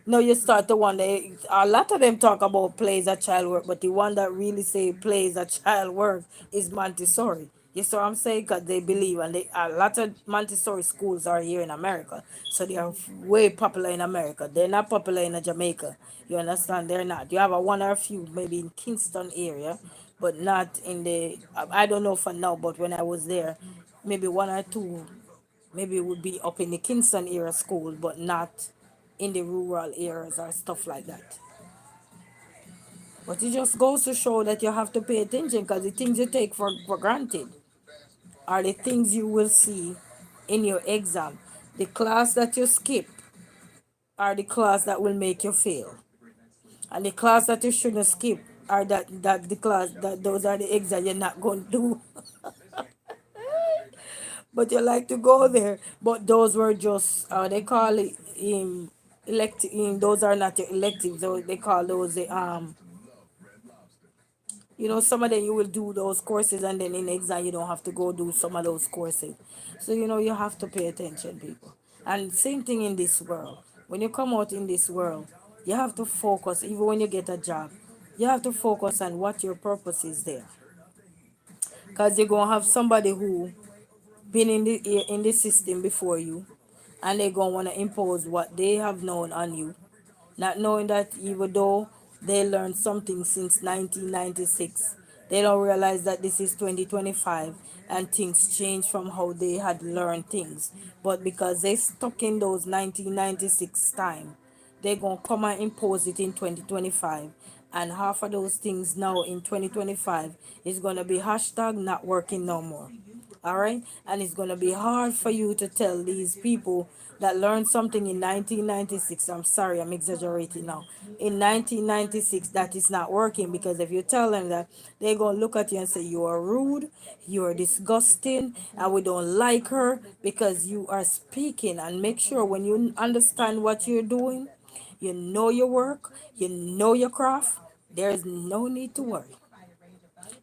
No, you start to wonder. A lot of them talk about play as a child work, but the one that really say play as a child work is Montessori. You see what I'm saying? Because they believe, and a lot of Montessori schools are here in America, so they are way popular in America. They're not popular in Jamaica. You understand? They're not. You have a one or a few maybe in Kingston area, but not in the. I don't know for now, but when I was there, maybe one or two maybe it would be up in the Kingston area school, but not in the rural areas or stuff like that. But it just goes to show that you have to pay attention, because the things you take for granted are the things you will see in your exam. The class that you skip are the class that will make you fail. And the class that you shouldn't skip are that the class that those are the exams you're not going to do. But you like to go there. But those were just they call it elective. Those are not your electives. They call those the some of them you will do those courses, and then in exam you don't have to go do some of those courses. So you have to pay attention, people. And same thing in this world. When you come out in this world, you have to focus. Even when you get a job, you have to focus on what your purpose is there. Because you're gonna have somebody who been in the system before you, and they're gonna want to impose what they have known on you, not knowing that even though they learned something since 1996, they don't realize that this is 2025 and things change from how they had learned things. But because they stuck in those 1996 time, they're gonna come and impose it in 2025, and half of those things now in 2025 is gonna be hashtag not working no more. All right. And it's going to be hard for you to tell these people that learned something in 1996. I'm sorry, I'm exaggerating now. In 1996, that is not working, because if you tell them that, they're going to look at you and say, you are rude, you are disgusting, and we don't like her because you are speaking. And make sure when you understand what you're doing, you know your work, you know your craft, there's no need to worry.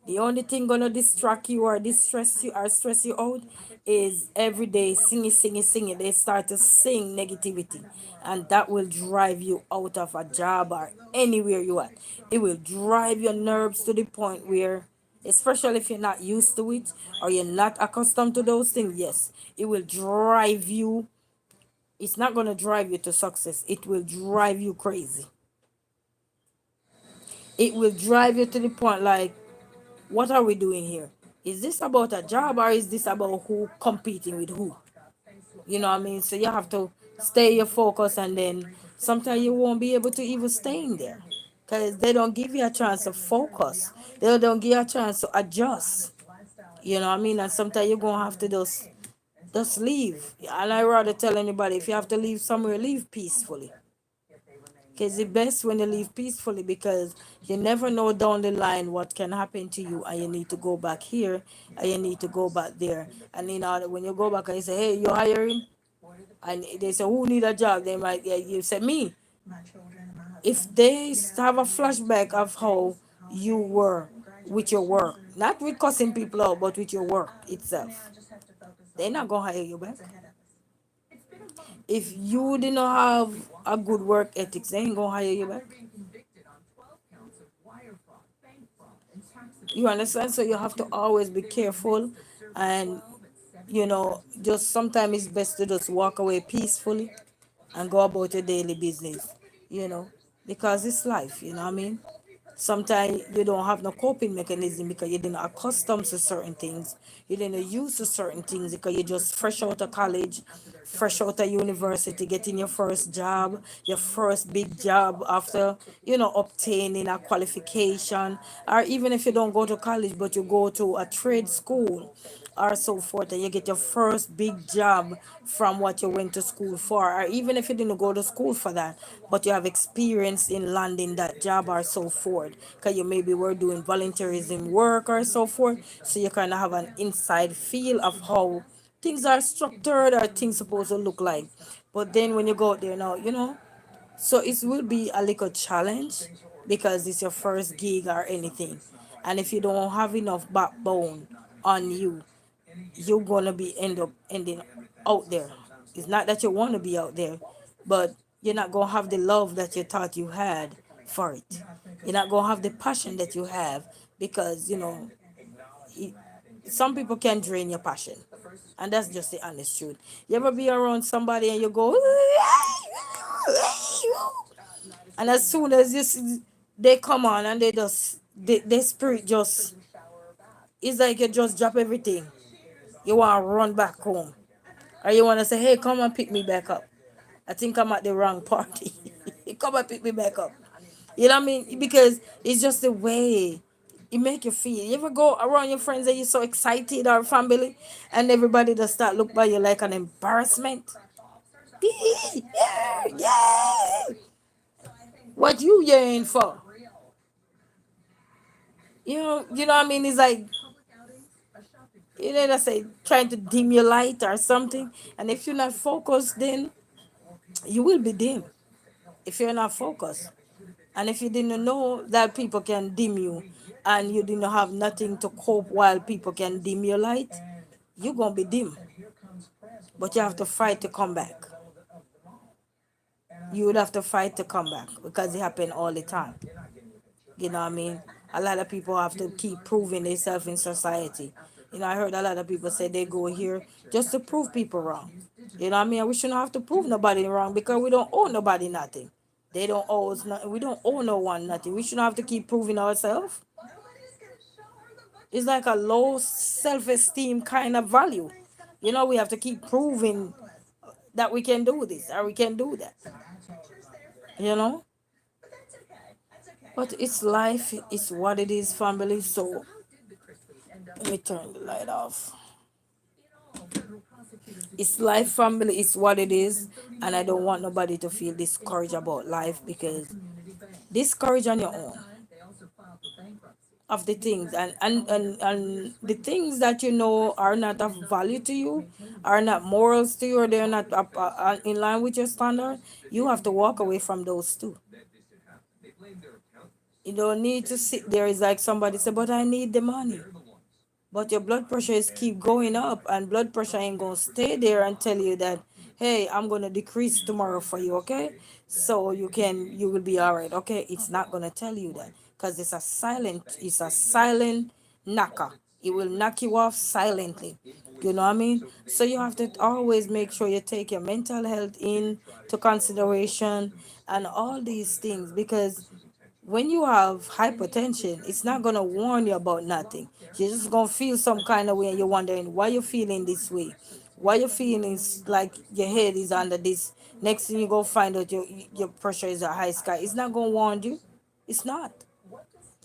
The only thing gonna distract you or distress you or stress you out is every day singing, singing, singing. They start to sing negativity, and that will drive you out of a job or anywhere you at. It will drive your nerves to the point where, especially if you're not used to it or you're not accustomed to those things, yes, it will drive you. It's not gonna drive you to success. It will drive you crazy. It will drive you to the point like, what are we doing here? Is this about a job or is this about who competing with who? You know what I mean? So you have to stay your focus, and then sometimes you won't be able to even stay in there because they don't give you a chance to focus. They don't give you a chance to adjust. You know what I mean? And sometimes you're gonna have to just leave. And I rather tell anybody, if you have to leave somewhere, leave peacefully. Because it's best when you leave peacefully, because you never know down the line what can happen to you, and you need to go back here and you need to go back there. And you know, when you go back and you say, hey, you're hiring, and they say, who need a job? They might, yeah, you say me. If they have a flashback of how you were with your work, not with cussing people out, but with your work itself, they're not gonna hire you back. If you did not have a good work ethics, they ain't gonna hire you back. You understand? So you have to always be careful, and just sometimes it's best to just walk away peacefully and go about your daily business, you know, because it's life, you know what I mean? Sometimes you don't have no coping mechanism because you didn't accustomed to certain things. You didn't used to certain things because you just fresh out of college, fresh out of university, getting your first job, your first big job after, obtaining a qualification. Or even if you don't go to college, but you go to a trade school or so forth, and you get your first big job from what you went to school for, or even if you didn't go to school for that, but you have experience in landing that job or so forth, because you maybe were doing volunteerism work or so forth, so you kind of have an inside feel of how things are structured or things supposed to look like. But then when you go out there now, so it will be a little challenge because it's your first gig or anything. And if you don't have enough backbone on you, you're gonna be ending out there. It's not that you want to be out there, but you're not gonna have the love that you thought you had for it. You're not gonna have the passion that you have, because it, some people can drain your passion, and that's just the honest truth. You ever be around somebody and you go, and as soon as they come on and they just their spirit just, it's like you just drop everything. You want to run back home, or you want to say, hey, come and pick me back up. I think I'm at the wrong party. Come and pick me back up. You know what I mean? Because it's just the way it make you feel. You ever go around your friends and you're so excited, or family, and everybody just start look by you like an embarrassment? Yeah, yeah. What you yearning for? You know what I mean? It's like, let's say, trying to dim your light or something. And if you're not focused, then you will be dim if you're not focused. And if you didn't know that people can dim you, and you didn't have nothing to cope while people can dim your light, you're going to be dim. But you have to fight to come back. You would have to fight to come back, because it happen all the time. You know what I mean? A lot of people have to keep proving themselves in society. I heard a lot of people say they go here just to prove people wrong. You know what I mean? We shouldn't have to prove nobody wrong, because we don't owe nobody nothing. They don't owe us nothing. We don't owe no one nothing. We shouldn't have to keep proving ourselves. It's like a low self-esteem kind of value. We have to keep proving that we can do this or we can do that. You know? But it's life, it's what it is, family. So let me turn the light off. It's life, family. It's what it is, and I don't want nobody to feel discouraged about life because discouraged on your own of the things and the things that you know are not of value to you, are not morals to you, or they're not in line with your standard. You have to walk away from those too. You don't need to sit there. It's like somebody say, but I need the money. But your blood pressure is keep going up, and blood pressure ain't gonna stay there and tell you that, hey, I'm gonna decrease tomorrow for you, okay? So you will be all right, okay? It's not gonna tell you that because it's a silent knocker. It will knock you off silently. You know what I mean? So you have to always make sure you take your mental health into consideration and all these things because when you have hypertension, it's not gonna warn you about nothing. You're just gonna feel some kind of way, and you're wondering why you're feeling this way, why you're feeling is like your head is under this. Next thing you go find out your pressure is a high sky. It's not gonna warn you. It's not.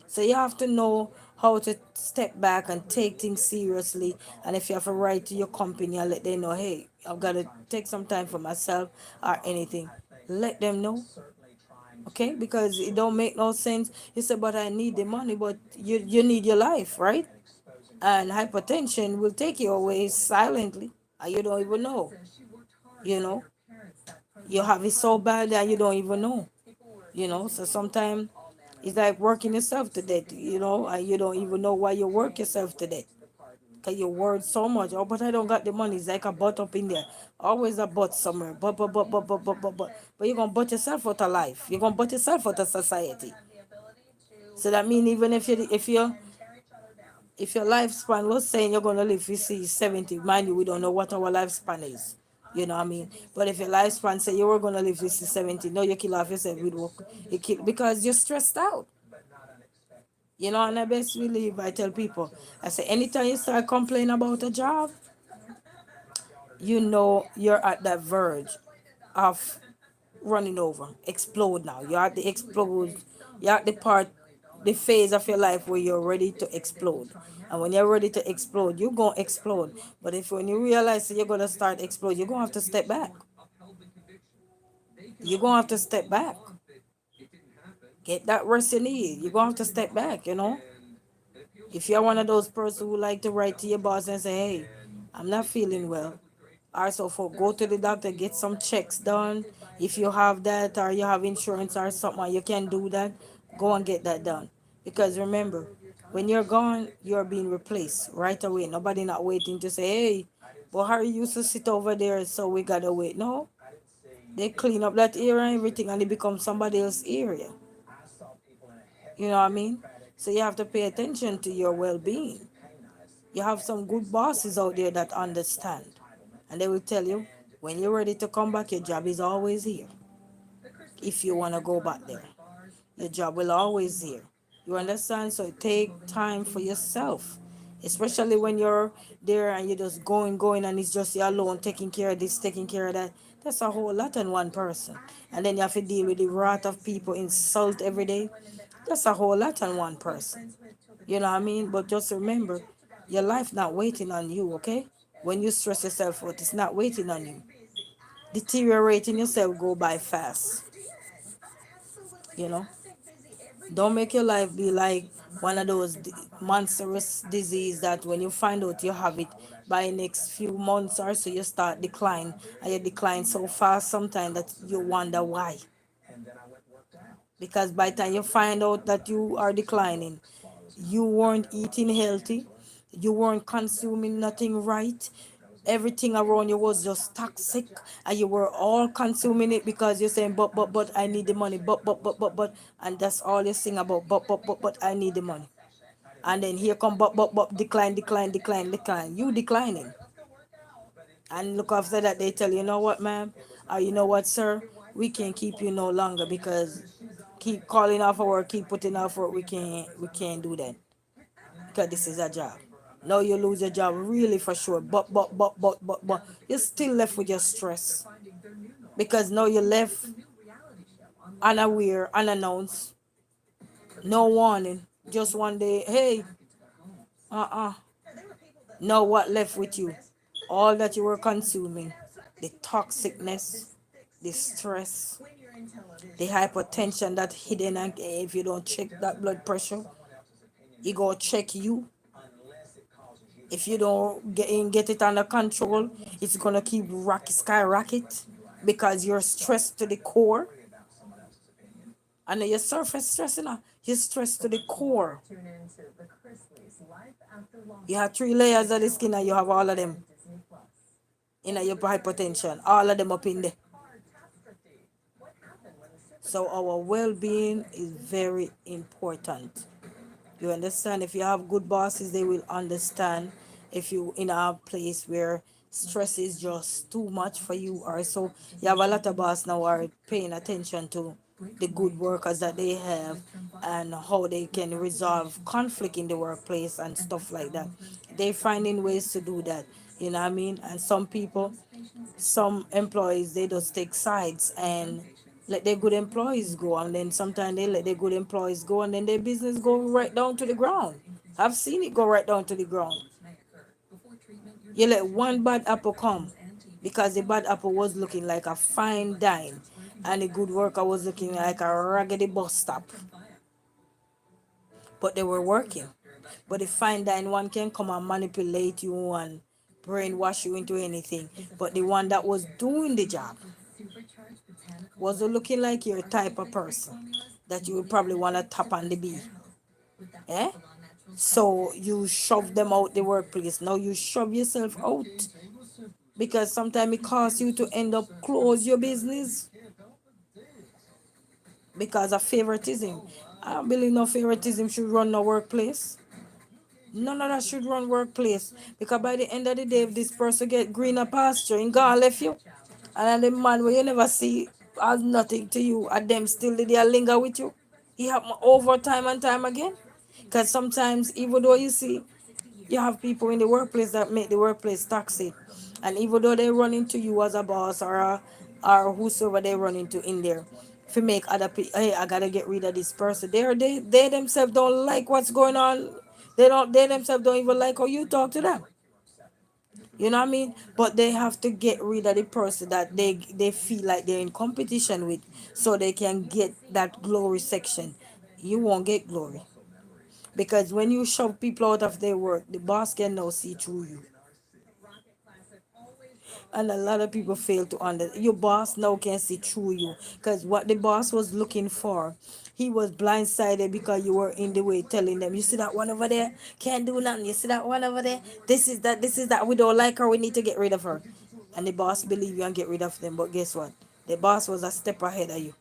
So you have to know how to step back and take things seriously. And if you have to write to your company and let them know, hey, I've got to take some time for myself or anything, let them know, okay? Because it don't make no sense. You say, but I need the money, but you need your life, right? And hypertension will take you away silently, and you don't even know. You know, you have it so bad that you don't even know. So sometimes it's like working yourself to death. And you don't even know why you work yourself to death. Cause you worried so much. Oh, but I don't got the money. It's like a butt up in there. Always a butt somewhere. But you're gonna butt yourself out of life. You're gonna butt yourself out of society. So that means even if your lifespan was saying you're gonna live, you see 70. Mind you, we don't know what our lifespan is. You know what I mean? But if your lifespan say you were gonna live to 70, no, you kill off yourself with work. You kill because you're stressed out. And I best believe I tell people, I say anytime you start complaining about a job, you're at that verge of running over, explode now. You're at the explode, you're at the phase of your life where you're ready to explode. And when you're ready to explode, you're gonna explode. But if when you realize that you're gonna start explode, you're gonna have to step back. You're gonna have to step back. Get that rest you need. You're gonna have to step back. If you're one of those persons who like to write to your boss and say, hey, I'm not feeling well. Also, for go to the doctor, get some checks done. If you have that or you have insurance or something, you can do that. Go and get that done. Because remember, when you're gone, you're being replaced right away. Nobody not waiting to say, hey, but Harry used to sit over there, so we gotta wait. No, they clean up that area and everything, and it becomes somebody else's area. You know what I mean? So you have to pay attention to your well-being. You have some good bosses out there that understand, and they will tell you when you're ready to come back, your job is always here. If you want to go back there, your job will always here. You understand? So take time for yourself, especially when you're there and you're just going, and it's just you alone taking care of this, taking care of that. That's a whole lot on one person. And then you have to deal with the wrath of people, insult every day. That's a whole lot on one person. You know what I mean? But just remember, your life not waiting on you, okay? When you stress yourself out, it's not waiting on you. Deteriorating yourself go by fast. You know? Don't make your life be like one of those monstrous disease that when you find out you have it, by next few months or so you start decline, and you decline so fast sometimes that you wonder why. Because by the time you find out that you are declining, you weren't eating healthy, you weren't consuming nothing right, everything around you was just toxic, and you were all consuming it because you're saying, but I need the money, but, and that's all you sing about, but I need the money. And then here come but, decline, you declining. And look, after that they tell you, you know what, ma'am, or you know what, sir, we can't keep you no longer because keep calling off for work, keep putting off work, we can't do that because this is a job. No, you lose your job really for sure, but you're still left with your stress because now you're left unaware, unannounced, no warning, just one day, hey, uh-uh, now what left with you? all that you were consuming, the toxicness, the stress, the hypertension that hidden, and if you don't check that blood pressure, it go check you. If you don't get it under control, it's gonna keep skyrocket because you're stressed to the core. And then your surface stress, you're stressed to the core. You have 3 layers of the skin and you have all of them in your hypertension, all of them up in there. So our well-being is very important. You understand? If you have good bosses, they will understand. If you in a place where stress is just too much for you, or so you have a lot of boss now are paying attention to the good workers that they have and how they can resolve conflict in the workplace and stuff like that. They finding ways to do that. You know what I mean? And some people, some employees, they just take sides and let their good employees go, and then sometimes they let their good employees go and then their business go right down to the ground. I've seen it go right down to the ground. You let one bad apple come because the bad apple was looking like a fine dime and the good worker was looking like a raggedy bus stop, but they were working. But the fine dine one can come and manipulate you and brainwash you into anything, but the one that was doing the job was looking like your type of person that you would probably want to tap on the bee. Eh? So you shove them out the workplace. Now you shove yourself out because sometimes it costs you to end up close your business because of favoritism. I don't believe no favoritism should run no workplace. None of that should run workplace because by the end of the day, if this person get greener pasture and God left you, and then the man where you never see has nothing to you, and them still there linger with you, it happen over time and time again. Because sometimes, even though you see, you have people in the workplace that make the workplace toxic, and even though they run into you as a boss or whosoever they run into in there, if you make other people, hey, I gotta get rid of this person. They themselves don't like what's going on. They themselves don't even like how you talk to them. You know what I mean? But they have to get rid of the person that they feel like they're in competition with, so they can get that glory section. You won't get glory because when you shove people out of their work, the boss can now see through you. And a lot of people fail to understand. Your boss now can see through you because what the boss was looking for, he was blindsided because you were in the way telling them, you see that one over there can't do nothing. You see that one over there. This is that. We don't like her. We need to get rid of her. And the boss believe you and get rid of them. But guess what? The boss was a step ahead of you.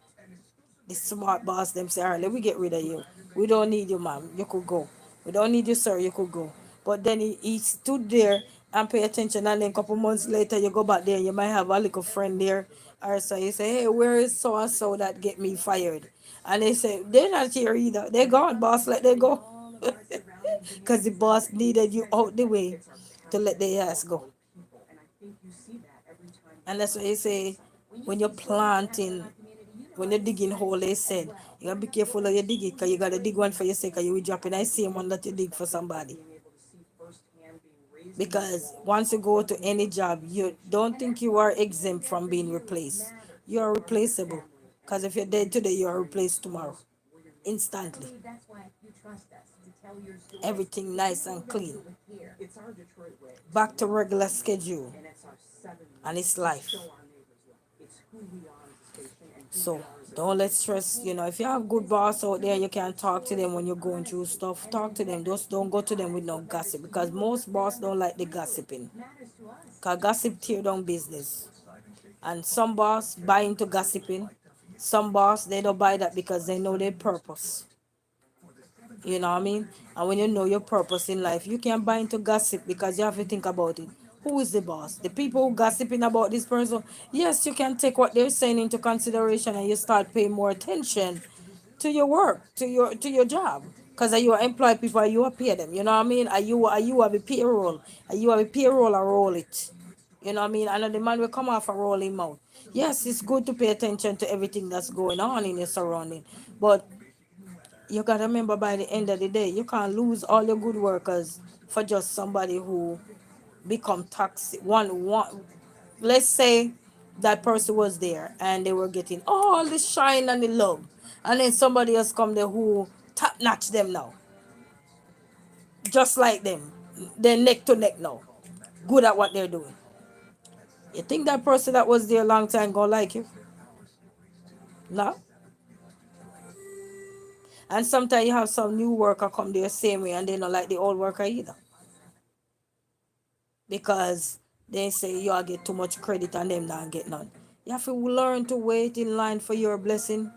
The smart boss them say, all right, let me get rid of you. We don't need you, ma'am. You could go. We don't need you, sir. You could go. But then he stood there and pay attention, and then a couple months later you go back there, you might have a little friend there. Or so you say, hey, where is so and so that get me fired? And they say, they're not here either. They're gone, boss. Let them go. Because the boss needed you out the way to let their ass go. And that's why you say, when you're planting, when you're digging hole, they said, you gotta be careful of your digging because you gotta dig one for yourself because you will drop in the same one that you dig for somebody. Because once you go to any job, you don't think you are exempt from being replaced. You are replaceable. Because if you're dead today, you are replaced tomorrow. Instantly. Everything nice and clean. Back to regular schedule. And it's life. So don't let stress, if you have good boss out there, you can talk to them when you're going through stuff. Talk to them. Just don't go to them with no gossip because most boss don't like the gossiping. Because gossip tear down business. And some boss buy into gossiping. Some boss they don't buy that because they know their purpose. You know what I mean? And when you know your purpose in life, you can buy into gossip because you have to think about it. Who is the boss? The people who gossiping about this person. Yes, you can take what they're saying into consideration and you start paying more attention to your work, to your job. Because you are employ people, you are pay them. You know what I mean? Are you have a payroll? Are you have a payroll or roll it? You know what I mean? And the man will come off a rolling mouth. Yes, it's good to pay attention to everything that's going on in your surrounding. But you gotta remember by the end of the day, you can't lose all your good workers for just somebody who become toxic. One, let's say that person was there and they were getting all the shine and the love, and then somebody else come there who top notch them now, just like them. They're neck to neck now, good at what they're doing. You think that person that was there a long time gonna like you? No. And sometimes you have some new worker come there same way and they don't like the old worker either, because they say you all get too much credit and them not get none. You have to learn to wait in line for your blessing.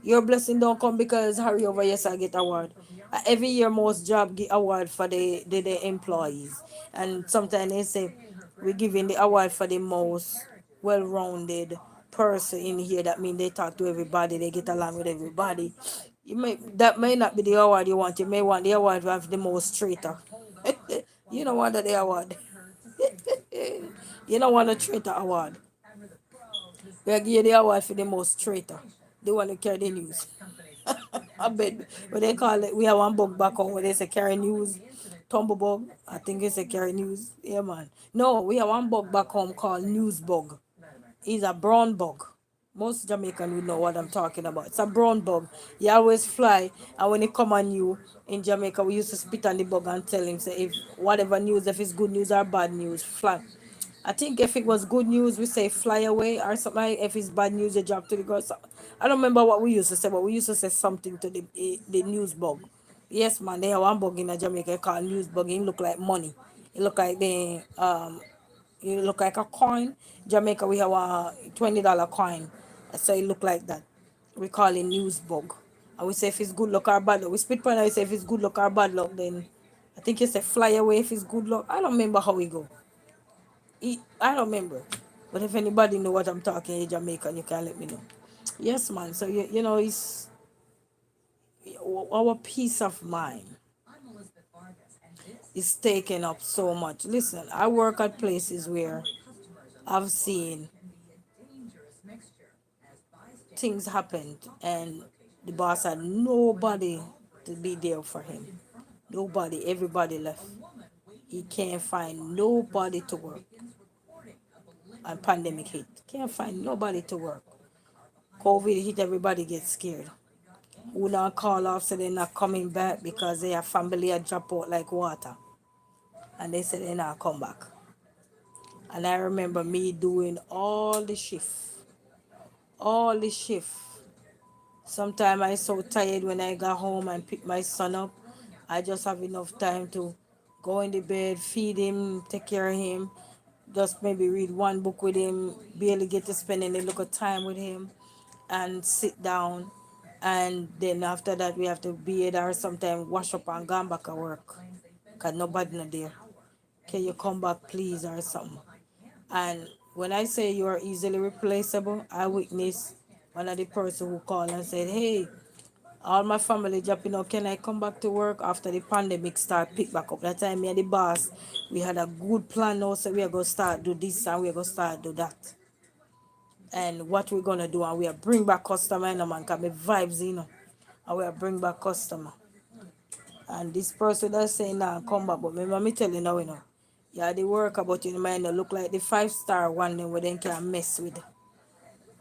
Your blessing don't come because hurry over, yes, I get award. Every year most job get award for the employees. And sometimes they say we giving the award for the most well-rounded person in here. That means they talk to everybody, they get along with everybody. That may not be the award you want. You may want the award of the most traitor. You don't want the award. You don't want a traitor award. We give you the award for the most traitor. The one who carry the news. I bet what they call it. We have one bug back home where they say carry news. Tumble bug. I think it's a carry news. Yeah, man. No, we have one bug back home called news bug. It's a brown bug. Most Jamaican would know what I'm talking about. It's a brown bug. He always fly, and when it come on you in Jamaica, we used to spit on the bug and tell him, say, if whatever news, if it's good news or bad news, fly. I think if it was good news, we say fly away or something. If it's bad news, you drop to the ground. So, I don't remember what we used to say, but we used to say something to the news bug. Yes, man, they have one bug in Jamaica called news bug. It look like money. It look like it look like a coin. Jamaica, we have a $20 coin, so it look like that. We call it news bug, and we say if it's good luck or bad luck. We spit point and we say if it's good luck or bad luck. Then I think you say fly away if it's good luck. I don't remember how we go. I don't remember. But if anybody know what I'm talking in Jamaican, you can let me know. Yes, man. So you know, it's our peace of mind is taken up so much. Listen, I work at places where I've seen things happened and the boss had nobody to be there for him. Nobody, everybody left. He can't find nobody to work. And pandemic hit. Can't find nobody to work. COVID hit, everybody gets scared. Who not call off so they're not coming back because their family had drop out like water. And they said they not come back. And I remember me doing all the shift. All the shift. Sometimes I so tired when I got home and pick my son up. I just have enough time to go in the bed, feed him, take care of him, just maybe read one book with him, barely get to spend any little time with him, and sit down. And then after that, we have to bathe or sometimes wash up and go back at work because nobody not there. Can you come back, please, or something? And when I say you are easily replaceable, I witnessed one of the person who called and said, hey, all my family dropping out, can I come back to work after the pandemic start pick back up? That time me and the boss, we had a good plan now, so we are going to start do this and we are going to start do that. And what we're going to do, and we are bring back customer, you know, man, because me vibes, you know, and we are bring back customer. And this person that's saying, nah, come back, but remember me tell you now, you know, yeah, the worker, but you might not look like the 5-star one then where they can mess with.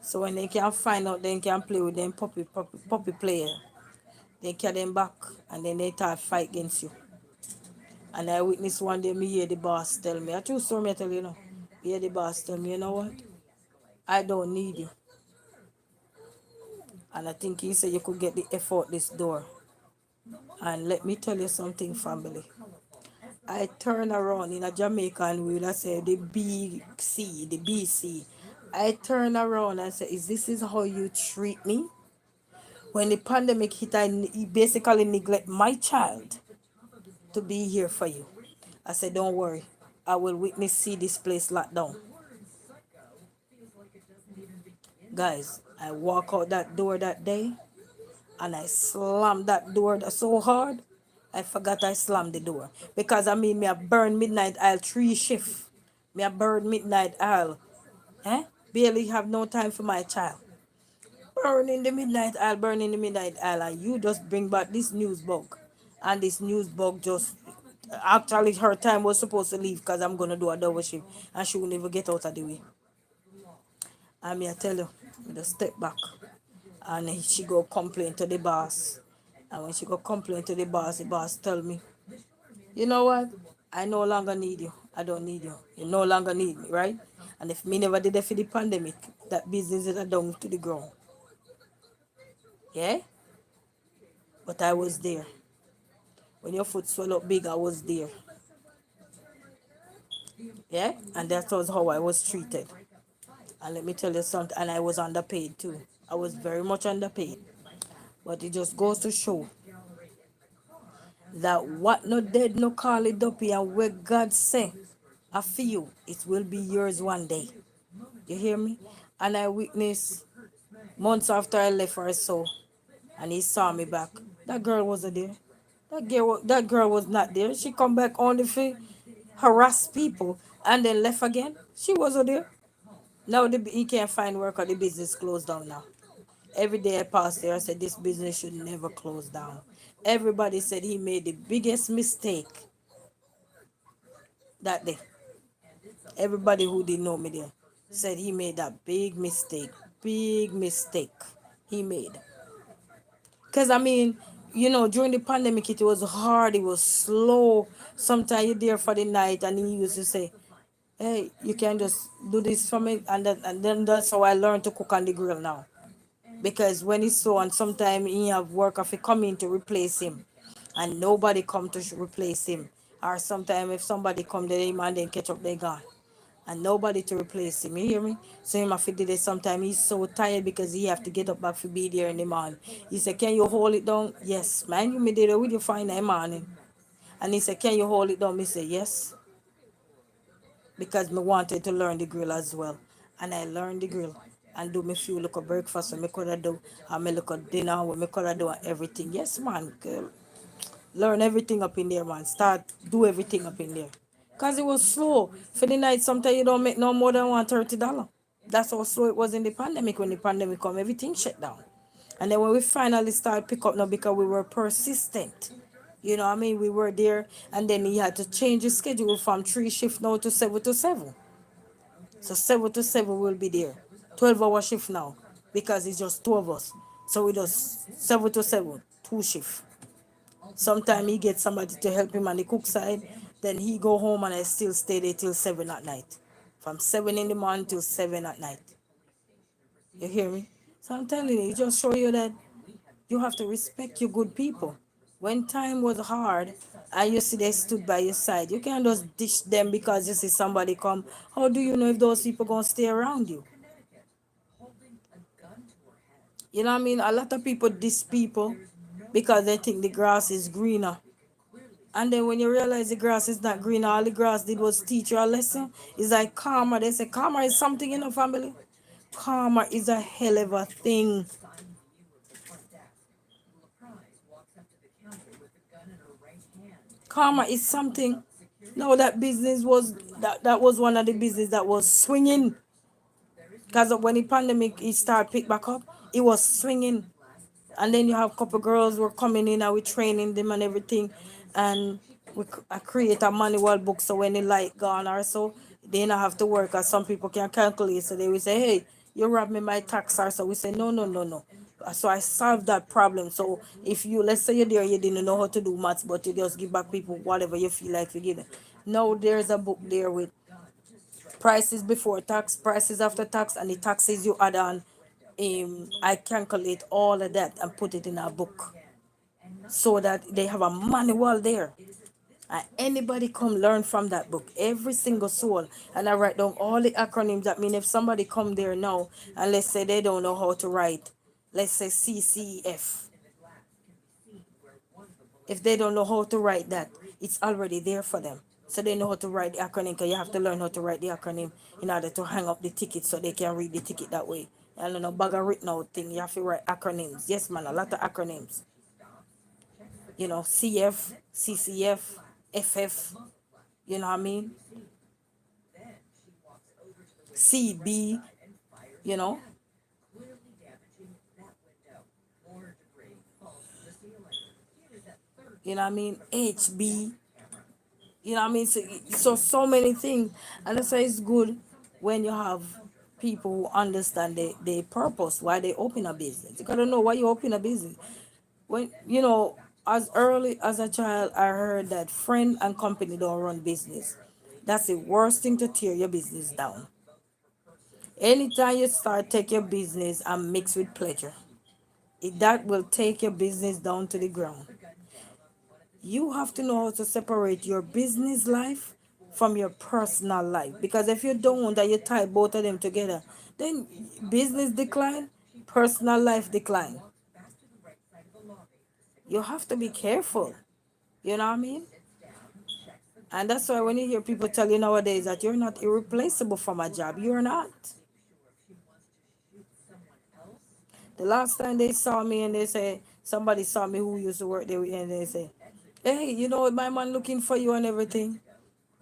So when they can find out, they can play with them puppy player. They carry them back and then they start fight against you. And I witnessed one day me hear the boss tell me, a true story I tell you now. Hear the boss tell me, you know what? I don't need you. And I think he said you could get the F out this door. And let me tell you something, family. I turn around in a Jamaican way, I say the BC, the BC. I turn around and say, is this is how you treat me? When the pandemic hit, I basically neglect my child to be here for you. I said, don't worry. I will witness see this place locked down. Guys, I walk out that door that day and I slammed that door so hard, I forgot I slammed the door. Because I mean, me a burn midnight aisle 3 shift. Me a burn midnight aisle. Eh? Barely have no time for my child. Burn in the midnight aisle, burn in the midnight aisle, and you just bring back this news bug. And this news bug just Actually, her time was supposed to leave because I'm gonna do a double shift, and she will never get out of the way. I mean, I tell you, I just step back, and she go complain to the boss. And when she go complain to the boss tell me, you know what? I no longer need you. I don't need you. You no longer need me, right? And if me never did it for the pandemic, that business is down to the ground. Yeah? But I was there. When your foot swell up big, I was there. Yeah? And that was how I was treated. And let me tell you something, and I was underpaid too. I was very much underpaid. But it just goes to show that what no dead no call it up here, and where God say a few, it will be yours one day. You hear me? And I witnessed months after I left her so, and he saw me back. That girl wasn't there. That girl was not there. She come back only for harass people and then left again. She wasn't there. Now he can't find work or the business closed down now. Every day I passed there, I said this business should never close down. Everybody said he made the biggest mistake that day. Everybody who didn't know me there said he made that big mistake he made. Because I mean, during the pandemic, it was hard, it was slow. Sometimes you're there for the night, and he used to say, hey, you can just do this for me. And then that's how I learned to cook on the grill now. Because when he's so, and sometimes he have work if he come in to replace him, and nobody come to replace him. Or sometimes if somebody come, they man then catch up, they gone. And nobody to replace him. You hear me? So him have to do this. Sometimes he's so tired because he have to get up back to be there in the morning. He said, can you hold it down? Yes, man. You me there with you fine in the morning. And he said, can you hold it down? Me say, yes. Because me wanted to learn the grill as well. And I learned the grill. And do me few look at breakfast when me could have do. And me look at dinner when me could have do and everything. Yes, man, girl. Learn everything up in there, man. Start do everything up in there. Cause it was slow. For the night, sometimes you don't make no more than $130. That's how slow it was in the pandemic. When the pandemic come, everything shut down. And then when we finally started pick up now because we were persistent. You know what I mean? We were there, and then he had to change his schedule from 3 shift now to 7 to 7. So 7 to 7 will be there. 12-hour shift now. Because it's just two of us. So we just 7 to 7, 2 shift. Sometimes he gets somebody to help him on the cook side. Then he go home and I still stay there till 7 at night. From 7 in the morning till 7 at night. You hear me? So I'm telling you, it just show you that you have to respect your good people. When time was hard and you see they stood by your side, you can't just dish them because you see somebody come. How do you know if those people gonna stay around you? You know what I mean? A lot of people diss people because they think the grass is greener. And then when you realize the grass is not green, all the grass did was teach you a lesson. It's like karma. They say karma is something in a family. Karma is a hell of a thing. Karma is something. No, that business was that was one of the business that was swinging. Because when the pandemic it started pick back up, it was swinging. And then you have a couple girls were coming in and we training them and everything. And I create a manual book so when the light gone or so, they don't have to work as some people can calculate. So they will say, hey, you robbed me my tax or so. We say, no, no, no, no. So I solved that problem. So if you, let's say you're there, you didn't know how to do maths, but you just give back people whatever you feel like you give them. Now there's a book there with prices before tax, prices after tax, and the taxes you add on. I calculate all of that and put it in a book so that they have a manual there. And anybody come learn from that book, every single soul. And I write down all the acronyms. That mean if somebody come there now and let's say they don't know how to write, let's say CCF. If they don't know how to write that, it's already there for them. So they know how to write the acronym because you have to learn how to write the acronym in order to hang up the ticket so they can read the ticket that way. I don't know, bag of written out thing. You have to write acronyms. Yes, man, a lot of acronyms. CF, CCF, FF, you know what I mean? CB, you know? You know what I mean? HB. You know what I mean? So many things. And that's why it's good when you have people who understand the purpose, why they open a business. You gotta know why you open a business. When as early as a child, I heard that friend and company don't run business. That's the worst thing to tear your business down. Anytime you start take your business and mix with pleasure, that will take your business down to the ground. You have to know how to separate your business life from your personal life, because if you don't and you tie both of them together, then business decline, personal life decline. You have to be careful. You know what I mean? And that's why when you hear people tell you nowadays that you're not irreplaceable from a job, you're not. The last time they saw me and they say somebody saw me who used to work there and they say, hey, my man looking for you and everything.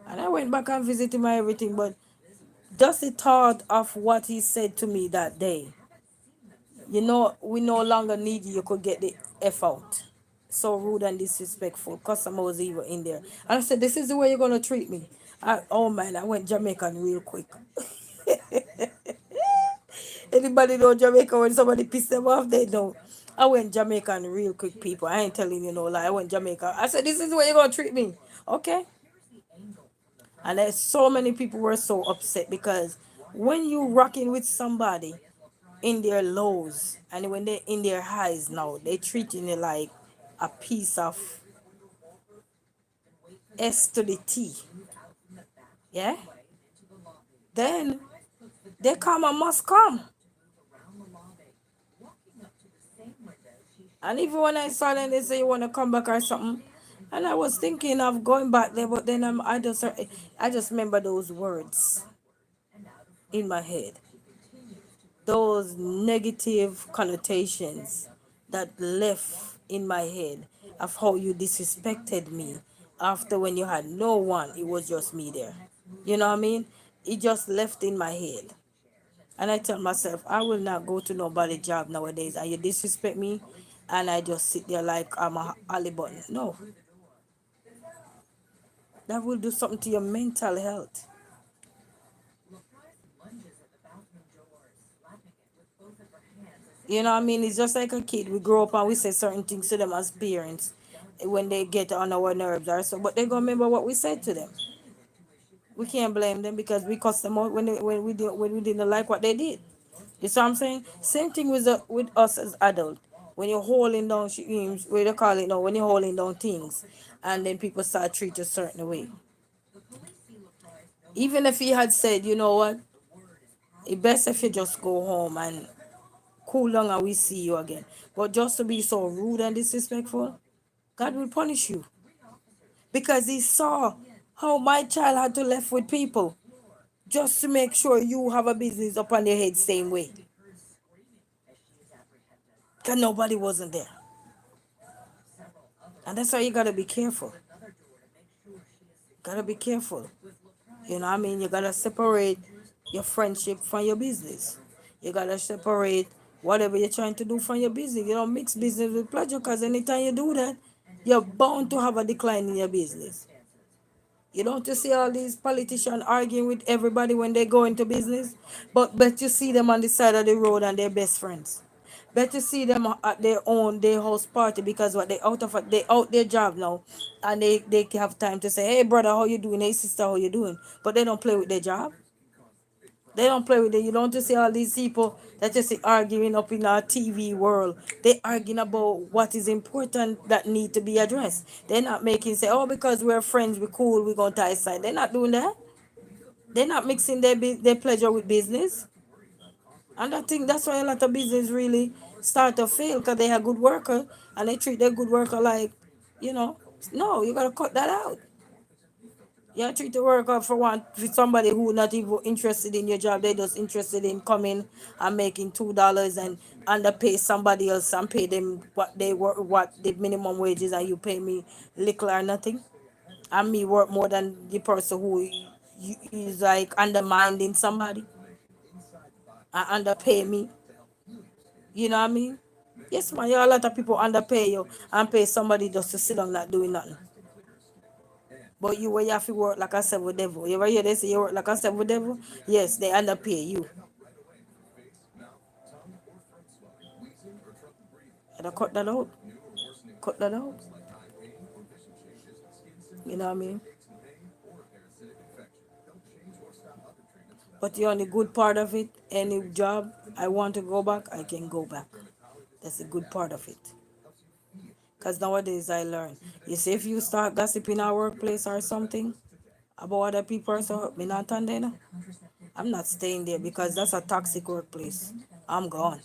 And I went back and visited him and everything, but just the thought of what he said to me that day, we no longer need you, you could get the F out. So rude and disrespectful. Customer was even in there. And I said, this is the way you're going to treat me. Oh man, I went Jamaican real quick. Anybody know Jamaica when somebody pissed them off? They know. I went Jamaican real quick, people. I ain't telling you no lie. I went Jamaica. I said, this is the way you're going to treat me. Okay? And there's so many people were so upset because when you rocking with somebody in their lows and when they're in their highs now, they treating you like a piece of S to the T. Yeah? Then they come and must come. And even when I saw them, they say you want to come back or something. And I was thinking of going back there, but then I just remember those words in my head. Those negative connotations that left in my head of how you disrespected me after when you had no one, it was just me there. You know what I mean? It just left in my head. And I tell myself, I will not go to nobody's job nowadays and you disrespect me and I just sit there like I'm a holly button. No, that will do something to your mental health. You know what I mean? It's just like a kid. We grow up and we say certain things to them as parents when they get on our nerves or so, but they gonna remember what we said to them. We can't blame them because we cussed them out when we didn't like what they did. You see what I'm saying? Same thing with us as adults. When you're holding down, what they call it now, when you're holding down things, and then people start treat you a certain way. Even if he had said, you know what, it's best if you just go home and cool down and we see you again. But just to be so rude and disrespectful, God will punish you. Because he saw how my child had to left with people just to make sure you have a business up on your head same way. Because nobody wasn't there. And that's why you gotta be careful. Gotta be careful. You know what I mean? You gotta separate your friendship from your business. You gotta separate whatever you're trying to do from your business. You don't mix business with pleasure because anytime you do that, you're bound to have a decline in your business. You don't you see all these politicians arguing with everybody when they go into business, but you see them on the side of the road and they're best friends. Bet you see them at their house party because what they out their job now, and they have time to say, hey brother, how you doing? Hey sister, how you doing? But they don't play with their job. They don't play with it. You don't just see all these people that just see arguing up in our TV world. They arguing about what is important that need to be addressed. They're not making say, oh, because we're friends, we're cool, we're going to tie side. They're not doing that. They're not mixing their pleasure with business. And I think that's why a lot of business really start to fail because they have good worker and they treat their good worker like, you know, no, you gotta cut that out. You treat the worker for one with somebody who not even interested in your job. They just interested in coming and making $2 and underpay somebody else and pay them what they work, what the minimum wages, and you pay me little or nothing. And me work more than the person who is like undermining somebody and underpay me. You know what I mean? Yes, man. Yeah, a lot of people underpay you and pay somebody just to sit down not doing nothing. But you where you have to work like a seven devil. You ever hear they say you work like a seven devil? Yes, they underpay you. And cut that out. Cut that out. You know what I mean? But the only good part of it, any job I want to go back, I can go back. That's the good part of it. Because nowadays I learn. You see, if you start gossiping our workplace or something about other people, or so me not on there. I'm not staying there because that's a toxic workplace. I'm gone.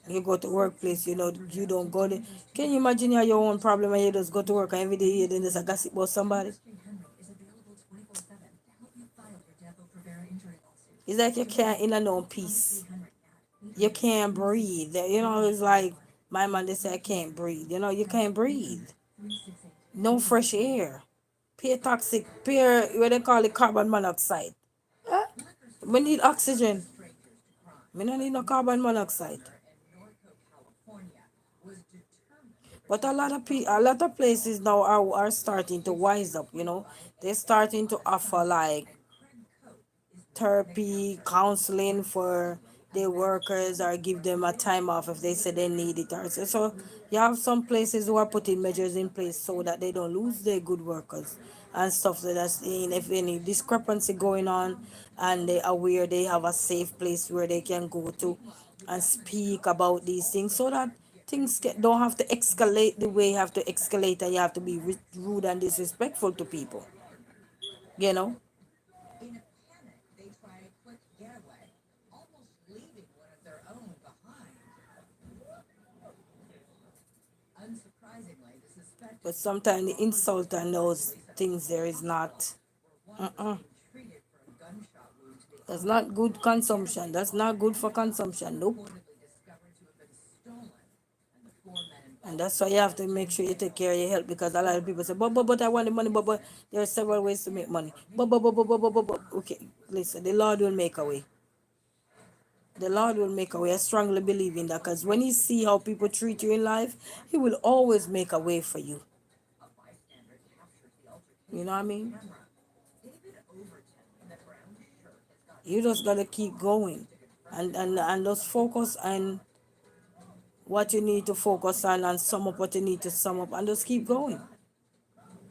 You go to workplace, you know, you don't go there. Can you imagine you have your own problem and you just go to work and every day you then there's a gossip about somebody? It's like you can't in a no peace. You can't breathe. You know, it's like my man they say I can't breathe. You know, you can't breathe. No fresh air. Pure toxic, pure what they call it carbon monoxide. Huh? We need oxygen. We don't need no carbon monoxide. But a lot of places now are starting to wise up, you know. They're starting to offer like therapy, counseling for their workers or give them a time off if they say they need it. Or so you have some places who are putting measures in place so that they don't lose their good workers and stuff so that's in if any discrepancy going on and they are aware they have a safe place where they can go to and speak about these things so that don't have to escalate the way you have to escalate and you have to be rude and disrespectful to people, you know. But sometimes the insult and those things there is not. Uh-uh. That's not good consumption. That's not good for consumption. Nope. And that's why you have to make sure you take care of your health because a lot of people say, but I want the money, but there are several ways to make money. But. Okay, listen, the Lord will make a way. The Lord will make a way. I strongly believe in that because when He see how people treat you in life, He will always make a way for you. You know what I mean? You just gotta keep going and just focus on what you need to focus on and sum up what you need to sum up and just keep going.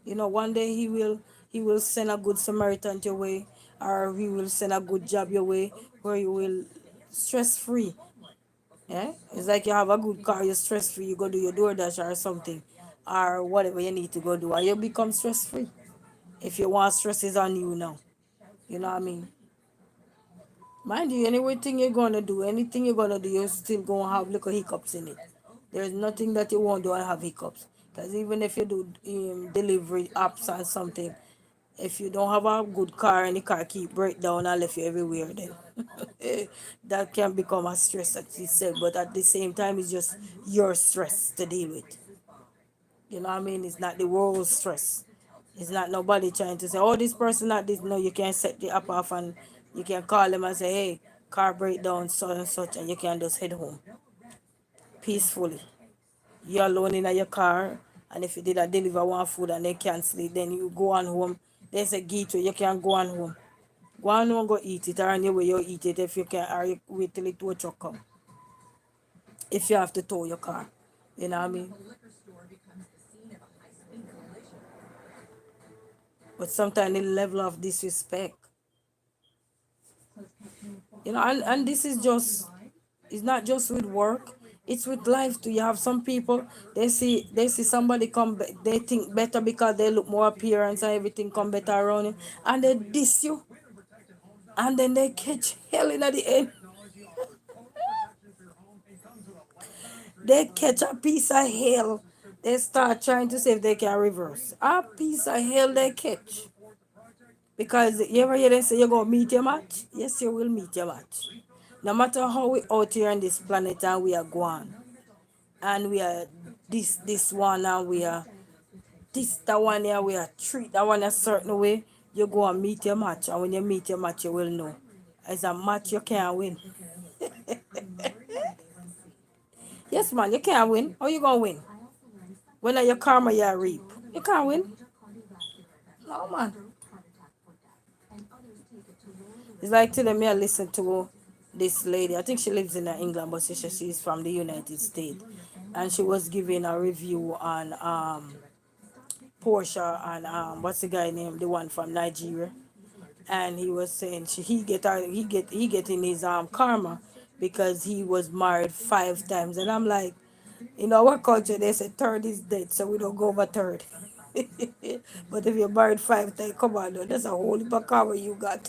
You know, one day he will send a good Samaritan your way, or he will send a good job your way where you will stress free. Yeah? It's like you have a good car, you're stress free, you go do your DoorDash or something, or whatever you need to go do, and you become stress free. If you want stress is on you now. You know what I mean? Mind you, anything you're gonna do, anything you're gonna do, you're still gonna have little hiccups in it. There's nothing that you won't do and have hiccups. Because even if you do delivery apps and something, if you don't have a good car and the car keep break down and left you everywhere, then that can become a stress, as you said. But at the same time, it's just your stress to deal with. You know what I mean? It's not the world's stress. It's not nobody trying to say, oh, this person not this. No, you can set the app off and you can call them and say, hey, car breakdown, such and such, and you can just head home peacefully. You're alone in your car, and if you did a deliver one food and they cancel it, then you go on home. There's a gateway, you can go on home. Go on home, go eat it, or anyway you eat it if you can, or you wait till the tow truck come. If you have to tow your car. You know what I mean? But sometimes the level of disrespect. You know, and this is just, it's not just with work, it's with life too. You have some people, they see somebody they think better because they look more appearance and everything come better around you, and they diss you, and then they catch hell in at the end. They catch a piece of hell. They start trying to see if they can reverse. A piece of hell they catch. Because you ever hear them say you're going to meet your match? Yes, you will meet your match. No matter how we out here on this planet and we are gone. And we are this one and we are this that one here, we are treat that one a certain way. You go and meet your match. And when you meet your match, you will know. As a match, you can't win. Yes, man, you can't win. How you going to win? When are your karma you reap? You can't win. No, man. It's like today me I listen to this lady. I think she lives in England, but she's from the United States. And she was giving a review on Porsche and what's the guy name? The one from Nigeria. And he was saying he get in his karma because he was married 5 times. And I'm like, in our culture they say third is dead, so we don't go over third. But if you're married 5 times, come on, though, that's a whole heap of karma you got.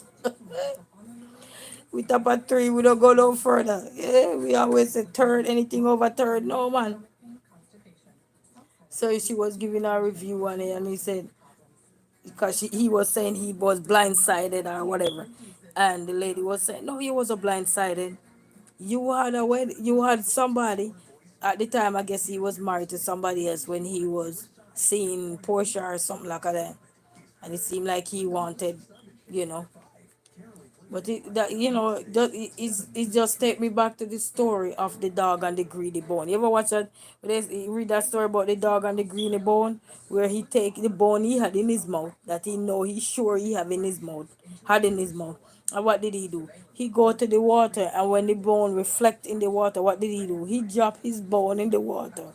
We top at three, we don't go no further. Yeah, we always say third, anything over third, no man. So she was giving a review on it, and he said, because he was saying he was blindsided or whatever, and the lady was saying, no, he wasn't blindsided. You had a you had somebody at the time. I guess he was married to somebody else when he was seeing Portia or something like that, and it seemed like he wanted, you know. But it just take me back to the story of the dog and the greedy bone. You ever watch that? You read that story about the dog and the greedy bone, where he take the bone he had in his mouth that he know he sure he have in his mouth, had in his mouth. And what did he do? He go to the water, and when the bone reflect in the water, what did he do? He drop his bone in the water,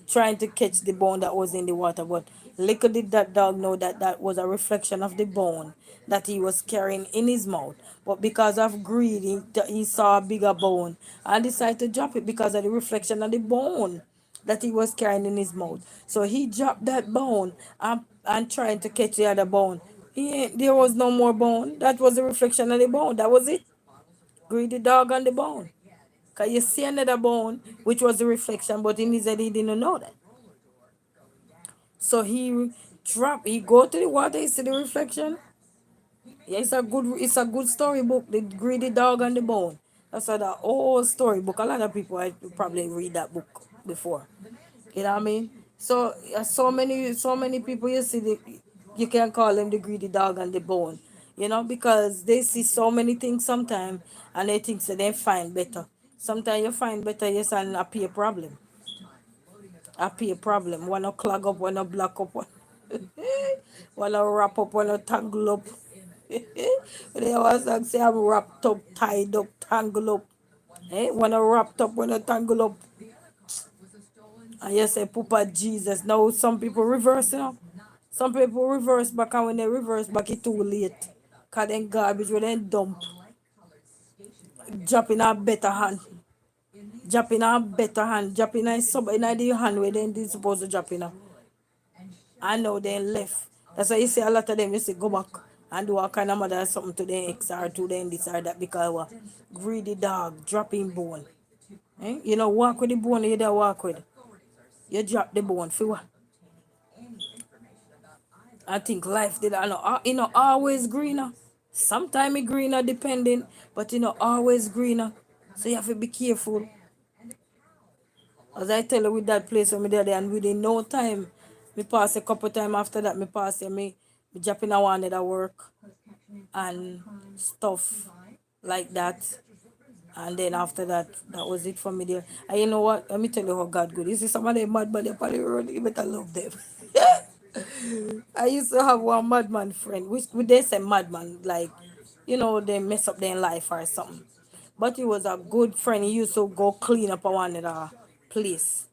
trying to catch the bone that was in the water. But little did that dog know that that was a reflection of the bone that he was carrying in his mouth. But because of greed, he saw a bigger bone and decided to drop it because of the reflection of the bone that he was carrying in his mouth. So he dropped that bone and trying to catch the other bone. There was no more bone. That was the reflection of the bone. That was it. Greedy dog on the bone. Because you see another bone, which was the reflection, but in his head he didn't know that. So he go to the water, he see the reflection. Yeah, it's a good storybook, The Greedy Dog and the Bone. That's a the whole storybook. A lot of people I probably read that book before. You know what I mean? So so many people you see you can call them the greedy dog and the bone. Because they see so many things sometimes and they think so they find better. Sometimes you find better, yes, and appear problem. Appear problem. Wanna clog up, wanna block up, wanna wrap up, wanna tangle up. They always like say I'm wrapped up, tied up, tangled up. Wanna wrapped up, wanna tangle up. And you say, Papa Jesus. Now some people reverse, Some people reverse back, and when they reverse back, it's too late. Because then garbage will then dump. Drop in a better hand. Drop in a better hand. Drop in the hand where they supposed to drop in. I know they left. That's why you see a lot of them, you say, go back and do all kind of mother something to them X or to them this or that because what? Greedy dog, dropping bone. Walk with the bone you don't walk with. You drop the bone for what? I think life did I know always greener. Sometimes it greener depending, but always greener. So you have to be careful. As I tell you with that place when me there and within no time, me pass a couple time after that me pass me dropping a one that work and stuff like that. And then after that, that was it for me there. And you know what? Let me tell you how God good. You see some of them mad but they on the road, you better love them. I used to have one madman friend, which they say madman, like, they mess up their life or something. But he was a good friend. He used to go clean up one another place.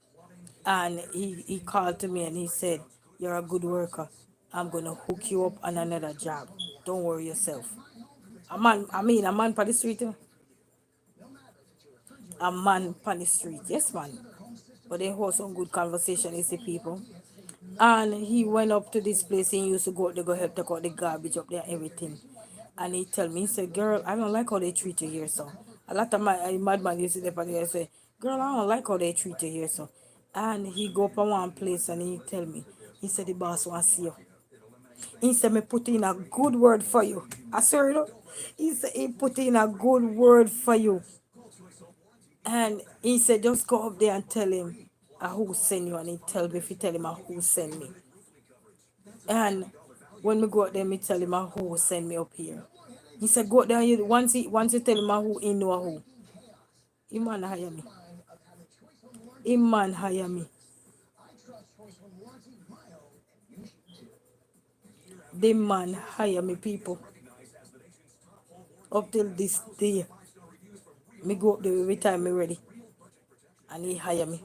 And he called to me and he said, you're a good worker. I'm going to hook you up on another job. Don't worry yourself. A man on the street. A man on the street. Yes, man. But they hold some good conversation, you see, people. And he went up to this place and he used to go to go help take out the garbage up there, everything. And he tell me, he said, girl, I don't like how they treat you here, so. A lot of my madman used to there and say, girl, I don't like how they treat you here, so. And he go up on one place and he tell me, he said the boss wants to see you. He said me put in a good word for you. I swear you know. He said he put in a good word for you. And he said, just go up there and tell him who sent you. And he tell me if you tell him who sent me. And when we go out there, me tell him who sent me up here. He said, go out there. Once you tell him who, he know who. He man hire me. He man hire me. the man hire me people up till this day. Me go up there every time me ready, and he hire me.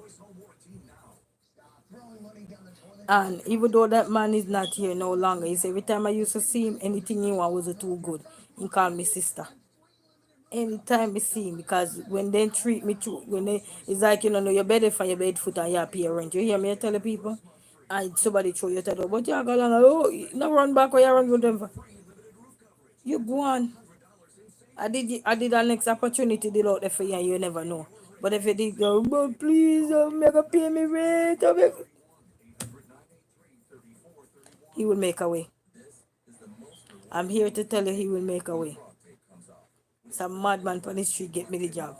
And even though that man is not here no longer, he say every time I used to see him, anything he want was too good. He call me sister. Anytime I see him, because when they treat me too, when they, it's like, you know, no, you're better for your bed foot and your pay rent. You hear me? I tell the people, and somebody throw you tell them, but you go along, oh, no run back or you run with them. You go on. I did a next opportunity deal out there for you and you never know. But if you did go, but please, make a pay me rent, he will make a way. I'm here to tell you he will make a way. Some madman on the street get me the job.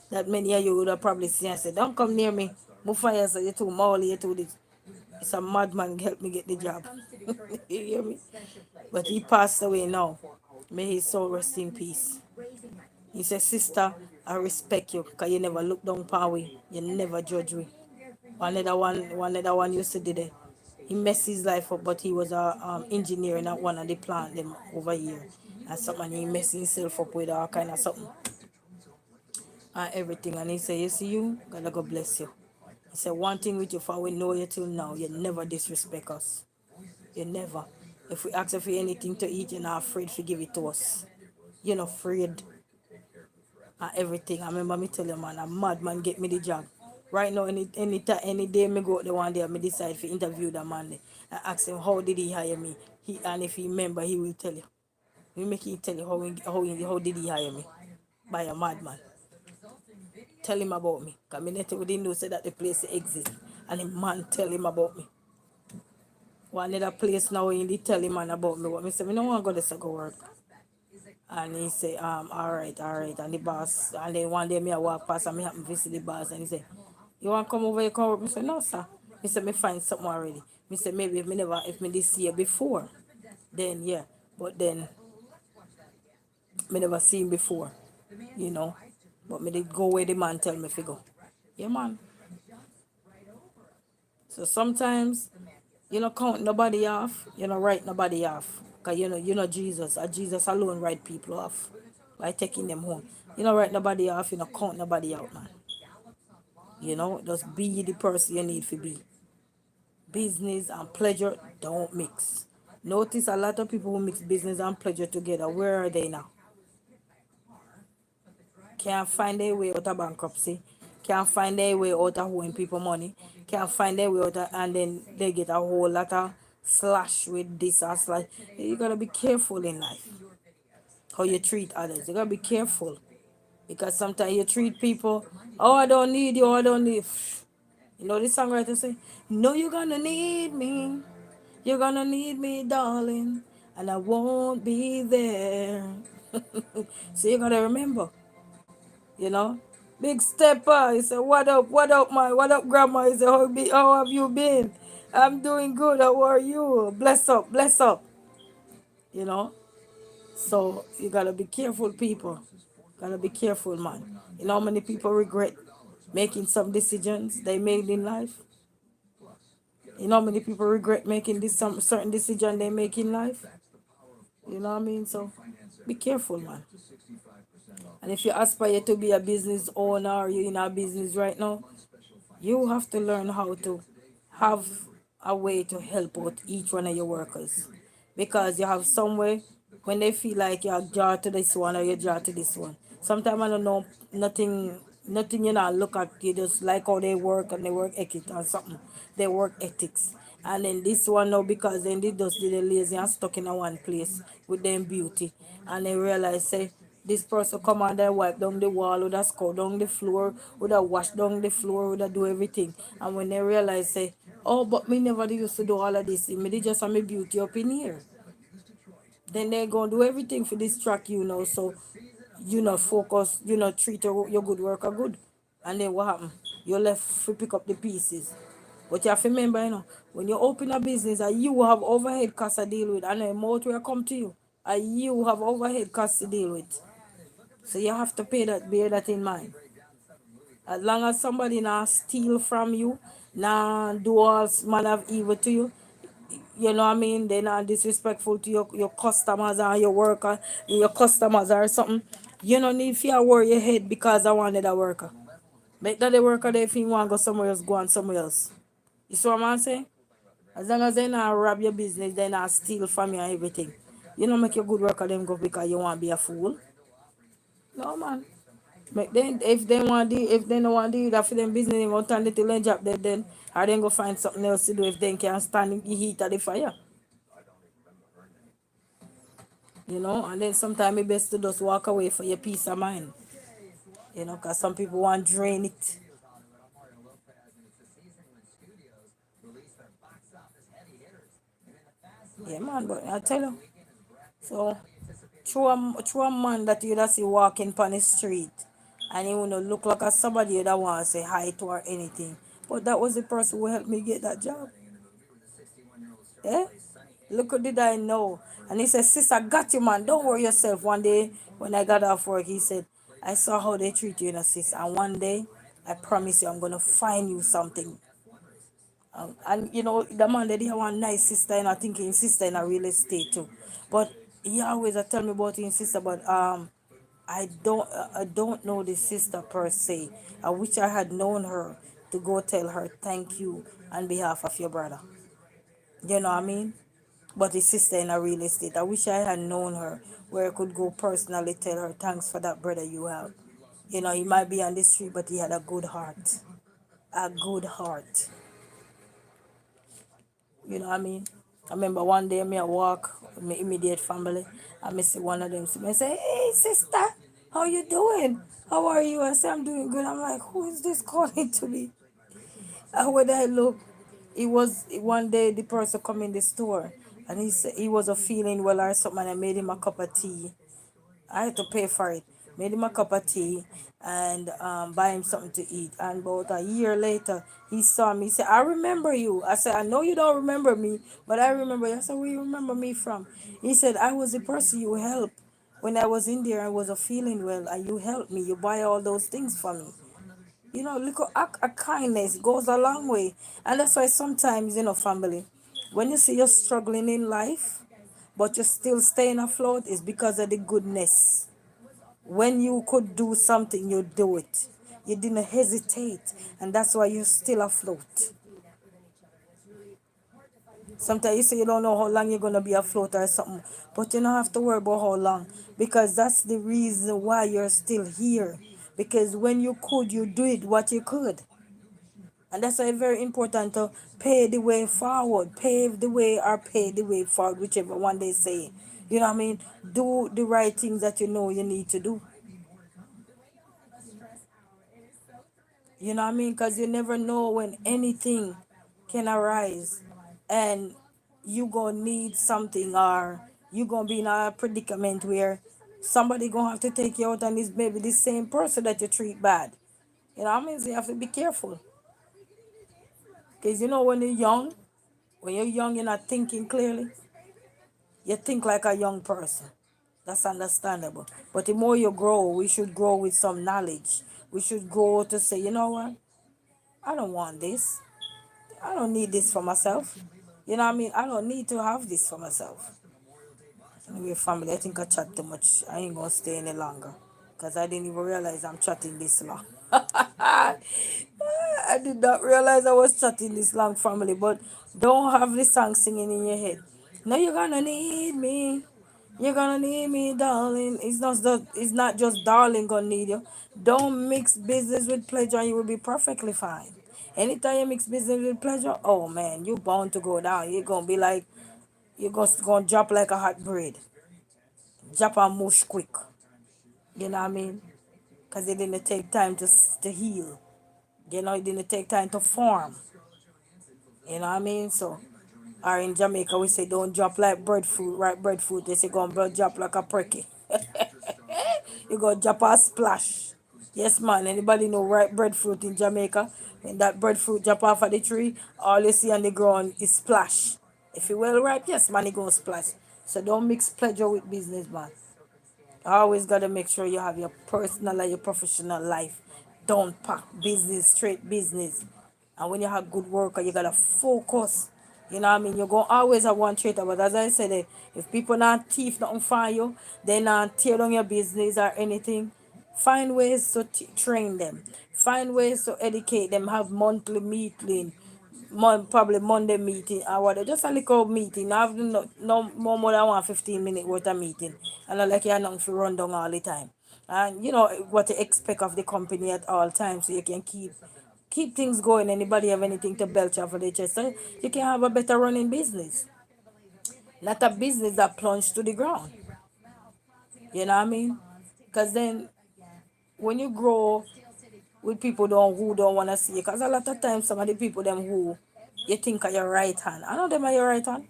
That many of you would have probably seen and said, don't come near me. Mufaya, so you too Molly, you too this. Some madman help me get the job. You hear me? But he passed away now. May his soul rest in peace. He said, sister, I respect you because you never look down upon me. You never judge me. One other one used to do that. He messed his life up, but he was a engineer in one of the plant them over here. And something he messed himself up with all kind of something and everything. And he said, you see you, God bless you. He said, one thing with you, for we know you till now, you never disrespect us. You never. If we ask you for anything to eat, you're not afraid to give it to us. You're not afraid and everything. I remember me tell you, man, a madman get me the job. Right now, any day me go out there one day, me decide to interview the man. I ask him, how did he hire me? And if he remember, he will tell you. We make him tell you how did he hire me? By a madman. Tell him about me. Because we didn't know say that the place exists. And the man tell him about me. One other place now he did tell him man about me. What me say, I don't want to go there to go work. And he say, all right. And the boss, and then one day me I walk past and me happen to visit the boss and he say, you want to come over here, come work? Me say, no, sir. Me say, me find something already. Me say, maybe if me this year before, then yeah. But then, me never seen before, you know. But me did go where the man tell me to go. Yeah, man. So sometimes, you know, count nobody off, you know, write nobody off. Because, you know Jesus, Jesus alone write people off by taking them home. You know, write nobody off, you know, count nobody out, man. You know, just be the person you need to be. Business and pleasure don't mix. Notice a lot of people who mix business and pleasure together. Where are they now? Can't find their way out of bankruptcy. Can't find their way out of owing people money. Can't find their way out of, and then they get a whole lot of slash with this and slash. You gotta be careful in life. How you treat others. You gotta be careful. Because sometimes you treat people, oh, I don't need you, I don't need. You know this songwriter say, no, you're gonna need me. You're gonna need me, darling. And I won't be there. So you gotta remember, you know. Big Stepper, he said, what up, man? What up, grandma? He said, how have you been? I'm doing good. How are you? Bless up, bless up. You know. So you gotta be careful, people. Gotta be careful, man. You know how many people regret making some decisions they made in life? You know how many people regret making some certain decision they make in life? You know what I mean? So be careful, man. And if you aspire to be a business owner or you're in a business right now, you have to learn how to have a way to help out each one of your workers. Because you have some way when they feel like you're draw to this one or you draw to this one. Sometimes I don't know nothing you know look at, you just like how they work and they work ethic or something. They work ethics. And then this one now because then they just did lazy and stuck in a one place with them beauty. And they realize say this person come and they wipe down the wall, would have scrub down the floor, would have wash down the floor, would have do everything. And when they realize say, oh, but me never used to do all of this, me they just have my beauty up in here. Then they're gonna do everything for distract you now. So you know focus, you know treat your good worker good. And then what happen? You left to pick up the pieces. But you have to remember, when you open a business and you have overhead costs to deal with, and the amount will come to you, and you have overhead costs to deal with. So you have to bear that in mind. As long as somebody not steal from you, not do all manner of evil to you, You know what I mean? They're not disrespectful to your customers or your worker, your customers or something. You don't need to worry your head because I wanted a worker. Make that the worker there if you want to go somewhere else, go on somewhere else. You see what I'm saying? As long as they not rob your business, they not steal from you and everything. You don't make your good worker them go because you want to be a fool. No man. Make them if they want to if they don't want to do that for them business, they gonna turn it to job there then or then go find something else to do if they can't stand the heat of the fire. You know, and then sometimes it's best to just walk away for your peace of mind. You know, because some people want to drain it. Yeah, man, but I tell you, so through a man that you just see walking on the street and he wanna look like a somebody that want to say hi to or anything. But that was the person who helped me get that job. Yeah? Look who did I know. And he said, Sis, I got you, man. Don't worry yourself. One day when I got off work, he said, I saw how they treat you, sis. And one day, I promise you, I'm gonna find you something. And the man that he have one nice sister, and I think his sister in a real estate too. But he always tell me about his sister, but I don't know the sister per se. I wish I had known her to go tell her thank you on behalf of your brother. You know what I mean? But his sister in a real estate. I wish I had known her where I could go personally tell her thanks for that brother you have. He might be on the street, but he had a good heart. A good heart. You know what I mean? I remember one day me I walk with my immediate family and me see one of them see me I say, Hey sister, how you doing? How are you? I say I'm doing good. I'm like, who is this calling to me? And when I look, it was one day the person come in the store and he said he wasn't feeling well or something and I made him a cup of tea. I had to pay for it. Made him a cup of tea and buy him something to eat. And about a year later, he saw me. He said, I remember you. I said, I know you don't remember me, but I remember you. I said, where you remember me from? He said, I was the person you helped when I was in there. I wasn't feeling well, and you helped me. You buy all those things for me. Little act of kindness goes a long way. And that's why sometimes, family, when you see you're struggling in life, but you're still staying afloat, it's because of the goodness. When you could do something, you do it. You didn't hesitate, and that's why you're still afloat. Sometimes you say you don't know how long you're gonna be afloat or something, but you don't have to worry about how long because that's the reason why you're still here. Because when you could, you did what you could. And that's why it's very important to pay the way forward, pave the way or pay the way forward, whichever one they say. You know what I mean? Do the right things that you know you need to do. You know what I mean? Because you never know when anything can arise and you gonna need something or you gonna be in a predicament where somebody gonna have to take you out and it's maybe the same person that you treat bad. You know what I mean? So you have to be careful. Because when you're young, you're not thinking clearly. You think like a young person. That's understandable. But the more you grow, we should grow with some knowledge. We should grow to say, you know what? I don't want this. I don't need this for myself. You know what I mean? I don't need to have this for myself. Anyway, family, I think I chat too much. I ain't gonna stay any longer. Because I didn't even realize I'm chatting this long. I did not realize I was chatting this long, family. But don't have the song singing in your head. No, you're gonna need me. You're gonna need me, darling. It's not just darling gonna need you. Don't mix business with pleasure and you will be perfectly fine. Anytime you mix business with pleasure, oh man, you're bound to go down. You're gonna be like you're gonna drop like a hot bread. Drop and mush quick. You know what I mean? Because it didn't take time to heal. It didn't take time to form. You know what I mean? So, or in Jamaica, we say don't drop like breadfruit, right? Breadfruit, they say go and drop like a pricky. You go drop a splash. Yes, man. Anybody know ripe breadfruit in Jamaica? When that breadfruit drop off of the tree, all you see on the ground is splash. If it well ripe, yes, man, it gonna splash. So don't mix pleasure with business, man. Always gotta make sure you have your personal and your professional life. Don't pack business, straight business. And when you have good worker, you gotta focus. You know what I mean? You're going to always have one traitor. But as I said, if people not thief nothing for you, they not tear down your business or anything. Find ways to train them. Find ways to educate them. Have monthly meeting, probably Monday meeting or whatever. Just a little meeting. Have no more than 1 15 minute worth of meeting. And not like you're not for run down all the time. And you know what to expect of the company at all times, so you can keep things going. Anybody have anything to belch off of their chest, so you can have a better running business, not a business that plunged to the ground. You know what I mean? Because then when you grow with people who don't want to see you, because a lot of times some of the people them who you think are your right hand, I know them are your right hand.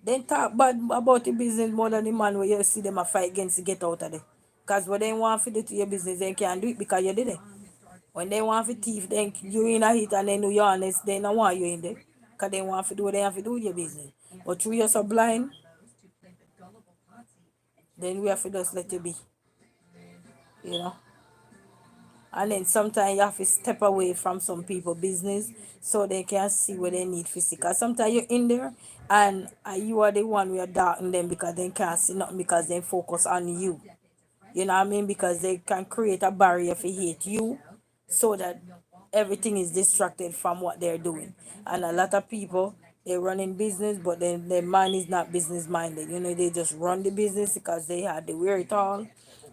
They talk bad about the business more than the man where you see them a fight against to get out of there. Because what they want to do to your business, they can't do it because you did it. When they want to thief, then you in a hit and they know you're honest, they don't want you in there. Because they want to do what they have to do with your business. But through you're so blind, then we have to just let you be. You know? And then sometimes you have to step away from some people business so they can see what they need physical. Sometimes you're in there and you are the one who are darking them because they can't see nothing because they focus on you. You know what I mean? Because they can create a barrier for hate you so that everything is distracted from what they're doing. And a lot of people, they run in business, but then their mind is not business minded. You know, they just run the business because they had the wherewithal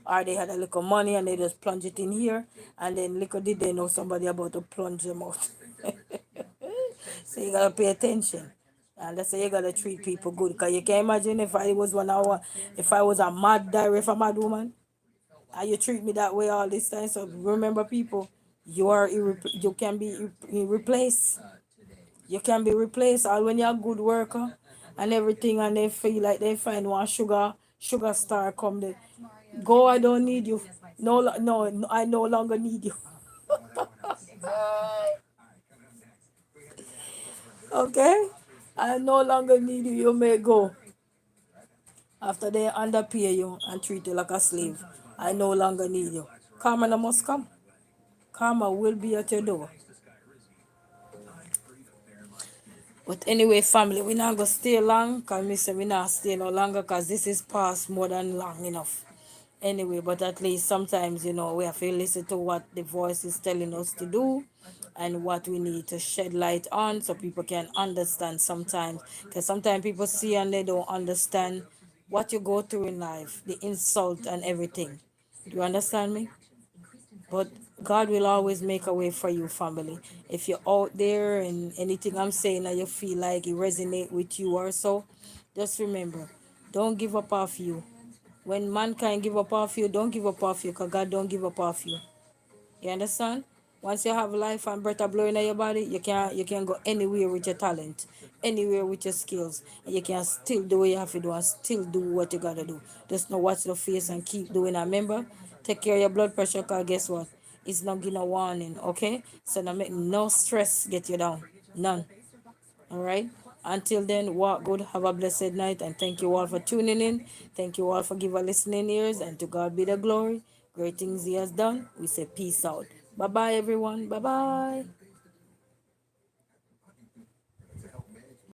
or they had a little money and they just plunge it in here. And then little did they know somebody about to plunge them out. So you gotta pay attention. And that's why you gotta treat people good. Because you can imagine if I was if I was a mad diary of a mad woman, and you treat me that way all this time. So remember, people, you can be replaced. You can be replaced. All when you're a good worker and everything, and they feel like they find one sugar star come there. Go, I don't need you. No, no, I no longer need you. Okay, I no longer need you. You may go. After they underpay you and treat you like a slave, I no longer need you. Karma no must come. Karma will be at your door. But anyway, family, we not gonna stay long because me say we not stay no longer because this is past more than long enough. Anyway, but at least sometimes, we have to listen to what the voice is telling us to do and what we need to shed light on so people can understand sometimes. Because sometimes people see and they don't understand what you go through in life, the insult and everything. Do you understand me? But God will always make a way for you, family. If you're out there and anything I'm saying and you feel like it resonate with you or so, just remember, don't give up off you. When mankind give up off you, don't give up off you because God don't give up off you. You understand? Once you have life and breath of blowing in your body, you can go anywhere with your talent, anywhere with your skills, and you can still do what you have to do and still do what you gotta do. Just know watch the face and keep doing it. Remember, take care of your blood pressure because guess what? It's not giving a warning, okay? So now make no stress get you down. None. All right. Until then, walk good. Have a blessed night. And thank you all for tuning in. Thank you all for giving listening ears. And to God be the glory. Great things He has done. We say peace out. Bye bye, everyone. Bye bye.